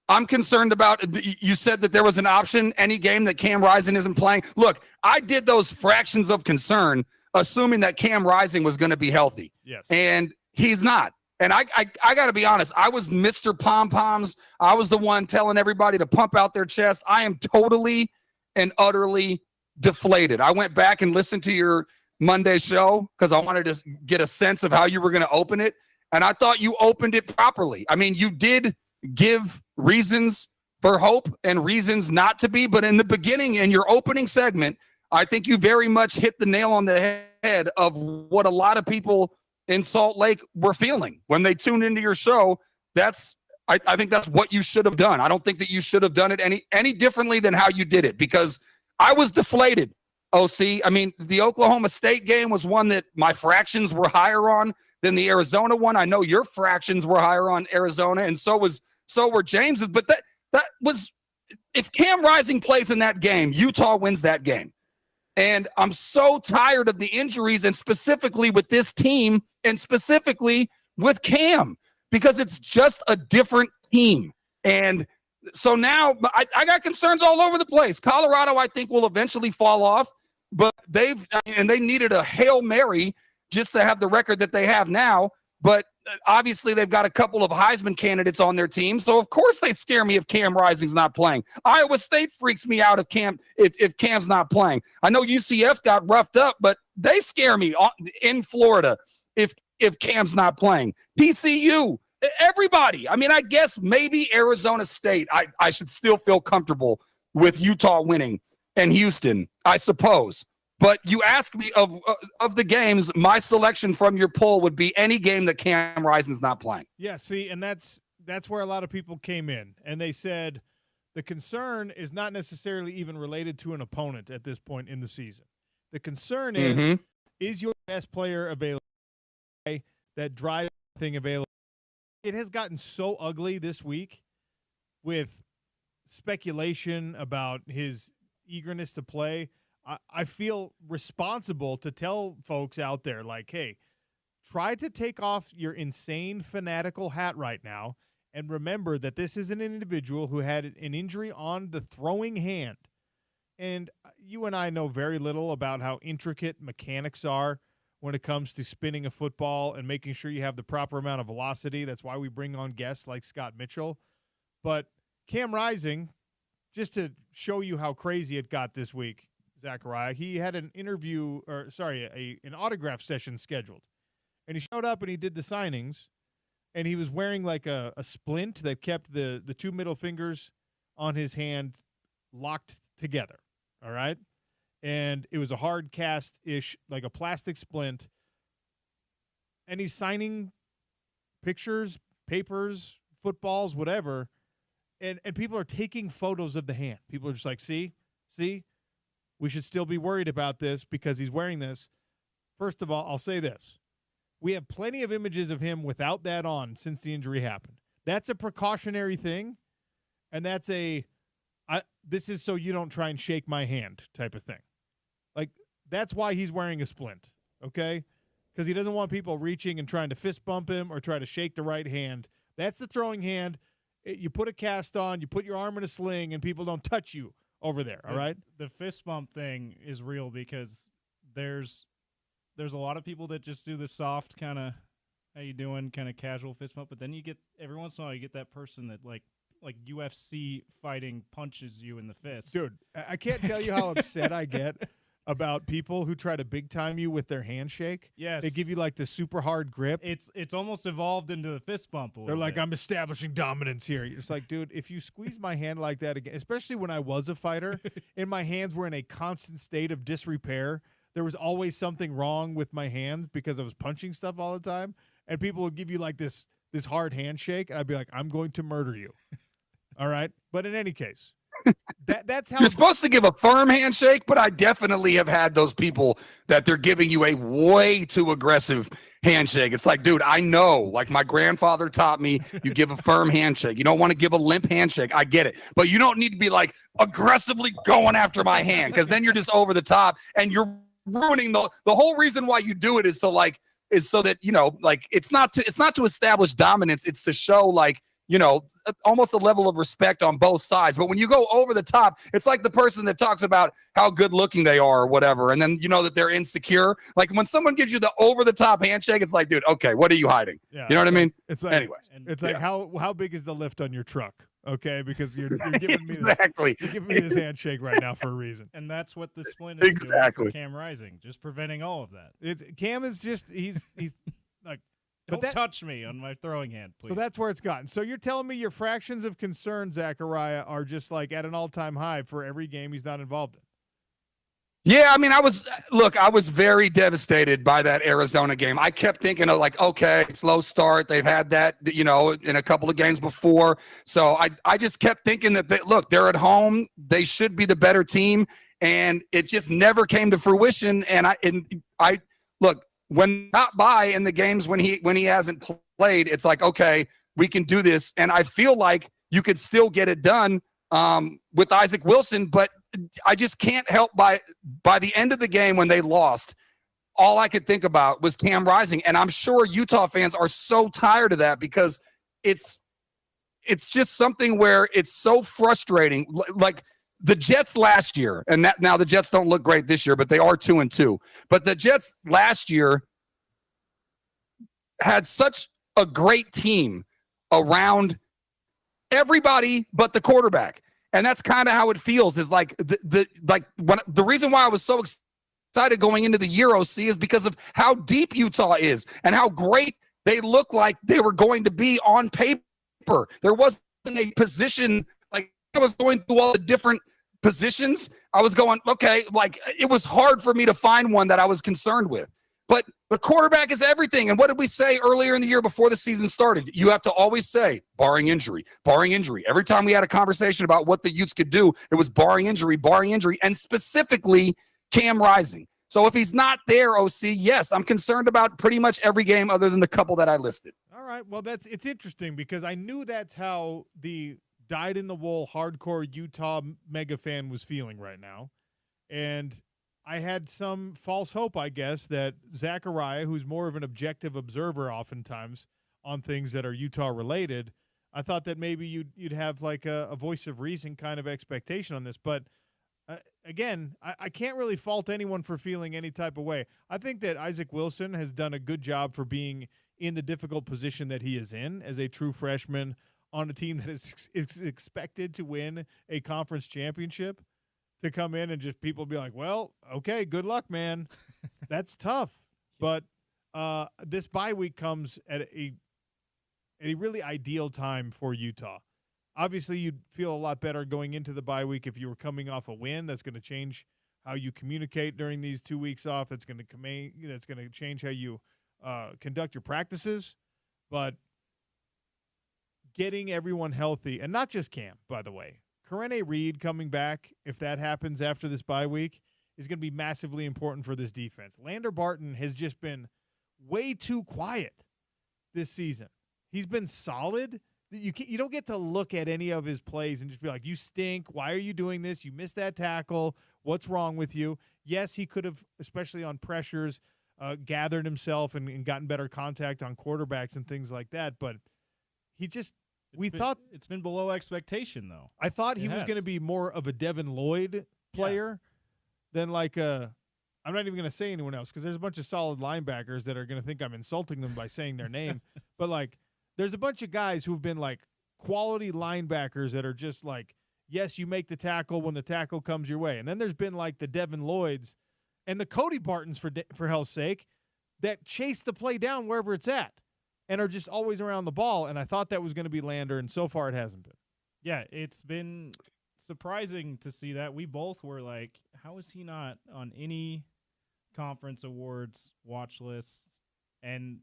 I'm concerned about. You said that there was an option any game that Cam Rising isn't playing. Look, I did those fractions of concern, assuming that Cam Rising was going to be healthy. Yes, and he's not. And I got to be honest, I was Mr. Pom-Poms. I was the one telling everybody to pump out their chest. I am totally and utterly deflated. I went back and listened to your Monday show because I wanted to get a sense of how you were going to open it. And I thought you opened it properly. I mean, you did give reasons for hope and reasons not to be. But in the beginning, in your opening segment, I think you very much hit the nail on the head of what a lot of people in Salt Lake were feeling when they tuned into your show. I think that's what you should have done. I don't think that you should have done it any differently than how you did it, because I was deflated, OC. I mean, the Oklahoma State game was one that my fractions were higher on than the Arizona one. I know your fractions were higher on Arizona, and so were James's. But that was, if Cam Rising plays in that game, Utah wins that game. And I'm so tired of the injuries, and specifically with this team and specifically with Cam, because it's just a different team. And so now I got concerns all over the place. Colorado, I think, will eventually fall off, but they needed a Hail Mary just to have the record that they have now. But obviously they've got a couple of Heisman candidates on their team. So of course they scare me if Cam Rising's not playing. Iowa State freaks me out if Cam's not playing. I know UCF got roughed up, but they scare me in Florida if Cam's not playing. TCU, everybody. I mean, I guess maybe Arizona State. I should still feel comfortable with Utah winning and Houston, I suppose. But you ask me of the games, my selection from your poll would be any game that Cam Rising's not playing. Yeah, see, and that's where a lot of people came in, and they said the concern is not necessarily even related to an opponent at this point in the season. The concern is your best player available? That drive thing available. It has gotten so ugly this week with speculation about his eagerness to play, I feel responsible to tell folks out there, like, hey, try to take off your insane fanatical hat right now and remember that this is an individual who had an injury on the throwing hand. And you and I know very little about how intricate mechanics are when it comes to spinning a football and making sure you have the proper amount of velocity. That's why we bring on guests like Scott Mitchell. But Cam Rising, just to show you how crazy it got this week, Zachariah, he had an an autograph session scheduled. And he showed up and he did the signings, and he was wearing like a splint that kept the two middle fingers on his hand locked together, all right? And it was a hard cast-ish, like a plastic splint. And he's signing pictures, papers, footballs, whatever, and people are taking photos of the hand. People are just like, see, we should still be worried about this because he's wearing this. First of all, I'll say this. We have plenty of images of him without that on since the injury happened. That's a precautionary thing, and that's this is so you don't try and shake my hand type of thing. Like, that's why he's wearing a splint, okay? Because he doesn't want people reaching and trying to fist bump him or try to shake the right hand. That's the throwing hand. You put a cast on, you put your arm in a sling, and people don't touch you over there, all right? The fist bump thing is real because there's a lot of people that just do the soft kind of, how you doing, kind of casual fist bump, but then you get, every once in a while, you get that person that like UFC fighting punches you in the fist. Dude, I can't tell you how upset I get about people who try to big time you with their handshake. Yes. They give you like the super hard grip. It's almost evolved into a fist bump. They're like, I'm establishing dominance here. It's like, dude, if you squeeze my hand like that again, especially when I was a fighter and my hands were in a constant state of disrepair, there was always something wrong with my hands because I was punching stuff all the time. And people would give you like this hard handshake. And I'd be like, I'm going to murder you. All right. But in any case, that's how you're supposed to give a firm handshake, but I definitely have had those people that they're giving you a way too aggressive handshake. It's like, dude, I know, like my grandfather taught me, you give a firm handshake. You don't want to give a limp handshake. I get it. But you don't need to be like aggressively going after my hand, because then you're just over the top and you're ruining the whole reason why you do it is so that, like, it's not to establish dominance. It's to show, like, almost a level of respect on both sides. But when you go over the top, it's like the person that talks about how good looking they are or whatever, and then you know that they're insecure. Like when someone gives you the over the top handshake, it's like, dude, okay, what are you hiding? Yeah, you know what I mean? It's like, anyways, it's like how big is the lift on your truck? Okay, because you're giving me exactly. You're giving me this handshake right now for a reason. And that's what the splint is exactly doing for Cam Rising, just preventing all of that. Cam is just he's like, don't touch me on my throwing hand, please. So that's where it's gotten. So you're telling me your fractions of concern, Zachariah, are just like at an all-time high for every game he's not involved in. Yeah, I mean, I was very devastated by that Arizona game. I kept thinking of like, okay, slow start. They've had that, in a couple of games before. So I just kept thinking that, they're at home. They should be the better team. And it just never came to fruition. And I look, when not by in the games when he hasn't played, it's like, okay, we can do this. And I feel like you could still get it done with Isaac Wilson, but I just can't help by the end of the game when they lost, all I could think about was Cam Rising. And I'm sure Utah fans are so tired of that because it's just something where it's so frustrating. Like the Jets last year, and now the Jets don't look great this year, but they are 2-2. But the Jets last year had such a great team around everybody but the quarterback. And that's kind of how it feels. Is like the reason why I was so excited going into the Year OC is because of how deep Utah is and how great they look like they were going to be on paper. There wasn't a position, like I was going through all the different positions. I was going, okay, like it was hard for me to find one that I was concerned with. But the quarterback is everything. And what did we say earlier in the year before the season started? You have to always say, barring injury, barring injury. Every time we had a conversation about what the Utes could do, it was barring injury, and specifically Cam Rising. So if he's not there, OC, yes, I'm concerned about pretty much every game other than the couple that I listed. All right. Well, it's interesting because I knew that's how the dyed-in-the-wool hardcore Utah mega fan was feeling right now. And I had some false hope, I guess, that Zachariah, who's more of an objective observer oftentimes on things that are Utah-related, I thought that maybe you'd have like a voice of reason kind of expectation on this. But, again, I can't really fault anyone for feeling any type of way. I think that Isaac Wilson has done a good job for being in the difficult position that he is in as a true freshman on a team that is expected to win a conference championship, to come in and just people be like, well, okay, good luck, man. That's tough. But this bye week comes at a really ideal time for Utah. Obviously, you'd feel a lot better going into the bye week if you were coming off a win. That's going to change how you communicate during these 2 weeks off. That's going to change how you conduct your practices. But getting everyone healthy, and not just Cam, by the way. Karene Reed coming back, if that happens after this bye week, is going to be massively important for this defense. Lander Barton has just been way too quiet this season. He's been solid. You don't get to look at any of his plays and just be like, you stink. Why are you doing this? You missed that tackle. What's wrong with you? Yes, he could have, especially on pressures, gathered himself and gotten better contact on quarterbacks and things like that. But he just – thought it's been below expectation, though. I thought he was going to be more of a Devin Lloyd player than like a – I'm not even going to say anyone else because there's a bunch of solid linebackers that are going to think I'm insulting them by saying their name. But, like, there's a bunch of guys who've been, like, quality linebackers that are just like, yes, you make the tackle when the tackle comes your way. And then there's been, like, the Devin Lloyds and the Cody Bartons, for hell's sake, that chase the play down wherever it's at and are just always around the ball. And I thought that was going to be Lander, and so far it hasn't been. Yeah, it's been surprising to see that. We both were like, how is he not on any conference awards watch lists? And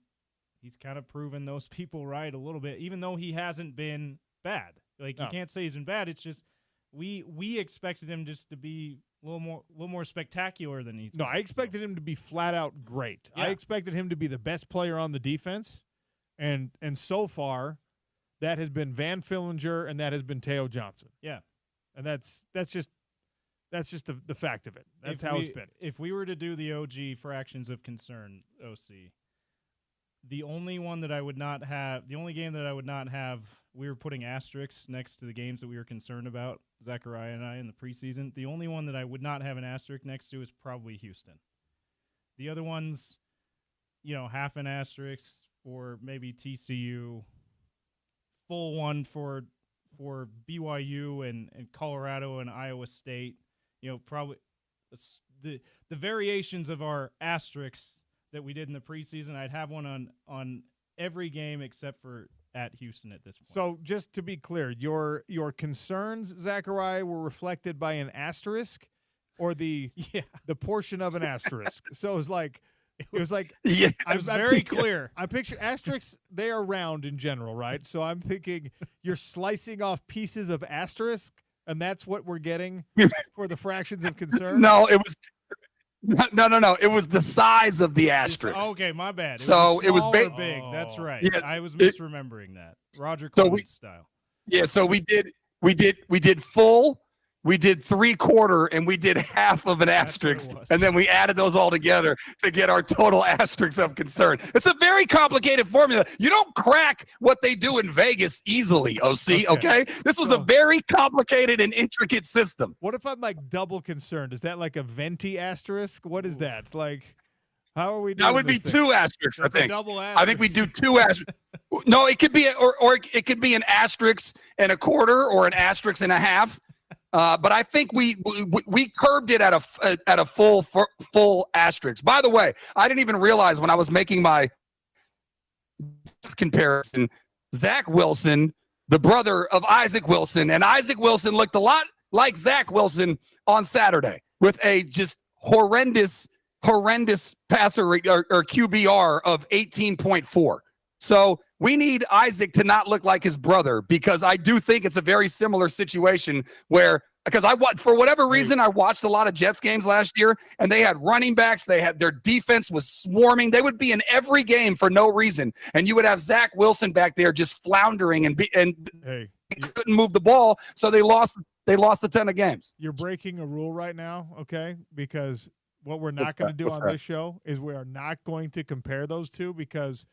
he's kind of proven those people right a little bit, even though he hasn't been bad. Like, you can't say he's been bad. It's just we expected him just to be a little more spectacular than he's been. No, I expected him to be flat out great. Yeah. I expected him to be the best player on the defense. And so far, that has been Van Fillinger and that has been Teo Johnson. Yeah. And that's just the fact of it. That's how it's been. If we were to do the OG fractions of concern, OC, the only game that I would not have, we were putting asterisks next to the games that we were concerned about, Zachariah and I, in the preseason. The only one that I would not have an asterisk next to is probably Houston. The other ones, half an asterisk for maybe TCU, full one for BYU and Colorado and Iowa State. Probably the variations of our asterisks that we did in the preseason. I'd have one on every game except for at Houston at this point. So just to be clear, your concerns, Zachariah, were reflected by an asterisk or the portion of an asterisk. So it was like yeah, I was very clear. I picture asterisks, they are round in general, right? So I'm thinking you're slicing off pieces of asterisk, and that's what we're getting for the fractions of concern? No, it was no. It was the size of the asterisk. Okay, my bad. It was big. That's right. Yeah, I was misremembering that. Roger Clemens style. Yeah, so we did full. We did 3/4 and we did half of an asterisk, and then we added those all together to get our total asterisks of concern. It's a very complicated formula. You don't crack what they do in Vegas easily, OC, okay? This was a very complicated and intricate system. What if I'm like double concerned? Is that like a venti asterisk? What is that? It's like, how are we doing that would be 2 asterisks, I think. Double asterisk. I think we do 2 asterisks. No, it could be or it could be an asterisk and a quarter or an asterisk and a half. But I think we curbed it at a full asterisk. By the way, I didn't even realize when I was making my comparison, Zach Wilson, the brother of Isaac Wilson, and Isaac Wilson looked a lot like Zach Wilson on Saturday with a just horrendous passer or QBR of 18.4. So we need Isaac to not look like his brother, because I do think it's a very similar situation because for whatever reason, I watched a lot of Jets games last year, and they had running backs. Their defense was swarming. They would be in every game for no reason. And you would have Zach Wilson back there just floundering. couldn't move the ball, so they lost the 10 of games. You're breaking a rule right now, okay? Because what we're not going to do on this show is we are not going to compare those two, because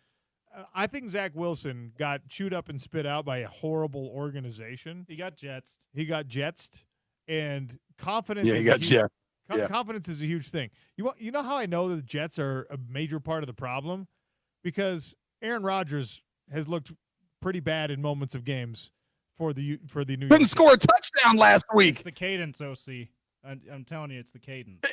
I think Zach Wilson got chewed up and spit out by a horrible organization. He got jetsed, and confidence. Yeah, he got jetsed. Confidence is a huge thing. You know how I know that the Jets are a major part of the problem? Because Aaron Rodgers has looked pretty bad in moments of games for the New York. Couldn't score a touchdown last week. It's the cadence, OC. I'm telling you, it's the cadence.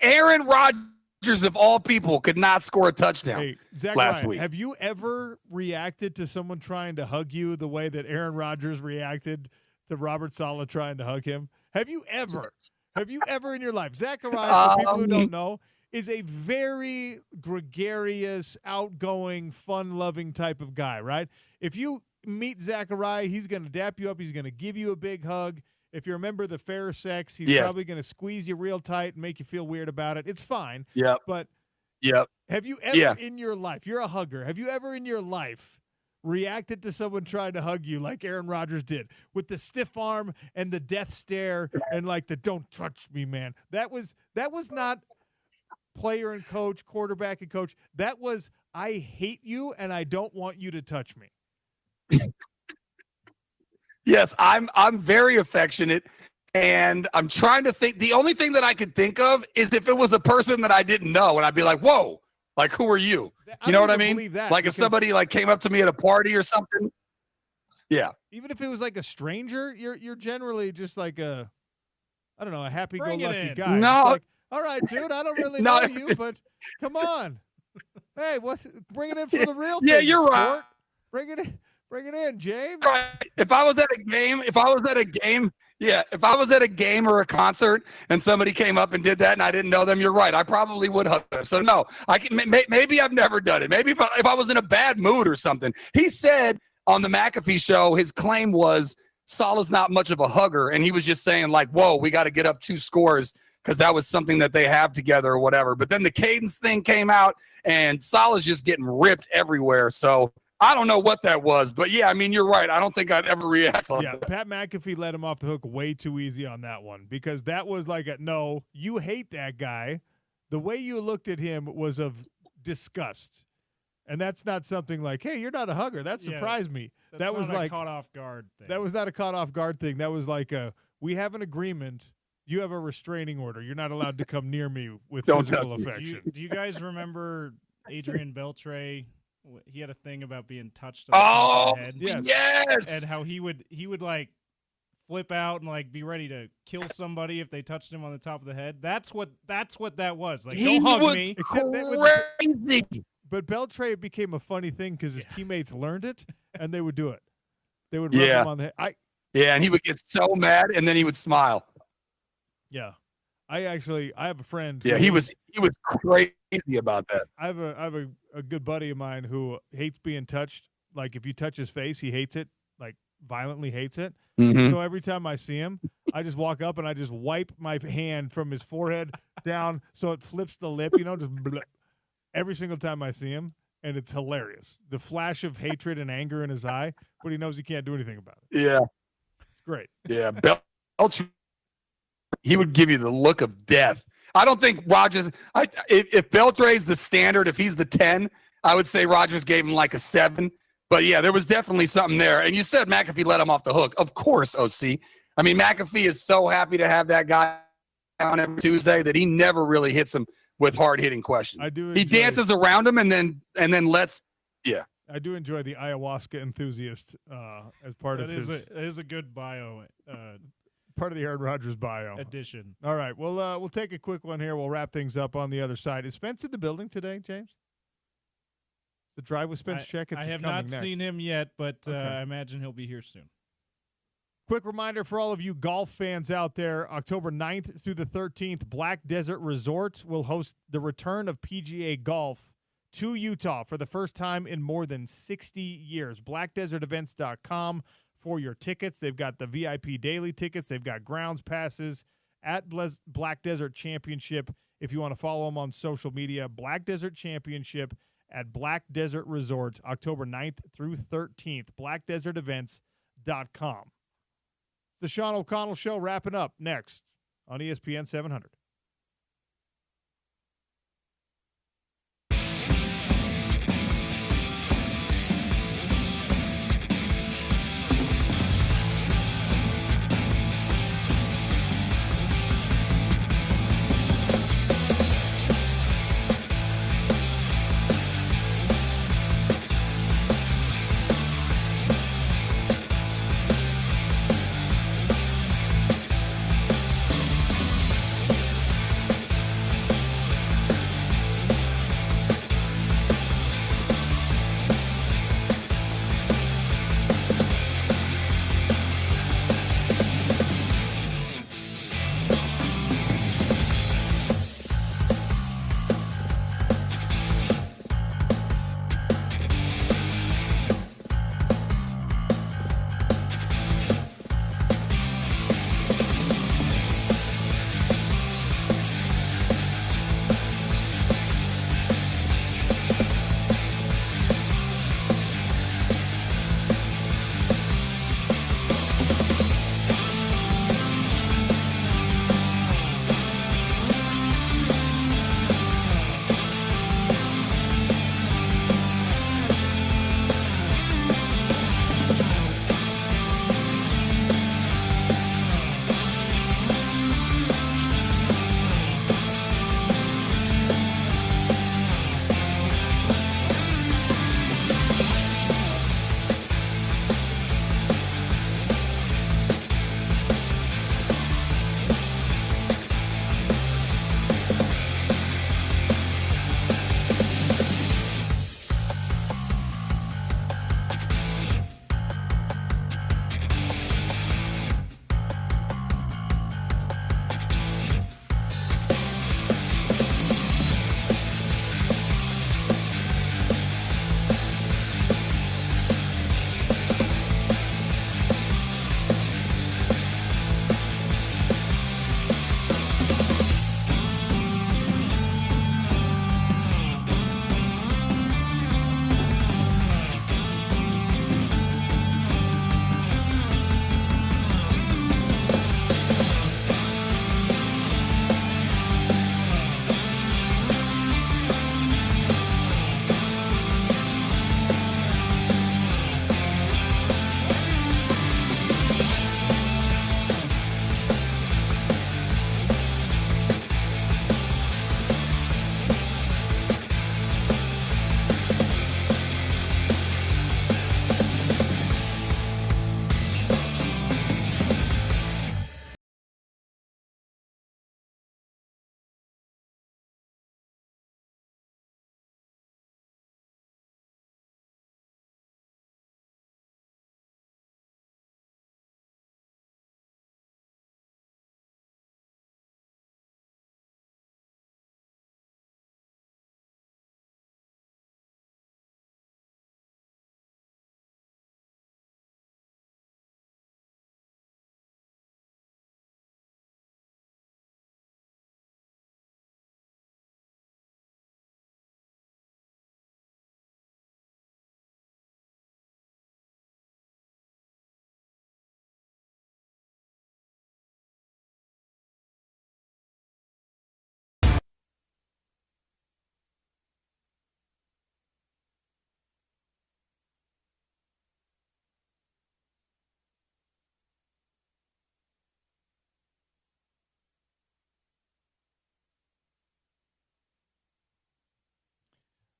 Aaron Rodgers, of all people, could not score a touchdown Zach last Ryan, week. Have you ever reacted to someone trying to hug you the way that Aaron Rodgers reacted to Robert Saleh trying to hug him? Have you ever? Have you ever in your life? Zachariah, for people who don't know, is a very gregarious, outgoing, fun-loving type of guy, right? If you meet Zachariah, he's going to dap you up. He's going to give you a big hug. If you're a member of the fair sex, he's probably going to squeeze you real tight and make you feel weird about it. It's fine. Yep. But have you ever in your life, you're a hugger, have you ever in your life reacted to someone trying to hug you like Aaron Rodgers did, with the stiff arm and the death stare and like the "don't touch me, man"? That was not player and coach, quarterback and coach. That was, I hate you and I don't want you to touch me. Yes, I'm very affectionate, and I'm trying to think. The only thing that I could think of is if it was a person that I didn't know, and I'd be like, "Whoa, like who are you?" You know what I mean? Like if somebody like came up to me at a party or something. Yeah. Even if it was like a stranger, you're generally just like a happy-go-lucky guy. No. Like, all right, dude, I don't really know you, but come on. Hey, bring it in for the real thing. Yeah, you're sport. right. Bring it in, James. Right. If I was at a game or a concert and somebody came up and did that and I didn't know them, you're right. I probably would hug them. So no, maybe I've never done it. Maybe if I was in a bad mood or something. He said on the McAfee show, his claim was Saleh's not much of a hugger, and he was just saying like, "Whoa, we got to get up 2 scores." Because that was something that they have together or whatever. But then the cadence thing came out, and Saleh's just getting ripped everywhere. So I don't know what that was. But, yeah, I mean, you're right. I don't think I'd ever react like that. Pat McAfee let him off the hook way too easy on that one, because that was like no, you hate that guy. The way you looked at him was of disgust. And that's not something like, hey, you're not a hugger. That surprised me. That was like a caught off guard thing. That was not a caught off guard thing. That was like we have an agreement. You have a restraining order. You're not allowed to come near me with physical affection. Do you guys remember Adrian Beltre? He had a thing about being touched on the top of the head. Yes. And how he would like flip out and like be ready to kill somebody if they touched him on the top of the head. That's what that was. Like, don't hug me. Except that crazy. But Beltre became a funny thing because his teammates learned it and they would do it. They would rub him on the head. Yeah, and he would get so mad and then he would smile. Yeah. I have a friend. Yeah, he was crazy about that. I have a good buddy of mine who hates being touched. Like if you touch his face, he hates it, like violently hates it. Mm-hmm. So every time I see him, I just walk up and I just wipe my hand from his forehead down so it flips the lip, just every single time I see him, and it's hilarious. The flash of hatred and anger in his eye, but he knows he can't do anything about it. Yeah. It's great. Yeah, Beltre, he would give you the look of death. I don't think Rodgers – if Beltre's the standard, if he's the 10, I would say Rodgers gave him like a 7. But, yeah, there was definitely something there. And you said McAfee let him off the hook. Of course, OC. I mean, McAfee is so happy to have that guy on every Tuesday that he never really hits him with hard-hitting questions. He dances around him and then lets – yeah. I do enjoy the ayahuasca enthusiast as part of his – It is a good bio part of the Aaron Rodgers bio. Edition. All right. Well, we'll take a quick one here. We'll wrap things up on the other side. Is Spence in the building today, James? The Drive with Spence Checketts I is have coming not next. seen him yet, but I imagine he'll be here soon. Quick reminder for all of you golf fans out there, October 9th through the 13th, Black Desert Resort will host the return of PGA golf to Utah for the first time in more than 60 years. BlackDesertEvents.com for your tickets. They've got the VIP daily tickets. They've got grounds passes at Black Desert Championship. If you want to follow them on social media, Black Desert Championship at Black Desert Resort, October 9th through 13th. BlackDesertEvents.com. It's the Sean O'Connell Show wrapping up next on ESPN 700.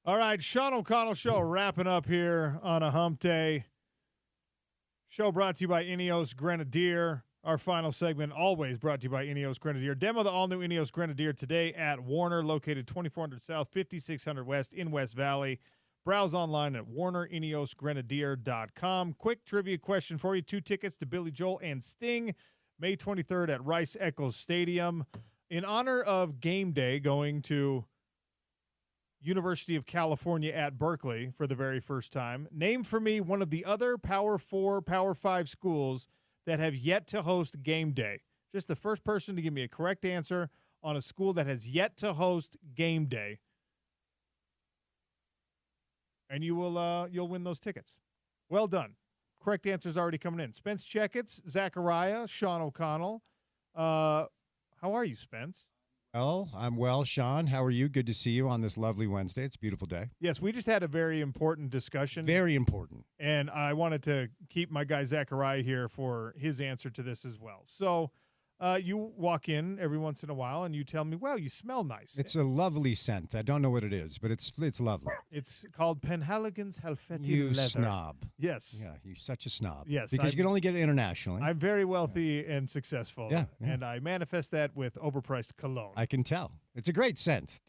All right, Sean O'Connell Show wrapping up here on a hump day. Show brought to you by Ineos Grenadier. Our final segment always brought to you by Ineos Grenadier. Demo the all-new Ineos Grenadier today at Warner, located 2400 South, 5600 West in West Valley. Browse online at warnerineosgrenadier.com. Quick trivia question for you. 2 tickets to Billy Joel and Sting, May 23rd at Rice Eccles Stadium. In honor of game day going to University of California at Berkeley for the very first time, name for me one of the other Power 4, Power 5 schools that have yet to host game day. Just the first person to give me a correct answer on a school that has yet to host game day, and you will you'll win those tickets. Well done. correct answers already coming in. Spence Checketts, Zachariah, Sean O'Connell. How are you, Spence? Well, I'm well, Sean. How are you? Good to see you on this lovely Wednesday. It's a beautiful day. Yes, we just had a very important discussion. Very important. And I wanted to keep my guy Zachariah here for his answer to this as well. So you walk in every once in a while and you tell me, wow, you smell nice. It's a lovely scent. I don't know what it is, but it's lovely. It's called Penhaligon's Helvetii You Leather. snob. Yes. Yeah, you're such a snob. Yes. Because you can only get it internationally. I'm very wealthy and successful. Yeah. And I manifest that with overpriced cologne. I can tell. It's a great scent.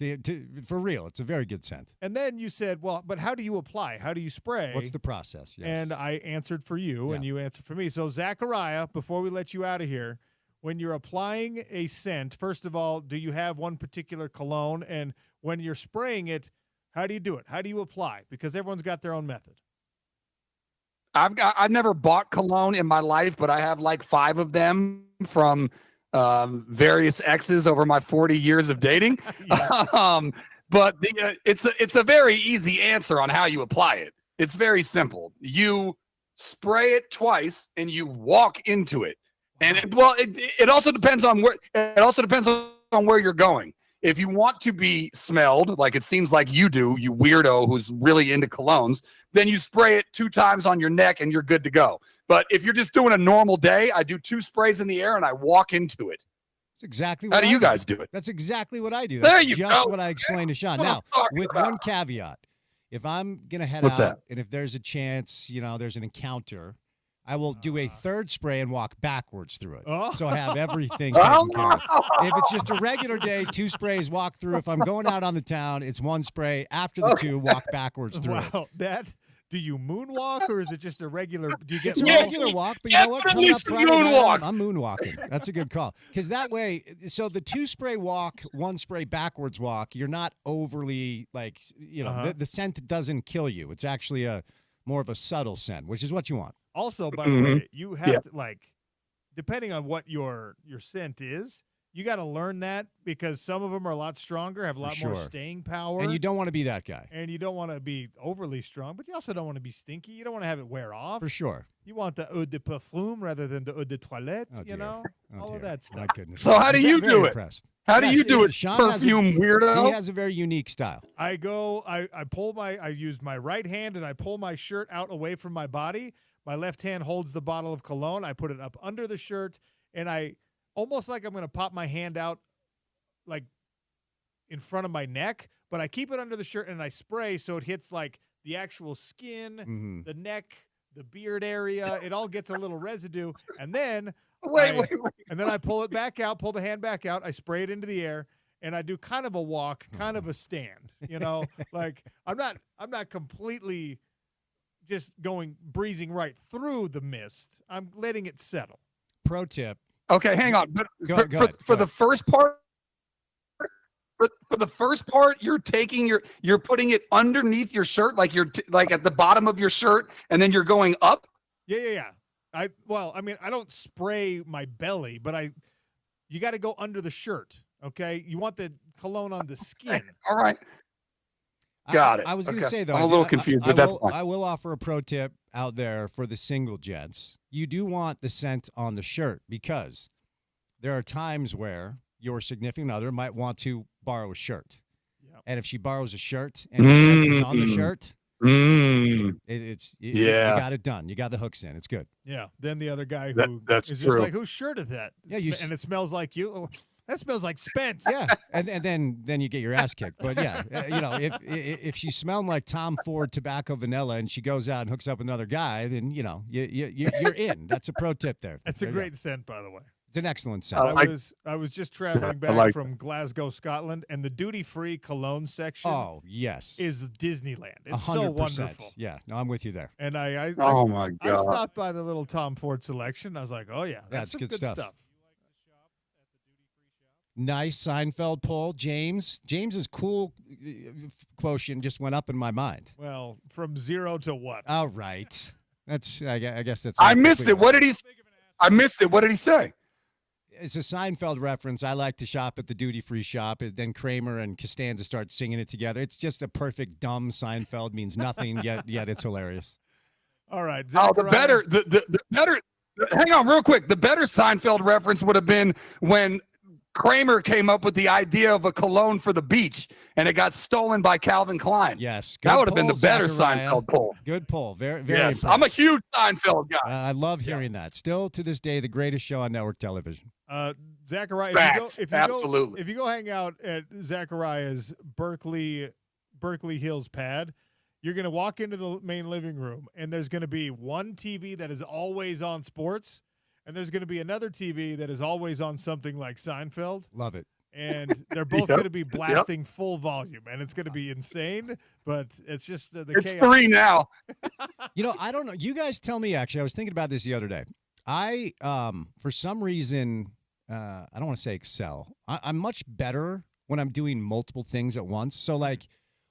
For real, it's a very good scent. And then you said, well, but how do you apply? How do you spray? What's the process? Yes. And I answered for you, and you answered for me. So, Zachariah, before we let you out of here, when you're applying a scent, first of all, do you have one particular cologne? And when you're spraying it, how do you do it? How do you apply? Because everyone's got their own method. I've never bought cologne in my life, but I have like 5 of them from various exes over my 40 years of dating. But it's a very easy answer on how you apply it. It's very simple. You spray it twice and you walk into it. And it also depends on where you're going. If you want to be smelled, like it seems like you do, you weirdo who's really into colognes, then you spray it 2 times on your neck and you're good to go. But if you're just doing a normal day, I do 2 sprays in the air and I walk into it. That's exactly what How do you guys do it? That's exactly what I do. There That's you just go. what I explained to Sean. Now, with one caveat, if I'm going to head What's out that? and if there's a chance, there's an encounter, I will do a 3rd spray and walk backwards through it. So I have everything taken care of. If it's just a regular day, 2 sprays, walk through. If I'm going out on the town, it's 1 spray. After the 2, walk backwards through it. Wow, do you moonwalk or is it just a regular? Do you get It's a regular walk, but you know what? Coming up Friday night, I'm moonwalking. That's a good call. Because that way, so the 2 spray walk, 1 spray backwards walk, you're not overly the scent doesn't kill you. It's actually more of a subtle scent, which is what you want. Also, by the way, you have to depending on what your scent is, you got to learn that because some of them are a lot stronger, have a lot more staying power. And you don't want to be that guy. And you don't want to be overly strong, but you also don't want to be stinky. You don't want to have it wear off. For sure. You want the eau de parfum rather than the eau de toilette, all of that stuff. My goodness. So how do you do it? Impressed. How do you do it, Sean perfume weirdo? He has a very unique style. I use my right hand and I pull my shirt out away from my body. My left hand holds the bottle of cologne. I put it up under the shirt, and I almost like I'm going to pop my hand out like in front of my neck, but I keep it under the shirt and I spray so it hits like the actual skin, the neck, the beard area. It all gets a little residue, and then and then I pull it back out, pull the hand back out. I spray it into the air, and I do kind of a walk, kind of a stand. Like I'm not completely just breezing right through the mist. I'm letting it settle. Pro tip. Okay, hang on. But for the first part, for the first part, you're putting it underneath your shirt, like you're like at the bottom of your shirt, and then you're going up. Yeah. I don't spray my belly, but you got to go under the shirt. Okay, you want the cologne on the skin. All right. Got it. I was going to say, though, I'm a little confused, but that's fine. I will offer a pro tip out there for the single gents. You do want the scent on the shirt because there are times where your significant other might want to borrow a shirt. Yep. And if she borrows a shirt and the scent is on the shirt, you got it done. You got the hooks in. It's good. Yeah. Then the other guy who that's is true. just like, whose shirt is that? Yeah, and it smells like you. Oh, that smells like Spence. Yeah, and then you get your ass kicked. But yeah, if she's smelling like Tom Ford tobacco vanilla and she goes out and hooks up with another guy, then you're in. That's a pro tip there. That's a great scent, by the way. It's an excellent scent. I was just traveling back from Glasgow, Scotland, and the duty-free cologne section. Oh yes, is Disneyland. It's 100%. so wonderful. Yeah, no, I'm with you there. And I stopped by the little Tom Ford selection. I was like, oh yeah, that's some good stuff. Nice Seinfeld poll, James. James's cool quotient just went up in my mind. Well, from 0 to what? All right. That's. I guess that's. I missed it. What did he? I missed it. What did he say? It's a Seinfeld reference. I like to shop at the duty-free shop. Then Kramer and Costanza start singing it together. It's just a perfect dumb Seinfeld, means nothing, yet it's hilarious. All right. Oh, Zachariah. the better. Hang on, real quick. The better Seinfeld reference would have been when Kramer came up with the idea of a cologne for the beach, and it got stolen by Calvin Klein. Yes, that would have been the pull, better Zachariah. Seinfeld pull. Good pull. Very, very. Yes, impressed. I'm a huge Seinfeld guy. I love hearing that. Still to this day, the greatest show on network television. Zachariah, Facts. if you go hang out at Zachariah's Berkeley Hills pad, you're going to walk into the main living room, and there's going to be one TV that is always on sports, and there's going to be another TV that is always on something like Seinfeld. Love it. And they're both going to be blasting full volume, and it's going to be insane, but it's just the It's chaos. 3 now. I don't know. You guys tell me, actually. I was thinking about this the other day. I, for some reason, I don't want to say excel. I'm much better when I'm doing multiple things at once. So, like,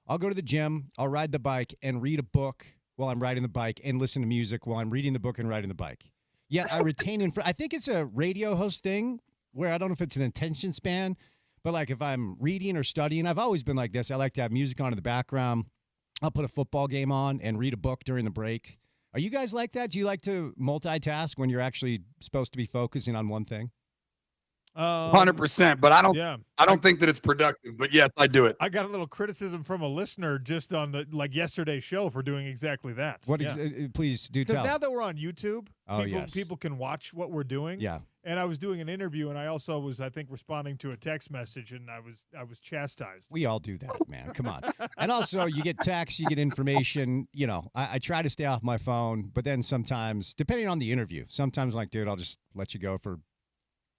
I'll go to the gym, I'll ride the bike, and read a book while I'm riding the bike, and listen to music while I'm reading the book and riding the bike. Yet I retain I think it's a radio host thing where I don't know if it's an attention span, but like if I'm reading or studying, I've always been like this. I like to have music on in the background. I'll put a football game on and read a book during the break. Are you guys like that? Do you like to multitask when you're actually supposed to be focusing on one thing? 100%, but I don't think that it's productive. But yes, I do it. I got a little criticism from a listener just on the yesterday's show for doing exactly that. Please do tell. Because now that we're on YouTube, yes. people can watch what we're doing. Yeah. And I was doing an interview, and I also was, I think, responding to a text message, and I was chastised. We all do that, man. Come on. And also, you get texts, you get information. I try to stay off my phone, but then sometimes, depending on the interview, sometimes I'm like, dude, I'll just let you go for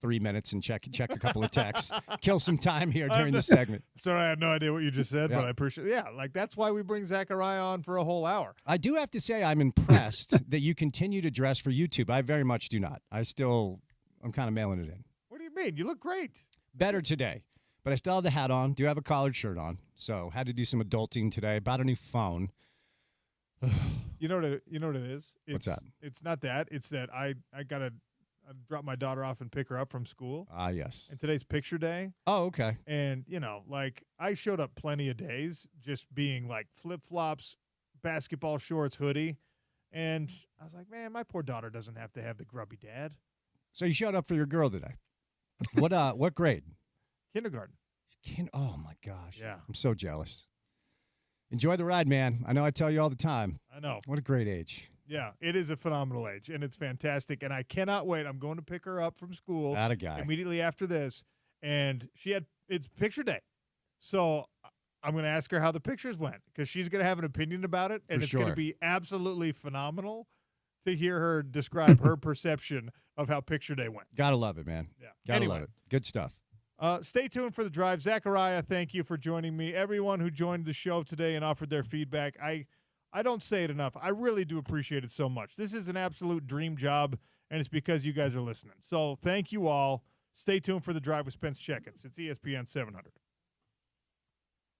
3 minutes and check a couple of texts, kill some time here during the segment. Sorry, I had no idea what you just said, but I appreciate it. Yeah, like that's why we bring Zachariah on for a whole hour. I do have to say I'm impressed that you continue to dress for YouTube. I very much do not. I'm kind of mailing it in. What do you mean? You look great. Better today, but I still have the hat on. Do have a collared shirt on, so had to do some adulting today. Bought a new phone. You know what it is? What's that? It's not that. It's that I gotta drop my daughter off and pick her up from school. Ah, yes. And today's picture day. Oh, okay. And I showed up plenty of days just being like flip flops, basketball shorts, hoodie, and I was like, man, my poor daughter doesn't have to have the grubby dad. So you showed up for your girl today. What grade? Kindergarten. Oh my gosh. Yeah. I'm so jealous. Enjoy the ride, man. I know I tell you all the time. I know. What a great age. Yeah, it is a phenomenal age, and it's fantastic, and I cannot wait. I'm going to pick her up from school Atta guy. immediately after this, and it's picture day. So I'm going to ask her how the pictures went because she's going to have an opinion about it, and it's going to be absolutely phenomenal to hear her describe her perception of how picture day went. Gotta love it, man. Yeah. Gotta love it. Good stuff. Stay tuned for the drive. Zachariah, thank you for joining me. Everyone who joined the show today and offered their feedback, I don't say it enough. I really do appreciate it so much. This is an absolute dream job, and it's because you guys are listening. So thank you all. Stay tuned for the drive with Spence Checketts. It's ESPN 700.